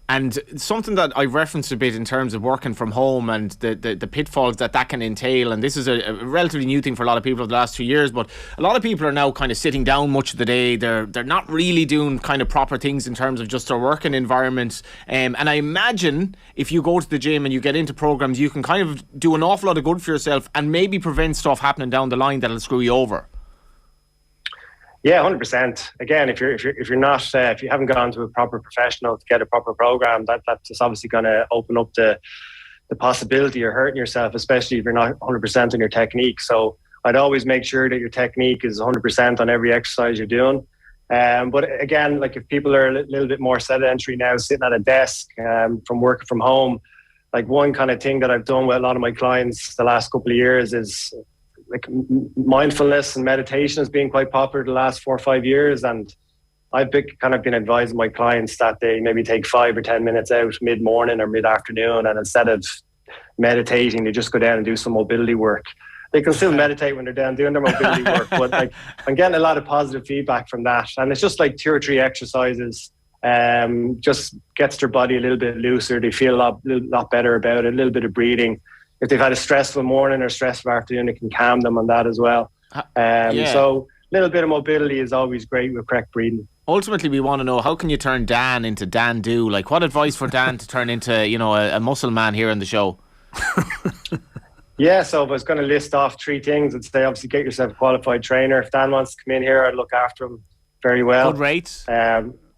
and something that I've referenced a bit in terms of working from home and the pitfalls that can entail. And this is a relatively new thing for a lot of people over the last 2 years, but a lot of people are now kind of sitting down much of the day. They're not really doing kind of proper things in terms of just their working environment. And I imagine if you go to the gym and you get into programs, you can kind of do an awful lot of good for yourself and maybe prevent stuff happening down the line that'll screw you over. Yeah, 100%. Again, if you're not, if you haven't gone to a proper professional to get a proper program, that's just obviously going to open up the possibility of hurting yourself, especially if you're not 100% on your technique. So I'd always make sure that your technique is 100% on every exercise you're doing. But again, like if people are a little bit more sedentary now, sitting at a desk from working from home, like one kind of thing that I've done with a lot of my clients the last couple of years is like mindfulness and meditation has been quite popular the last 4 or 5 years, and I've been advising my clients that they maybe take 5 or 10 minutes out mid-morning or mid-afternoon, and instead of meditating, they just go down and do some mobility work. They can still meditate when they're down doing their mobility work, but like I'm getting a lot of positive feedback from that, and it's just like 2 or 3 exercises. Just gets their body a little bit looser. They feel a lot better about it. A little bit of breathing. If they've had a stressful morning or stressful afternoon, it can calm them on that as well. So a little bit of mobility is always great with correct breathing. Ultimately, we want to know, how can you turn Dan into Dan Do? Like, what advice for Dan to turn into, a muscle man here on the show? Yeah, so if I was going to list off 3 things, I'd say obviously get yourself a qualified trainer. If Dan wants to come in here, I'd look after him very well. Good rates.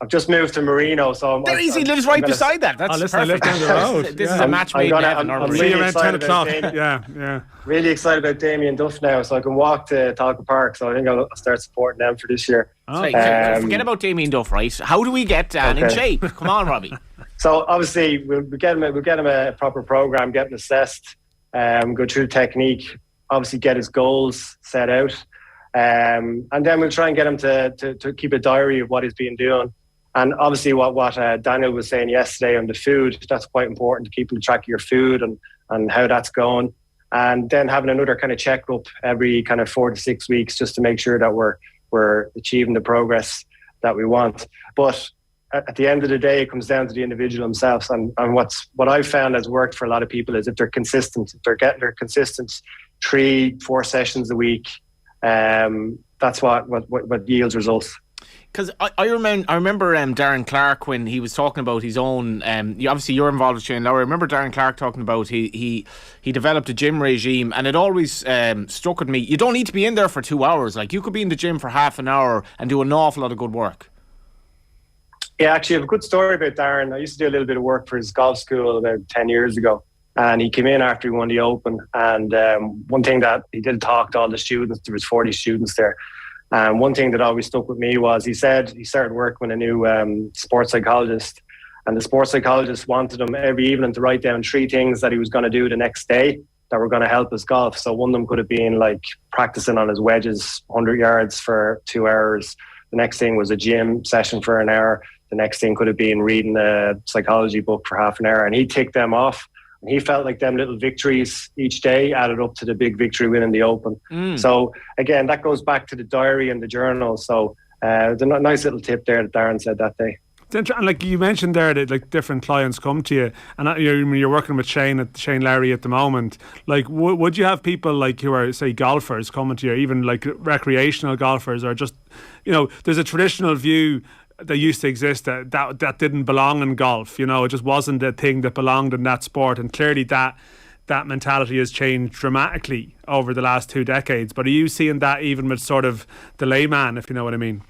I've just moved to Marino, so he lives right beside that. That's perfect. I live down the road. This is a match made in heaven. I'm really around 10 excited o'clock. Yeah. Really excited about Damien Duff now, so I can walk to Talca Park. So I think I'll start supporting them for this year. Forget about Damien Duff, right? How do we get Dan in shape? Come on, Robbie. So obviously we'll get him a proper program, get him assessed, go through technique, obviously get his goals set out, and then we'll try and get him to keep a diary of what he's been doing. And obviously what Daniel was saying yesterday on the food, that's quite important, to keep track of your food and how that's going. And then having another kind of checkup every kind of 4 to 6 weeks, just to make sure that we're achieving the progress that we want. But at the end of the day, it comes down to the individual themselves. And what I've found has worked for a lot of people is if they're consistent, if they're getting their consistent 3-4 sessions a week, that's what yields results. Because I remember Darren Clark when he was talking about his own. Obviously, you're involved with Shane Lowry. I remember Darren Clark talking about he developed a gym regime, and it always struck with me. You don't need to be in there for 2 hours. Like, you could be in the gym for half an hour and do an awful lot of good work. Yeah, actually, I have a good story about Darren. I used to do a little bit of work for his golf school about 10 years ago, and he came in after he won the Open. And one thing that he did talk to all the students. There was 40 students there. And one thing that always stuck with me was he said he started working with a new sports psychologist, And the sports psychologist wanted him every evening to write down 3 things that he was going to do the next day that were going to help his golf. So one of them could have been like practicing on his wedges 100 yards for 2 hours. The next thing was a gym session for an hour. The next thing could have been reading a psychology book for half an hour. And he ticked them off. And he felt like them little victories each day added up to the big victory win in the Open. So again, that goes back to the diary and the journal. So the nice little tip there that Darren said that day. And like you mentioned there that like different clients come to you, and you're working with Shane Lowry at the moment. Like, would you have people like who are, say, golfers coming to you, even like recreational golfers, or just, there's a traditional view that used to exist that didn't belong in golf. It just wasn't a thing that belonged in that sport, and clearly that mentality has changed dramatically over the last 2 decades. But are you seeing that even with sort of the layman, if you know what I mean?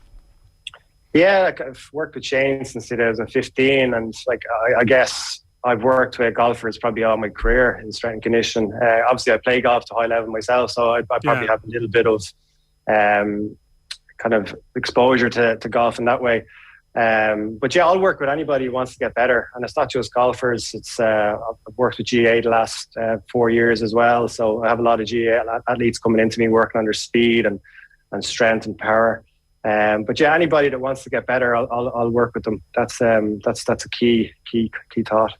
Yeah, like I've worked with Shane since 2015, and like I guess I've worked with golfers probably all my career in strength and conditioning. Obviously, I play golf to high level myself, so I probably have a little bit of kind of exposure to golf in that way. But yeah, I'll work with anybody who wants to get better, and it's not just golfers. It's I've worked with GA the last 4 years as well, so I have a lot of GA athletes coming into me working on their speed and strength and power. But yeah, anybody that wants to get better, I'll work with them. That's a key thought.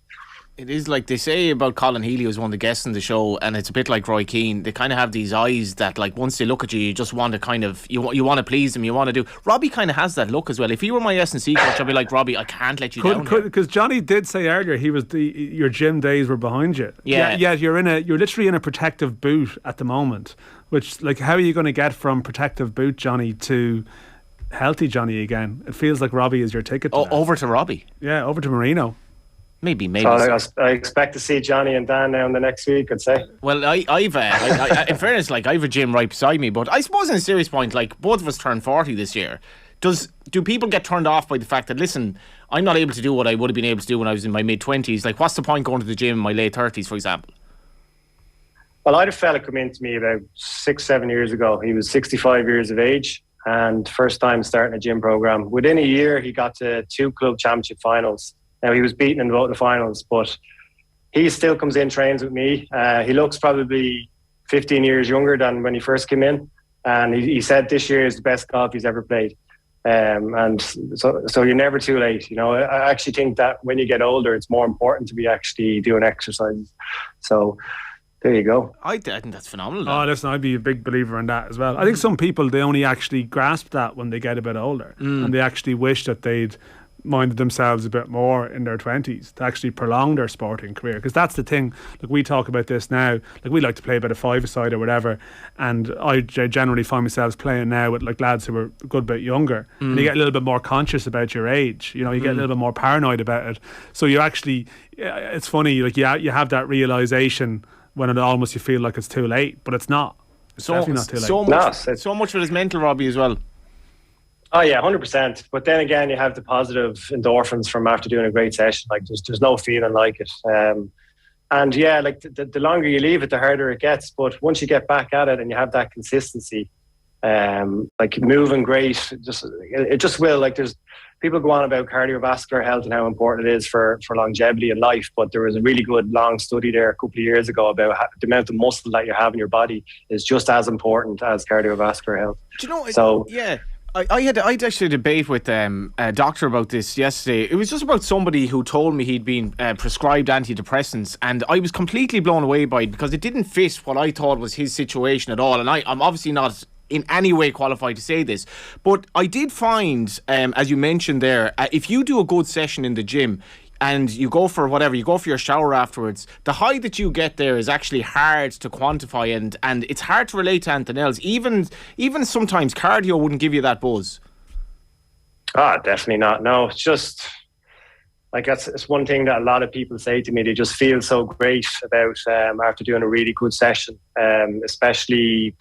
It is like they say about Colin Healy, who's one of the guests on the show, and it's a bit like Roy Keane. They kind of have these eyes that, like, once they look at you, you just want to kind of you want to please them. You want to do. Robbie kind of has that look as well. If he were my S&C coach, I'd be like, Robbie, I can't let you down. Because Johnny did say earlier your gym days were behind you. Yeah. You're literally in a protective boot at the moment. Which, like, how are you going to get from protective boot Johnny to healthy Johnny again? It feels like Robbie is your ticket to over to Robbie. Yeah, over to Marino. Maybe. So I expect to see Johnny and Dan now in the next week, I'd say. Well, I've in fairness, like, I've a gym right beside me, but I suppose in a serious point, like, both of us turned 40 this year. Do people get turned off by the fact that, listen, I'm not able to do what I would have been able to do when I was in my mid-20s? Like, what's the point going to the gym in my late 30s, for example? Well, I had a fella come in to me about 6-7 years ago. He was 65 years of age and first time starting a gym program. Within a year, he got to 2 club championship finals. Now, he was beaten in both the finals, but he still comes in, trains with me. He looks probably 15 years younger than when he first came in. And he said this year is the best golf he's ever played. And so you're never too late. I actually think that when you get older, it's more important to be actually doing exercise. So there you go. I think that's phenomenal. Oh, listen, I'd be a big believer in that as well. I think some people, they only actually grasp that when they get a bit older, and they actually wish that they'd minded themselves a bit more in their 20s to actually prolong their sporting career, because that's the thing. Like, we talk about this now, like, we like to play a bit of five-a-side or whatever, and I generally find myself playing now with like lads who are a good bit younger, and you get a little bit more conscious about your age, you get a little bit more paranoid about it. So you actually, it's funny, like, you have that realisation when it almost you feel like it's too late, but it's not. It's definitely not too late. So much for his mental, Robbie, as well. Oh yeah, 100%. But then again, you have the positive endorphins from after doing a great session. Like, there's no feeling like it. And yeah, like the longer you leave it, the harder it gets. But once you get back at it and you have that consistency, like moving great, it just will. Like, there's people go on about cardiovascular health and how important it is for longevity in life. But there was a really good long study there a couple of years ago about how the amount of muscle that you have in your body is just as important as cardiovascular health. Do you know? So yeah. I had actually a debate with a doctor about this yesterday. It was just about somebody who told me he'd been prescribed antidepressants, and I was completely blown away by it because it didn't fit what I thought was his situation at all. And I'm obviously not in any way qualified to say this, but I did find, as you mentioned there, if you do a good session in the gym and you go for your shower afterwards, the high that you get there is actually hard to quantify, and it's hard to relate to anything else. Even sometimes cardio wouldn't give you that buzz. Definitely not. No, it's just like it's one thing that a lot of people say to me. They just feel so great about after doing a really good session, especially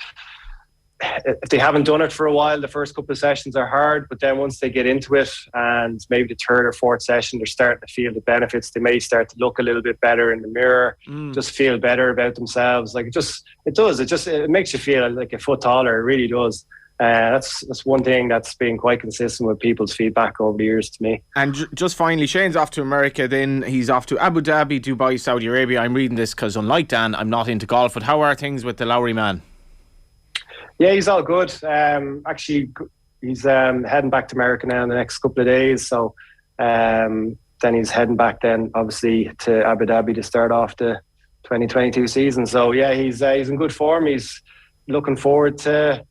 if they haven't done it for a while. The first couple of sessions are hard, but then once they get into it and maybe the third or fourth session, they're starting to feel the benefits. They may start to look a little bit better in the mirror, just feel better about themselves. Like, it makes you feel like a foot taller. It really does. that's one thing that's been quite consistent with people's feedback over the years to me. And just finally, Shane's off to America, then he's off to Abu Dhabi, Dubai, Saudi Arabia. I'm reading this because, unlike Dan, I'm not into golf. But how are things with the Lowry man? Yeah, he's all good. Actually, he's heading back to America now in the next couple of days. So then he's heading back then, obviously, to Abu Dhabi to start off the 2022 season. So yeah, he's in good form. He's looking forward to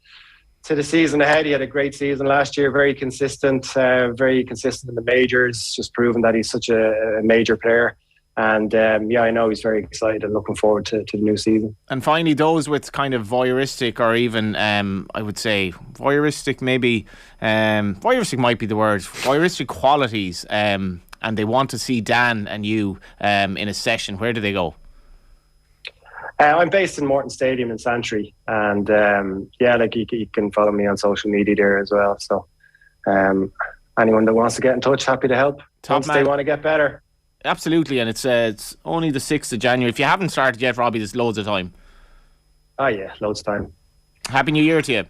the season ahead. He had a great season last year, very consistent in the majors, just proving that he's such a major player. And yeah, I know he's very excited and looking forward to the new season. And finally, those with kind of voyeuristic, or even I would say voyeuristic, maybe voyeuristic might be the word, voyeuristic qualities, and they want to see Dan and you in a session. Where do they go? I'm based in Morton Stadium in Santry, and yeah, like you can follow me on social media there as well. So anyone that wants to get in touch, happy to help. Once they want to get better. Absolutely, and it's only the 6th of January. If you haven't started yet, Robbie, there's loads of time. Oh yeah, loads of time. Happy New Year to you.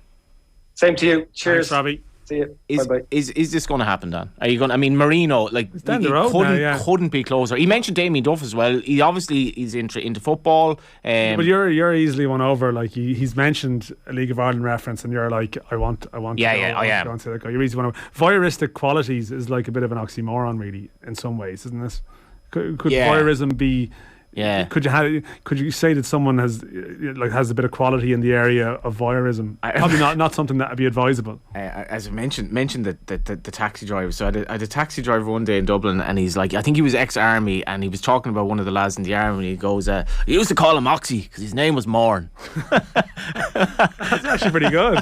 Same to you. Cheers. Thanks, Robbie. See you. Bye-bye. Is this going to happen, Dan? Are you going? I mean, Marino, like, he couldn't be closer. He mentioned Damien Duff as well. He obviously is into football. But you're easily won over. Like, he's mentioned a League of Ireland reference, and you're like, I want. Yeah, I am. You're easily won over. Voyeuristic qualities is like a bit of an oxymoron, really, in some ways, isn't this? Could voyeurism be? Yeah. Could you say that someone has a bit of quality in the area of voyeurism? Probably not something that would be advisable. As I mentioned the taxi driver. So I had a taxi driver one day in Dublin, and he's like, I think he was ex-army, and he was talking about one of the lads in the army, and he goes, he used to call him Oxy because his name was Morn. That's actually pretty good.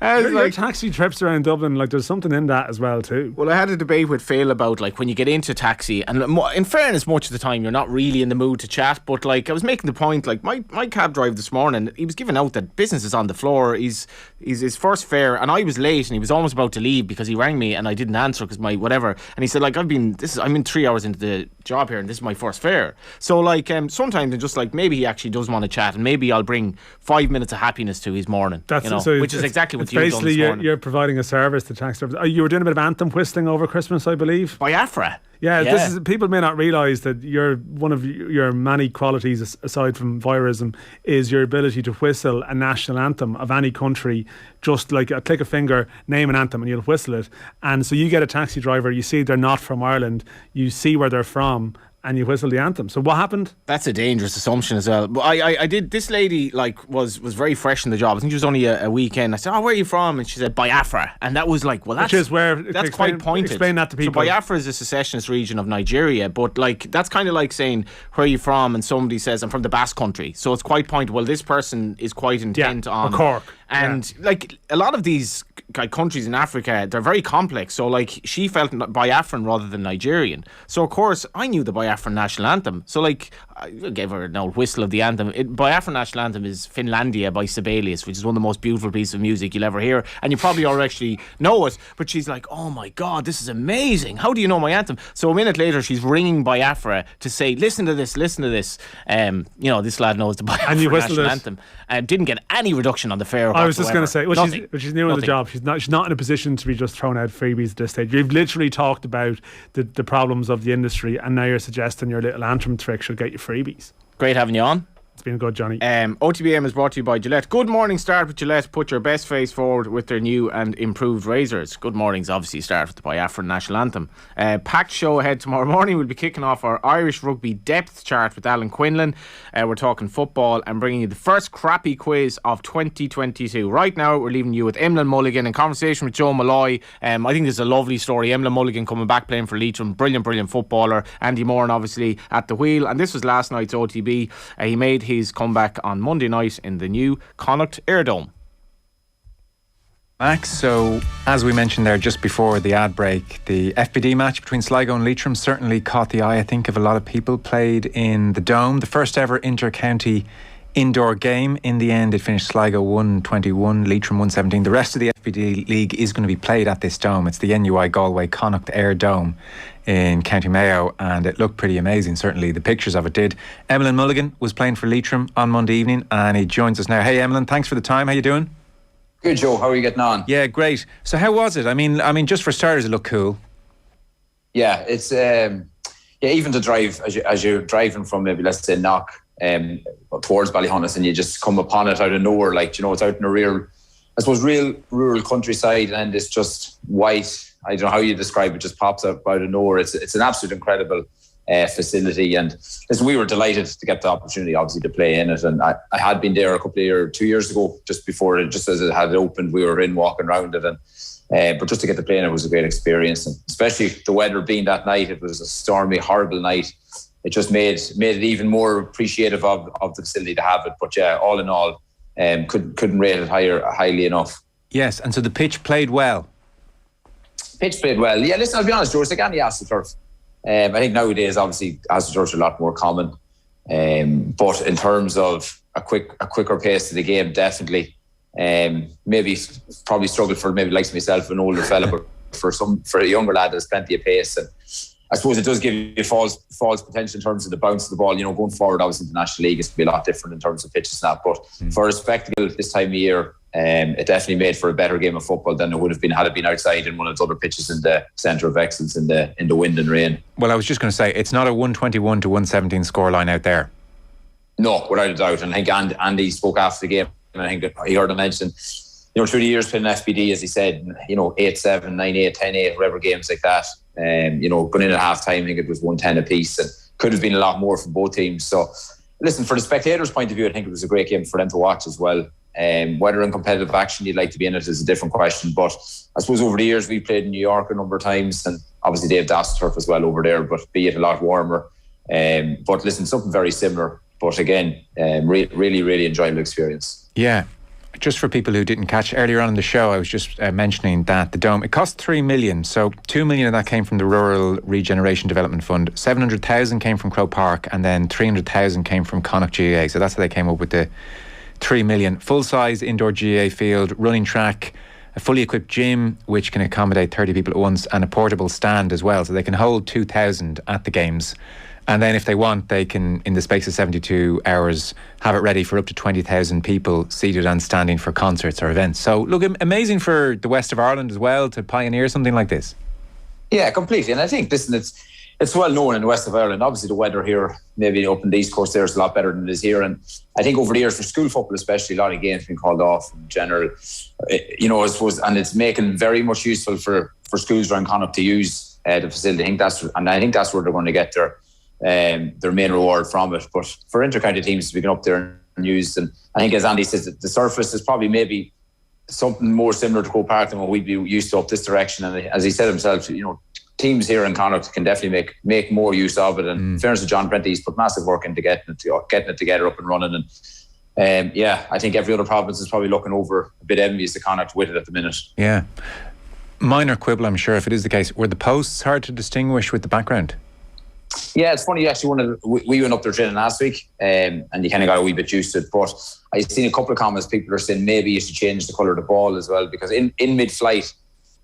Your taxi trips around Dublin, like, there's something in that as well too. Well, I had a debate with Phil about, like, when you get into taxi, and in fairness, much of the time you're not really in the mood to chat, but like I was making the point, like my cab drive this morning, he was giving out that business is on the floor. He's his first fare, and I was late, and he was almost about to leave because he rang me and I didn't answer because my whatever, and he said, like, I'm in 3 hours into the job here and this is my first fare. So like sometimes I'm just like, maybe he actually does want to chat, and maybe I'll bring 5 minutes of happiness to his morning. Which is exactly what you've done this morning. You're providing a service to taxi drivers. You were doing a bit of anthem whistling over Christmas, I believe. Biafra. Yeah, this is, people may not realise that one of your many qualities, aside from voyeurism, is your ability to whistle a national anthem of any country. Just like a click a finger, name an anthem, and you'll whistle it. And so you get a taxi driver, you see they're not from Ireland, you see where they're from, and you whistle the anthem. So what happened? That's a dangerous assumption as well. But I did. This lady was very fresh in the job. I think she was only a weekend. I said, "Oh, where are you from?" And she said, "Biafra." And that was like, well, that's quite pointed. Explain that to people. So Biafra is a secessionist region of Nigeria, but like that's kind of like saying, "Where are you from?" And somebody says, "I'm from the Basque Country." So it's quite pointed. Well, this person is quite intent on Cork. And like a lot of these countries in Africa, they're very complex. So like she felt Biafran rather than Nigerian. So of course I knew the Biafran national anthem. So like I gave her an old whistle of the anthem. Biafran national anthem is Finlandia by Sibelius, which is one of the most beautiful pieces of music you'll ever hear. And you probably already actually know it. But she's like, oh my God, this is amazing. How do you know my anthem? So a minute later, she's ringing Biafra to say, listen to this. This lad knows the Biafran national anthem. Didn't get any reduction on the fare. I was just going to say, she's new in the job. She's not in a position to be just throwing out freebies at this stage. You've literally talked about the problems of the industry, and now you're suggesting your little anthem trick should get you freebies. Great having you on. It's been good, Johnny. OTBAM is brought to you by Gillette. Good morning start with Gillette. Put your best face forward with their new and improved razors. Good mornings obviously start with the Biafran national anthem. Packed show ahead tomorrow morning. We'll be kicking off our Irish rugby depth chart with Alan Quinlan. We're talking football and bringing you the first crappy quiz of 2022. Right now we're leaving you with Emlyn Mulligan in conversation with Joe Malloy. I think this is a lovely story. Emlyn Mulligan coming back playing for Leitrim. Brilliant footballer. Andy Moran obviously at the wheel. And this was last night's OTB. He made his comeback on Monday night in the new Connacht Airdome. Max, so as we mentioned there just before the ad break, the FBD match between Sligo and Leitrim certainly caught the eye, I think, of a lot of people. Played in the Dome, the first ever inter-county indoor game. In the end, it finished Sligo 121, Leitrim 117. The rest of the FBD league is going to be played at this dome. It's the NUI Galway Connacht Airdome in County Mayo, and it looked pretty amazing. Certainly the pictures of it did. Emlyn Mulligan was playing for Leitrim on Monday evening, and he joins us now. Hey Emlyn, thanks for the time. How you doing? Good, Joe. How are you getting on? Yeah, great. So how was it? I mean, just for starters, it looked cool. Yeah, it's even to drive as you're driving from maybe, let's say, Knock towards Ballyhonus, and you just come upon it out of nowhere. Like, it's out in a real rural countryside, and it's just white. I don't know how you describe it. Just pops up out of nowhere. It's an absolute incredible facility, and listen, we were delighted to get the opportunity, obviously, to play in it. And I had been there a couple of years, 2 years ago, just as it had opened. We were in walking around it, and but just to get to play in it was a great experience, and especially the weather being that night. It was a stormy, horrible night. It just made it even more appreciative of the facility to have it. But yeah, all in all, couldn't rate it highly enough. Yes, and so the pitch played well. Pitch played well. Yeah, listen, I'll be honest, George, it's like any AstroTurf. I think nowadays, obviously, AstroTurfs are a lot more common. But in terms of a quicker pace to the game, definitely. Maybe probably struggled for maybe likes myself, an older fella, but for a younger lad, there's plenty of pace. And I suppose it does give you false potential in terms of the bounce of the ball. Going forward, obviously, in the National League, it's going to be a lot different in terms of pitches and that. But for a spectacle this time of year, it definitely made for a better game of football than it would have been had it been outside in one of the other pitches in the centre of excellence in the wind and rain. Well, I was just going to say, it's not a 121 to 117 scoreline out there. No, without a doubt. And I think Andy spoke after the game, and I think he heard him mention, through the years playing FBD, as he said, 8-7, 9-8, 10-8, whatever games like that. Going in at half time, I think it was 1-10 apiece, and could have been a lot more from both teams. So, listen, for the spectators' point of view, I think it was a great game for them to watch as well. Whether in competitive action you'd like to be in it is a different question. But I suppose over the years we played in New York a number of times, and obviously they have AstroTurf as well over there, but be it a lot warmer. But listen, something very similar. But again, really, really enjoyable experience. Yeah. Just for people who didn't catch earlier on in the show, I was just mentioning that the Dome, it cost 3 million. So 2 million of that came from the Rural Regeneration Development Fund. 700,000 came from Croke Park, and then 300,000 came from Connacht GAA. So that's how they came up with the 3 million. Full-size indoor GAA field, running track, a fully equipped gym, which can accommodate 30 people at once, and a portable stand as well. So they can hold 2,000 at the games. And then if they want, they can, in the space of 72 hours, have it ready for up to 20,000 people seated and standing for concerts or events. So, look, amazing for the west of Ireland as well to pioneer something like this. Yeah, completely. And I think, listen, it's well known in the west of Ireland. Obviously, the weather here, maybe up in the East Coast there, is a lot better than it is here. And I think over the years, for school football especially, a lot of games have been called off in general. I suppose, and it's making very much useful for schools around Connacht to use the facility. I think that's where they're going to get their main reward from it. But for inter-county teams to be going up there and used, and I think, as Andy says, the surface is probably maybe something more similar to Croke Park than what we'd be used to up this direction. And as he said himself, teams here in Connacht can definitely make more use of it. And in fairness to John Prentice, he's put massive work into getting it together, up and running. And I think every other province is probably looking over a bit envious of Connacht with it at the minute. Yeah. Minor quibble, I'm sure, if it is the case. Were the posts hard to distinguish with the background? Yeah, it's funny. Actually, we went up there training last week, and you kind of got a wee bit used to it. But I've seen a couple of comments. People are saying maybe you should change the colour of the ball as well, because in mid-flight,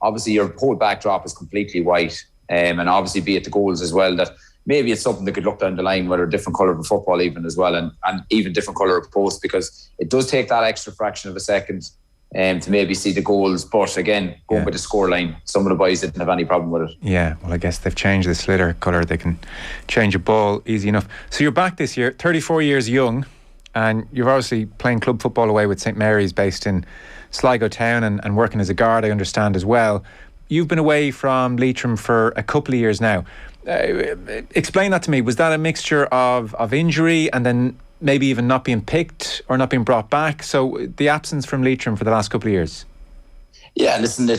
obviously your whole backdrop is completely white, and obviously be it the goals as well. That maybe it's something that could look down the line, whether a different colour of the football even as well, and even different colour of post, because it does take that extra fraction of a second to maybe see the goals. But again, going with the scoreline, some of the boys didn't have any problem with it. Yeah, well, I guess they've changed the sliotar colour. They can change a ball easy enough. So you're back this year, 34 years young, and you're obviously playing club football away with St Mary's, based in Sligo Town, and working as a guard, I understand, as well. You've been away from Leitrim for a couple of years now. Explain that to me. Was that a mixture of injury and then maybe even not being picked or not being brought back? So the absence from Leitrim for the last couple of years. Yeah, listen, I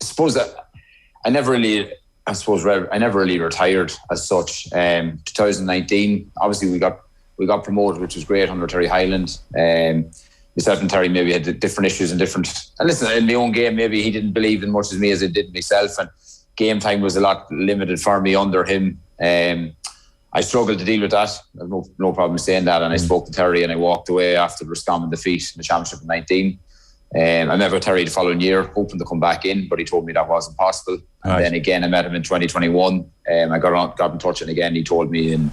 suppose that I never really retired as such. 2019, obviously we got promoted, which was great, under Terry Hyland. Myself and Terry maybe had different issues and listen, in my own game, maybe he didn't believe in much as me as I did myself, and game time was a lot limited for me under him. I struggled to deal with that. I have no problem saying that. And I spoke to Terry, and I walked away after the Roscommon defeat in the championship in 19. I met with Terry the following year, hoping to come back in, but he told me that wasn't possible. And then again, I met him in 2021. I got in touch, and again, he told me in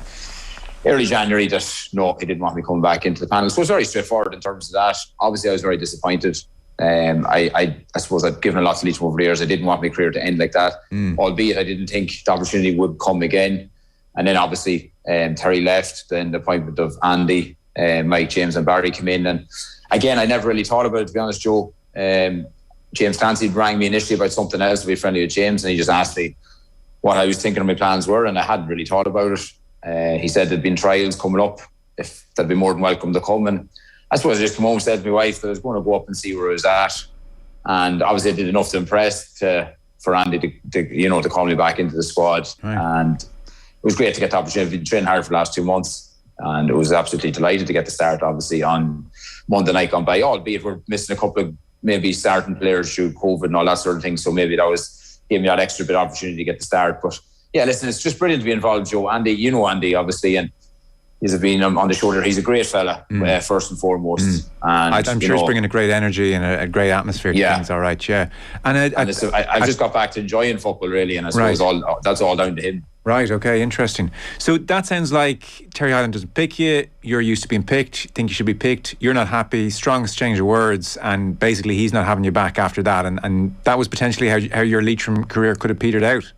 early January that no, he didn't want me coming back into the panel. So it was very straightforward in terms of that. Obviously, I was very disappointed. I suppose I've given a lot to Leitrim over the years. I didn't want my career to end like that, albeit I didn't think the opportunity would come again. And then obviously Terry left, then the appointment of Andy, Mike, James and Barry came in. And again, I never really thought about it, to be honest, Joe. James Clancy rang me initially about something else to be friendly with James, and he just asked me what I was thinking of my plans were, and I hadn't really thought about it. He said there'd been trials coming up, if they'd be more than welcome to come. And I suppose I just come home and said to my wife that I was going to go up and see where I was at. And obviously I did enough to impress for Andy to call me back into the squad. Right. And it was great to get the opportunity to train hard for the last 2 months. And it was absolutely delighted to get the start, obviously, on Monday night gone by, albeit we're missing a couple of maybe starting players through COVID and all that sort of thing. So maybe that gave me that extra bit of opportunity to get the start. But yeah, listen, it's just brilliant to be involved, Joe. Andy, you know Andy, obviously, and he's been on the shoulder. He's a great fella, first and foremost. And I'm sure he's bringing a great energy and a great atmosphere to things, all right, yeah. And I've just got back to enjoying football, really, and I suppose that's all down to him. Right, okay, interesting. So that sounds like Terry Hyland doesn't pick you, you're used to being picked, think you should be picked, you're not happy, strong exchange of words, and basically he's not having you back after that. And that was potentially how your Leitrim career could have petered out.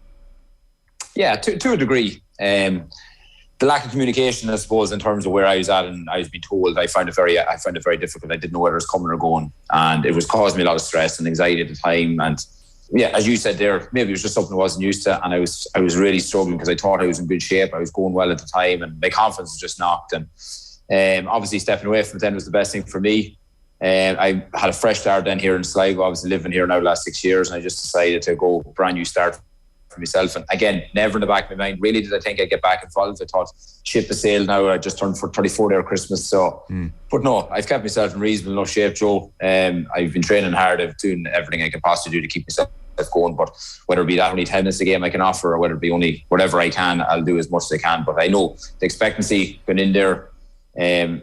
Yeah, to a degree. The lack of communication, I suppose, in terms of where I was at and I was being told, I found it very difficult. I didn't know whether it was coming or going, and it was causing me a lot of stress and anxiety at the time. And yeah, as you said there, maybe it was just something I wasn't used to, and I was really struggling because I thought I was in good shape. I was going well at the time, and my confidence was just knocked. And obviously, stepping away from it then was the best thing for me. I had a fresh start then here in Sligo. Obviously, living here now the last 6 years, and I just decided to go brand new start for myself. And again, never in the back of my mind really did I think I'd get back involved. I thought, ship the sail now. I just turned for 34 there Christmas. So, but no, I've kept myself in reasonable enough shape, Joe. I've been training hard. I've doing everything I can possibly do to keep myself going. But whether it be that only 10 minutes a game I can offer, or whether it be only whatever I can, I'll do as much as I can. But I know the expectancy going in there.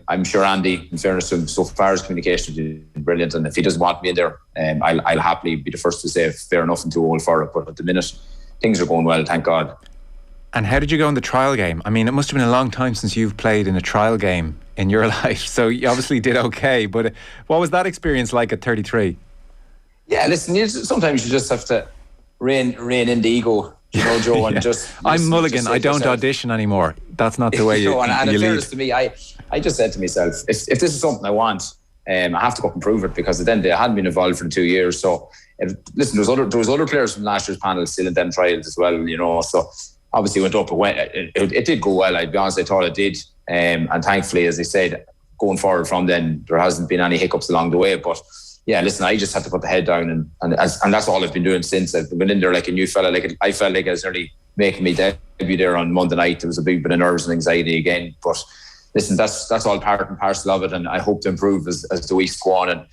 I'm sure Andy, in fairness to him, so far his communication has been brilliant, and if he doesn't want me in there, I'll happily be the first to say fair enough and too old for it. But at the minute, things are going well, thank God. And how did you go in the trial game? I mean, it must have been a long time since you've played in a trial game in your life, so you obviously did okay, but what was that experience like at 33? Yeah, listen, sometimes you just have to rein in the ego, you know, Joe, and I'm Mulligan, I don't audition anymore. That's not the way you and in lead. fairness to me, I just said to myself, if this is something I want, I have to go up and prove it, because at the end of the day, I hadn't been involved for 2 years. So, listen, there was other players from last year's panel still in them trials as well, you know. So obviously went up. It did go well. I'd be honest, I thought it did, and thankfully, as I said, going forward from then, there hasn't been any hiccups along the way. But yeah, listen, I just had to put the head down, and that's all I've been doing since. I've been in there like a new fella. Like I felt like I was nearly making me debut there on Monday night. There was a big bit of nerves and anxiety again, but listen, that's all part and parcel of it, and I hope to improve as the weeks go on. And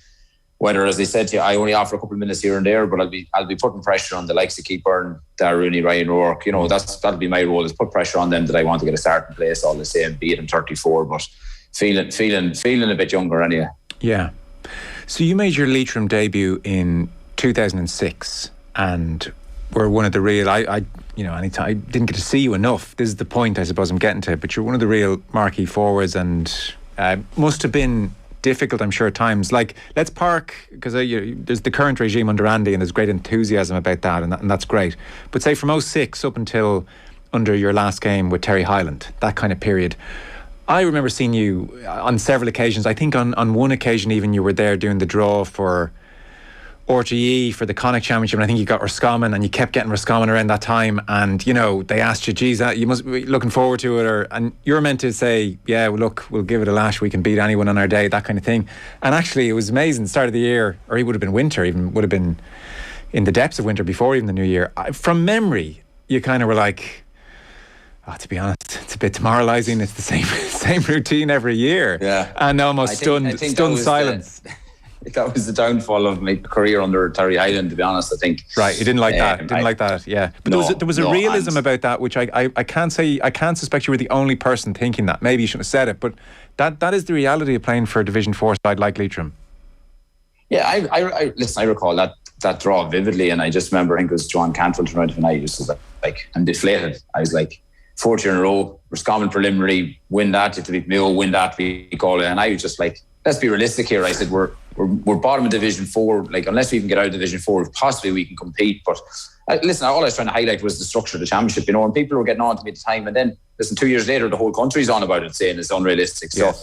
whether, as I said to you, I only offer a couple of minutes here and there, but I'll be putting pressure on the likes of Keith Byrne, Darrooney, Ryan O'Rourke. You know, that'll be my role, is put pressure on them that I want to get a starting place all the same, be it in 34, but feeling a bit younger anyway. Yeah. So you made your Leitrim debut in 2006 and were one of the real, I didn't get to see you enough. This is the point I suppose I'm getting to, but you're one of the real marquee forwards, and must have been difficult, I'm sure, at times. Like, let's park, because there's the current regime under Andy, and there's great enthusiasm about that, and that's great. But say from 06 up until under your last game with Terry Hyland, that kind of period, I remember seeing you on several occasions. I think on one occasion even you were there doing the draw for RTE for the Connacht Championship, and I think you got Roscommon, and you kept getting Roscommon around that time, and you know, they asked you, geez, you must be looking forward to it, and you're meant to say, yeah, well, look, we'll give it a lash, we can beat anyone on our day, that kind of thing. And actually it was amazing. Start of the year, or it would have been winter, even would have been in the depths of winter before even the new year. From memory, you kind of were like, to be honest, it's a bit demoralising. It's the same routine every year. Yeah. And almost stunned silence. That was the downfall of my career under Terry Hyland, to be honest, I think. Right, you didn't like that. Yeah. But there was a realism about that, which I can't suspect you were the only person thinking that. Maybe you shouldn't have said it, but that is the reality of playing for a Division 4 side like Leitrim. Yeah, I recall that draw vividly, and I just remember, I think it was John Cantwell tonight, and I just was like, I'm deflated. I was like, 4th year in a row, Roscommon preliminary, win that, to beat Mayo, win that, we call it, and I was just like, let's be realistic here. I said we're bottom of Division 4. Like, unless we even get out of Division 4, possibly we can compete. But listen, all I was trying to highlight was the structure of the championship, you know, and people were getting on to me at the time. And then, listen, 2 years later, the whole country's on about it, saying it's unrealistic. So,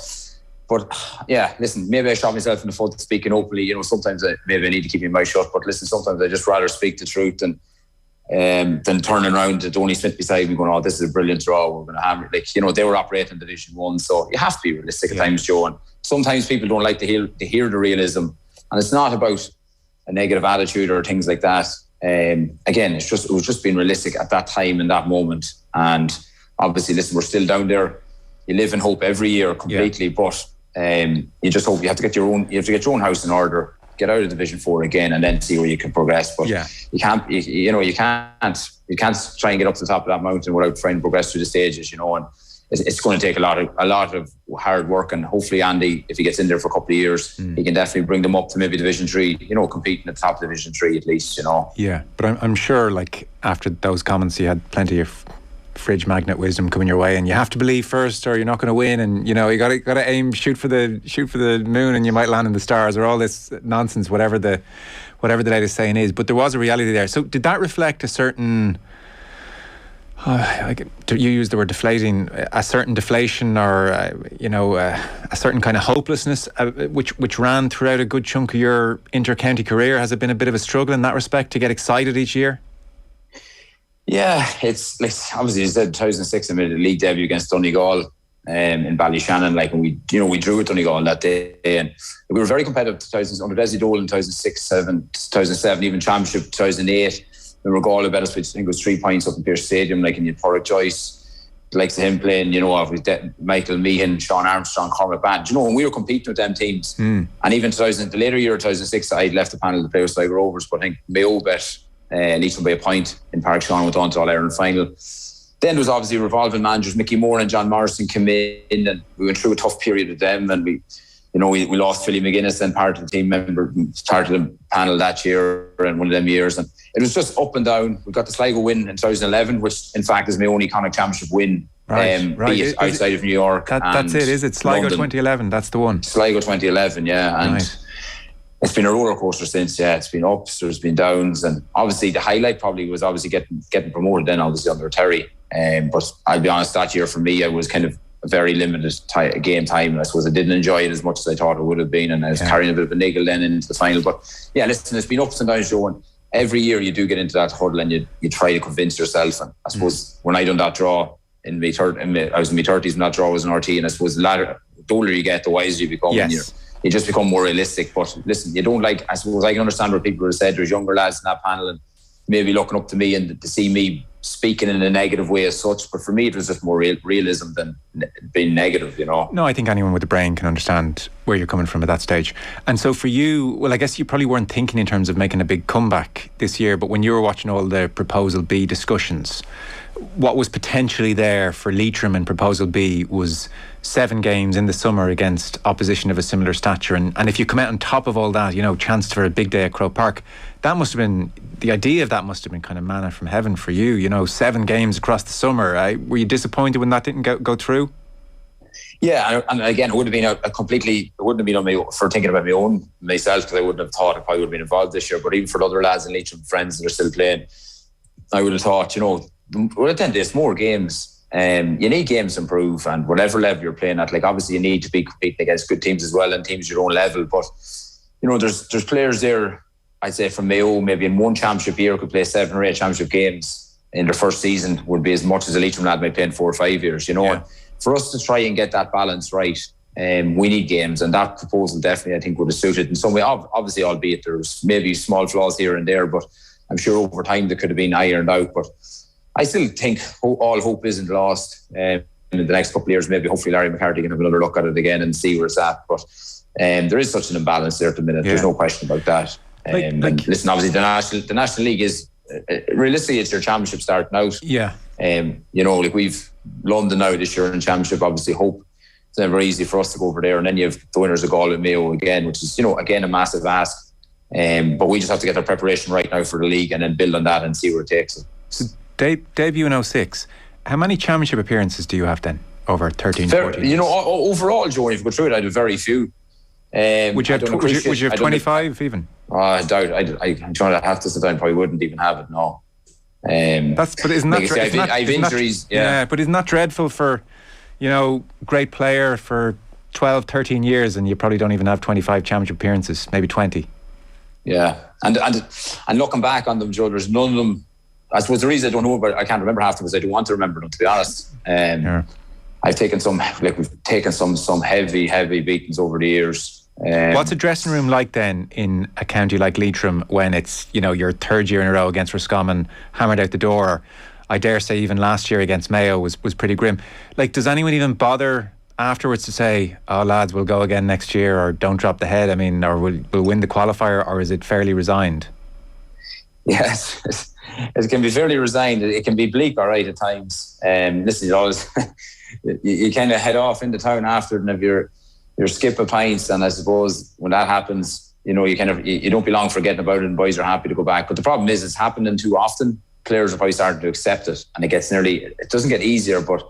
but yeah, listen, maybe I shot myself in the foot speaking openly. You know, sometimes maybe I need to keep my mouth shut. But listen, sometimes I just rather speak the truth than turning around to Tony Smith beside me going, oh, this is a brilliant draw, we're going to hammer it. Like, you know, they were operating in Division 1, so you have to be realistic at times, Joe. And sometimes people don't like to hear the realism, and it's not about a negative attitude or things like that. Again, it was just being realistic at that time in that moment. And obviously, listen, we're still down there. You live in hope every year completely, but you just hope you have to get your own house in order, get out of Division 4 again, and then see where you can progress. But you can't try and get up to the top of that mountain without trying to progress through the stages, you know. And it's going to take a lot of hard work. And hopefully Andy, if he gets in there for a couple of years, he can definitely bring them up to maybe Division 3, you know, competing at top Division 3 at least, you know. Yeah, but I'm sure, like, after those comments, you had plenty of fridge magnet wisdom coming your way, and you have to believe first or you're not going to win, and you know, you got to aim, shoot for the moon, and you might land in the stars, or all this nonsense, whatever the latest saying is. But there was a reality there. So did that reflect a certain you used the word deflating, a certain deflation, or a certain kind of hopelessness which ran throughout a good chunk of your inter-county career? Has it been a bit of a struggle in that respect to get excited each year? Yeah, it's like, obviously, you said 2006 I made a league debut against Donegal in Ballyshannon, like, and we drew with Donegal that day, and we were very competitive under Desi Dole in 2006, 2007, even Championship 2008. We were Galway better, which I think was 3 points up in Pearse Stadium, like, and you had Porrick Joyce, the likes of him playing, you know, with Michael Meehan, Sean Armstrong, Cormac Band, you know, and we were competing with them teams. And even the later year of 2006, I'd left the panel to play with Sligo Rovers, but I think Mayo bet Leitrim by a point in Park Sean, went on to All-Ireland final. Then there was obviously revolving managers. Mickey Moore and John Morrison came in, and we went through a tough period with them, and we lost Philly McGuinness, then part of the team member, part of the panel that year, and one of them years, and it was just up and down. We got the Sligo win in 2011, which in fact is my only Connacht Championship win, right. Outside of New York. That's it, is it? Sligo London. 2011, that's the one. Sligo 2011, yeah, and right. It's been a roller coaster since. Yeah, it's been ups, there's been downs, and obviously the highlight probably was obviously getting promoted then, obviously under Terry. But I'll be honest, that year for me, it was kind of a very limited game time. I suppose I didn't enjoy it as much as I thought it would have been, and I was carrying a bit of a niggle then into the final. But yeah, listen, it's been ups and downs, Joe, and every year you do get into that huddle and you try to convince yourself. And I suppose when I done that draw I was in my 30s when that draw was an RT, and I suppose the older you get, the wiser you become. Yes. You just become more realistic. But listen, you don't I suppose I can understand what people have said. There's younger lads in that panel and maybe looking up to me and to see me speaking in a negative way as such. But for me, it was just more realism than being negative, you know. No, I think anyone with a brain can understand where you're coming from at that stage. And so for you, well, I guess you probably weren't thinking in terms of making a big comeback this year, but when you were watching all the Proposal B discussions, what was potentially there for Leitrim and Proposal B was 7 games in the summer against opposition of a similar stature, and if you come out on top of all that, you know, chance for a big day at Croke Park, that must have been, the idea of that must have been kind of manna from heaven for you, you know, 7 games across the summer. Were you disappointed when that didn't go through? Yeah, and again, it would have been it wouldn't have been on me for thinking about myself, because I wouldn't have thought I probably would have been involved this year. But even for the other lads in Leitrim, friends that are still playing, I would have thought, you know, well, at the end, there's more games. You need games to improve, and whatever level you're playing at, like, obviously you need to be competing against good teams as well, and teams your own level. But you know, there's players there, I'd say from Mayo, maybe in one championship year could play 7 or 8 championship games in their first season, would be as much as a Leitrim lad might play in 4 or 5 years, you know. And for us to try and get that balance right, we need games, and that proposal definitely, I think, would have suited in some way. Obviously, albeit there's maybe small flaws here and there, but I'm sure over time they could have been ironed out. But I still think all hope isn't lost. In the next couple of years, maybe hopefully Larry McCarthy can have another look at it again and see where it's at. But there is such an imbalance there at the minute. There's no question about that. And listen, obviously the National League is realistically, it's your championship starting out. Yeah. You know, like we've London now this year in the championship. Obviously, hope it's never easy for us to go over there, and then you have the winners of Galway and Mayo again, which is, you know, again a massive ask. But we just have to get our preparation right now for the league, and then build on that and see where it takes us. So debut in 06. How many championship appearances do you have then over 13, 14 years? You know, overall, Joe, if you go through it, I had very few. Would you have 25 even? I doubt. I have to sit down. Probably wouldn't even have it. No. But isn't that I've injuries. Yeah, but isn't that dreadful for, great player for 12, 13 years, and you probably don't even have 25 championship appearances, maybe 20. Yeah, and looking back on them, Joe, there's none of them. I suppose the reason I don't know about, I can't remember half of them, is I do want to remember them, to be honest. I've taken we've taken some heavy beatings over the years. What's a dressing room like then in a county like Leitrim when it's, your third year in a row against Roscommon, hammered out the door? I dare say even last year against Mayo was pretty grim. Like, does anyone even bother afterwards to say, oh lads, we'll go again next year, or don't drop the head? I mean, or we'll win the qualifier, or is it fairly resigned? Yes, it can be fairly resigned. It can be bleak, all right, at times. Listen, you always you kind of head off into town after, and if you're skip of pints, and I suppose when that happens, you don't be long forgetting about it, and boys are happy to go back. But the problem is, it's happening too often. Players are probably starting to accept it, and it doesn't get easier, but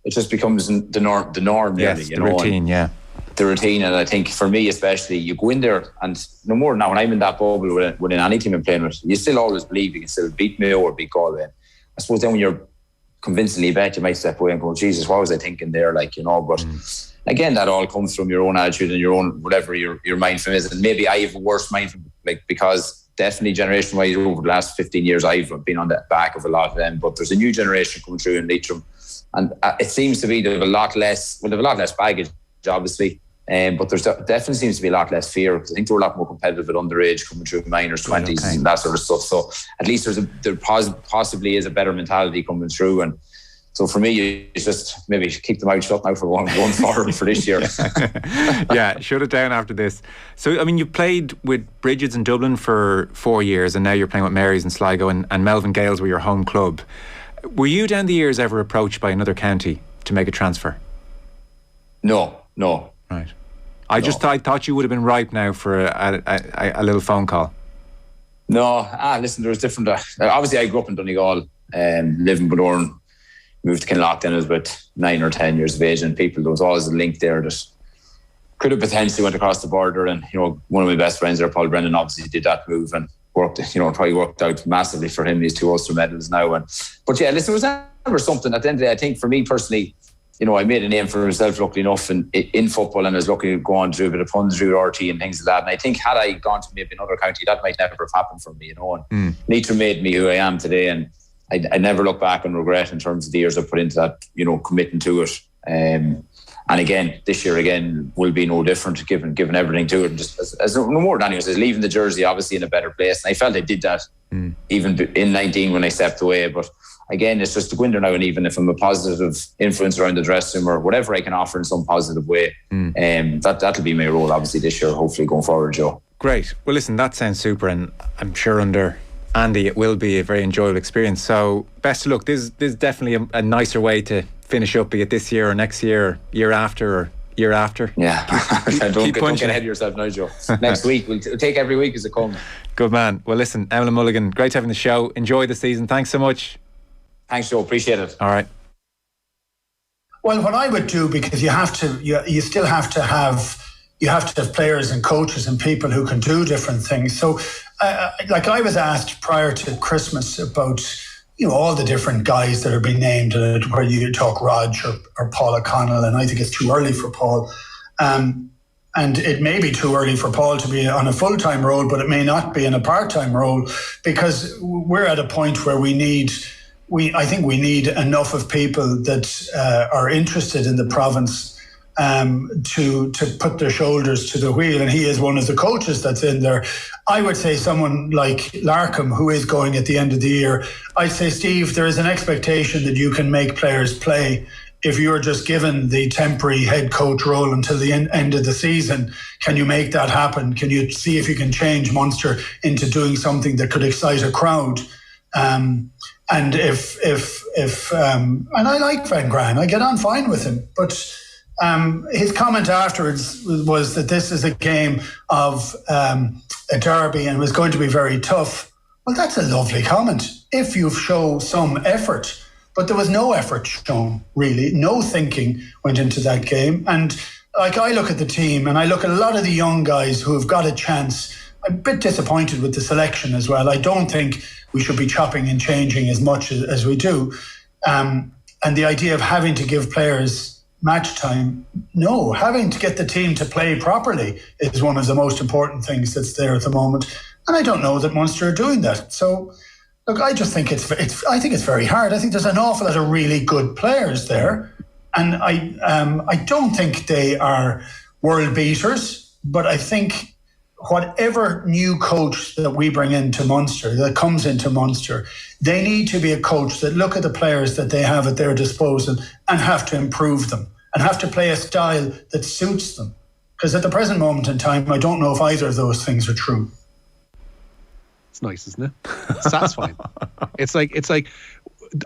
it just becomes the norm. Yes, the routine, yeah. The routine, and I think for me especially, you go in there, and no more now, when I'm in that bubble within any team I'm playing with, you still always believe you can still beat Mayo or beat Galway. I suppose then when you're convincingly bet, you might step away and go, Jesus, what was I thinking there? But again, that all comes from your own attitude and your own, whatever your mind frame is. And maybe I have a worse mind frame, because definitely generation wise over the last 15 years, I've been on the back of a lot of them. But there's a new generation coming through in Leitrim, and it seems to be they have a lot less baggage, obviously. But there's definitely seems to be a lot less fear, because I think they're a lot more competitive at underage, coming through minors, 20s, and that sort of stuff. So at least there possibly is a better mentality coming through. And so for me, it's just maybe keep them out shut now for going forward for this year. Yeah, shut it down after this. So, I mean, you played with Bridget's in Dublin for 4 years, and now you're playing with Mary's in Sligo, and Melvin Gales were your home club. Were you down the years ever approached by another county to make a transfer? No. Right. I thought you would have been ripe now for a little phone call. No. Listen, there was different. Obviously, I grew up in Donegal, lived in Bundoran, moved to Kinloch then I was about 9 or 10 years of age, and there was always a link there that could have potentially went across the border. And one of my best friends there, Paul Brennan, obviously did that move and probably worked out massively for him. He's 2 Ulster medals now. But yeah, listen, it was never something. At the end of the day, I think for me personally, I made a name for myself, luckily enough, in football, and I was lucky to go on to do a bit of punditry, RT and things like that. And I think had I gone to maybe another county, that might never have happened for me, And Leitrim made me who I am today, and I never look back and regret in terms of the years I put into that, committing to it. And again, this year again will be no different, given everything to it. And just as no more than anyways, leaving the jersey obviously in a better place. And I felt I did that even in 19 when I stepped away. But again, it's just to go in there now, and even if I'm a positive influence around the dressing room or whatever I can offer in some positive way, that'll be my role obviously this year, hopefully going forward, Joe. Great. Well, listen, that sounds super, and I'm sure under Andy it will be a very enjoyable experience. So best of luck. This is definitely a nicer way to finish up, be it this year or next year or year after. Yeah. Don't get ahead of yourself now, Joe. Next week, we'll take every week as it comes. Good man. Well, listen, Emlyn Mulligan, great having the show. Enjoy the season. Thanks so much. Thanks, Joe. Appreciate it. All right. Well, what I would do, because you still have to have players and coaches and people who can do different things. So, I was asked prior to Christmas about, all the different guys that are being named, where you talk Rog or Paul O'Connell, and I think it's too early for Paul. And it may be too early for Paul to be on a full-time role, but it may not be in a part-time role, because we're at a point where I think we need enough of people that are interested in the province to put their shoulders to the wheel, and he is one of the coaches that's in there. I would say someone like Larkham, who is going at the end of the year, I'd say, Steve, there is an expectation that you can make players play. If you're just given the temporary head coach role until the end of the season, can you make that happen? Can you see if you can change Munster into doing something that could excite a crowd? And if and I like Van Gran, I get on fine with him, but his comment afterwards was that this is a game of a derby and was going to be very tough. Well, that's a lovely comment if you show some effort, but there was no effort shown, really. No thinking went into that game, and like I look at the team and I look at a lot of the young guys who have got a chance. I'm a bit disappointed with the selection as well. I don't think we should be chopping and changing as much as we do. And the idea of having to give players match time, no, having to get the team to play properly is one of the most important things that's there at the moment. And I don't know that Munster are doing that. So, look, I just think I think it's very hard. I think there's an awful lot of really good players there. And I don't think they are world beaters, but I think whatever new coach that we bring into Munster, that comes into Munster, they need to be a coach that look at the players that they have at their disposal and have to improve them and have to play a style that suits them. Because at the present moment in time, I don't know if either of those things are true. It's nice, isn't it? It's satisfying. It's like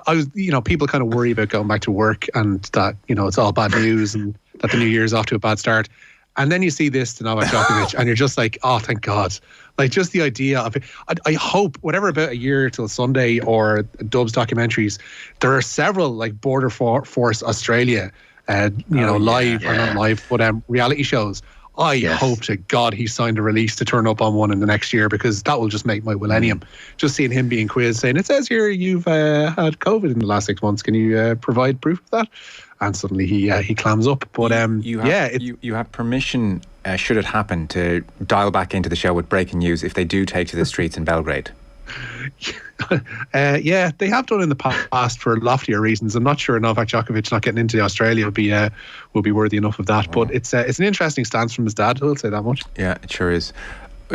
I was, people kind of worry about going back to work and that, it's all bad news and that the new year's off to a bad start. And then you see this to Novak Djokovic and you're just like, oh, thank God. Like, just the idea of it. I hope, whatever about a year till Sunday or Dubs documentaries, there are several like Border Force Australia, live or not live, but reality shows. I hope to God he signed a release to turn up on one in the next year, because that will just make my millennium. Just seeing him being quizzed saying, it says here you've had COVID in the last 6 months. Can you provide proof of that? And suddenly he clams up. But you have permission, should it happen, to dial back into the show with breaking news if they do take to the streets in Belgrade. They have done in the past for loftier reasons. I'm not sure Novak Djokovic not getting into Australia will be worthy enough of that. But it's an interesting stance from his dad, I'll say that much. Yeah, it sure is.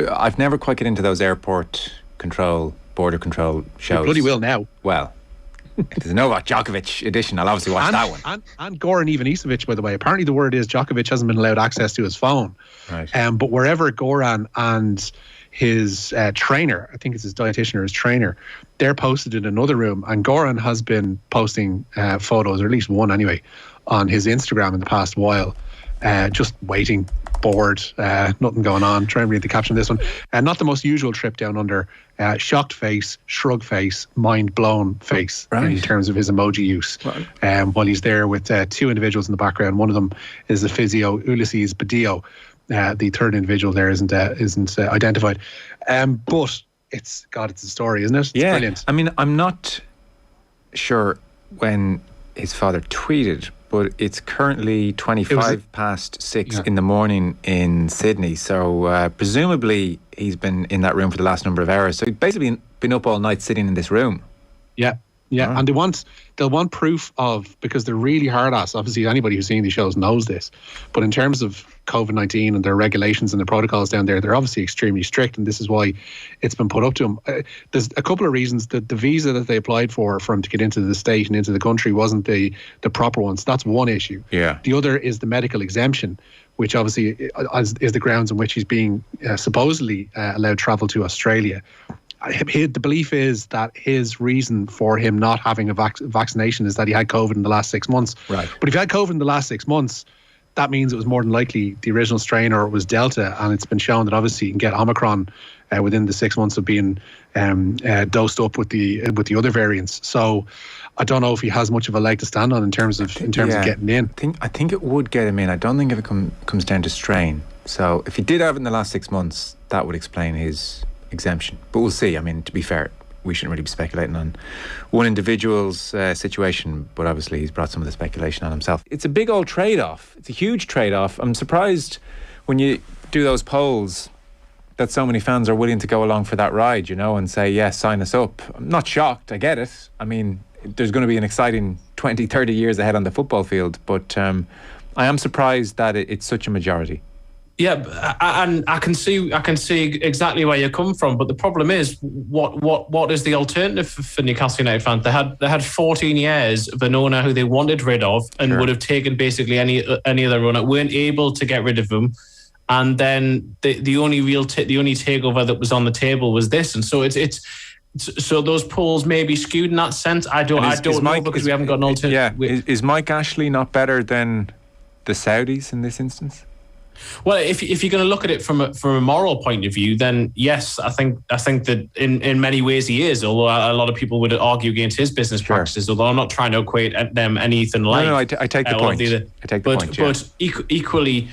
I've never quite get into those airport control, border control shows. You bloody will now. Well, if there's a Novak Djokovic edition, I'll obviously watch that one. And Goran Ivanisevic, by the way. Apparently the word is Djokovic hasn't been allowed access to his phone. Right. But wherever Goran and his trainer, I think it's his dietitian or his trainer, they're posted in another room, and Goran has been posting photos, or at least one anyway, on his Instagram in the past while, just waiting, bored, nothing going on. Try and read the caption of this one. Not the most usual trip down under. Shocked face, shrug face, mind blown face, right, in terms of his emoji use. Right. While he's there with two individuals in the background. One of them is the physio Ulysses Badillo. The third individual there isn't identified, but it's a story, isn't it? It's brilliant. I mean, I'm not sure when his father tweeted, but it's currently 25 past 6 in the morning in Sydney. So presumably he's been in that room for the last number of hours. So he's basically been up all night sitting in this room. Yeah. Yeah, and they'll want proof of, because they're really hard ass. Obviously, anybody who's seen these shows knows this. But in terms of COVID-19 and their regulations and the protocols down there, they're obviously extremely strict, and this is why it's been put up to them. There's a couple of reasons that the visa that they applied for him to get into the state and into the country wasn't the proper one. So that's one issue. Yeah. The other is the medical exemption, which obviously is the grounds on which he's being supposedly allowed travel to Australia. The belief is that his reason for him not having a vaccination is that he had COVID in the last 6 months. Right. But if he had COVID in the last 6 months, that means it was more than likely the original strain, or it was Delta, and it's been shown that obviously you can get Omicron within the 6 months of being dosed up with the other variants. So I don't know if he has much of a leg to stand on in terms of getting in. I think it would get him in. I don't think if it comes down to strain. So if he did have it in the last 6 months, that would explain his exemption. But we'll see. I mean, to be fair, we shouldn't really be speculating on one individual's situation, but obviously he's brought some of the speculation on himself. It's a big old trade-off. It's a huge trade-off. I'm surprised when you do those polls that so many fans are willing to go along for that ride, and say, yes, sign us up. I'm not shocked. I get it. I mean, there's going to be an exciting 20, 30 years ahead on the football field, but I am surprised that it's such a majority. Yeah, and I can see exactly where you come from, but the problem is, what is the alternative for Newcastle United fans? They had 14 years of an owner who they wanted rid of and would have taken basically any other owner, weren't able to get rid of him, and then the only takeover that was on the table was this, and so it's so those polls may be skewed in that sense. I don't know, because we haven't got an alternative. Yeah, is Mike Ashley not better than the Saudis in this instance? Well, if you're going to look at it from a moral point of view, then yes, I think that in many ways he is. Although a lot of people would argue against his business practices. Although I'm not trying to equate them anything like. No, I take the point. I take the point. Yeah. But equally,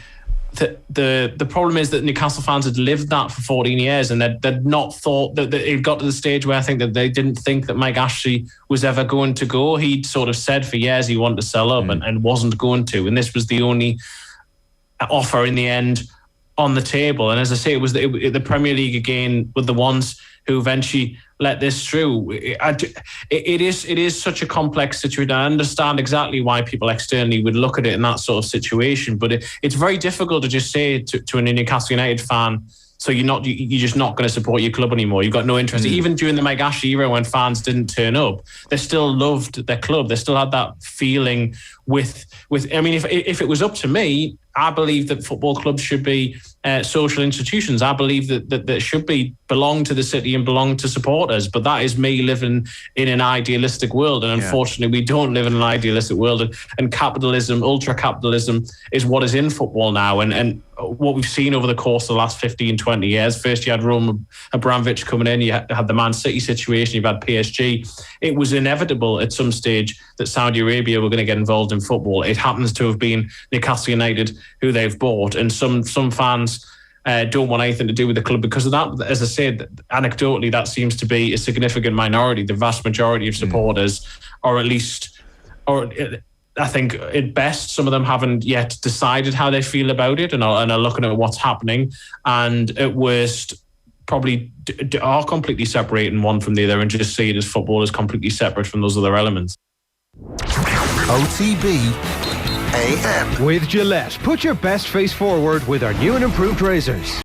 the problem is that Newcastle fans had lived that for 14 years, and they'd not thought that it got to the stage where I think that they didn't think that Mike Ashley was ever going to go. He'd sort of said for years he wanted to sell up and wasn't going to, and this was the only offer in the end on the table. And as I say, it was the Premier League again with the ones who eventually let this through. It is such a complex situation. I understand exactly why people externally would look at it in that sort of situation, but it's very difficult to just say to a Newcastle United fan, so you're just not going to support your club anymore. You've got no interest. Even during the Mike Ashley era, when fans didn't turn up, they still loved their club. They still had that feeling with. I mean, if it was up to me, I believe that football clubs should be social institutions. I believe that should belong to the city and belong to supporters. But that is me living in an idealistic world, and unfortunately, we don't live in an idealistic world. And capitalism, ultra capitalism, is what is in football now. And what we've seen over the course of the last 15, 20 years. First, you had Roman Abramovich coming in. You had the Man City situation. You've had PSG. It was inevitable at some stage that Saudi Arabia were going to get involved in football. It happens to have been Newcastle United who they've bought, and some fans don't want anything to do with the club because of that. As I said, anecdotally, that seems to be a significant minority. The vast majority of supporters, or at least, I think at best, some of them haven't yet decided how they feel about it and are looking at what's happening, and at worst probably are completely separating one from the other and just see it as football as completely separate from those other elements. OTB AM. With Gillette, put your best face forward with our new and improved razors.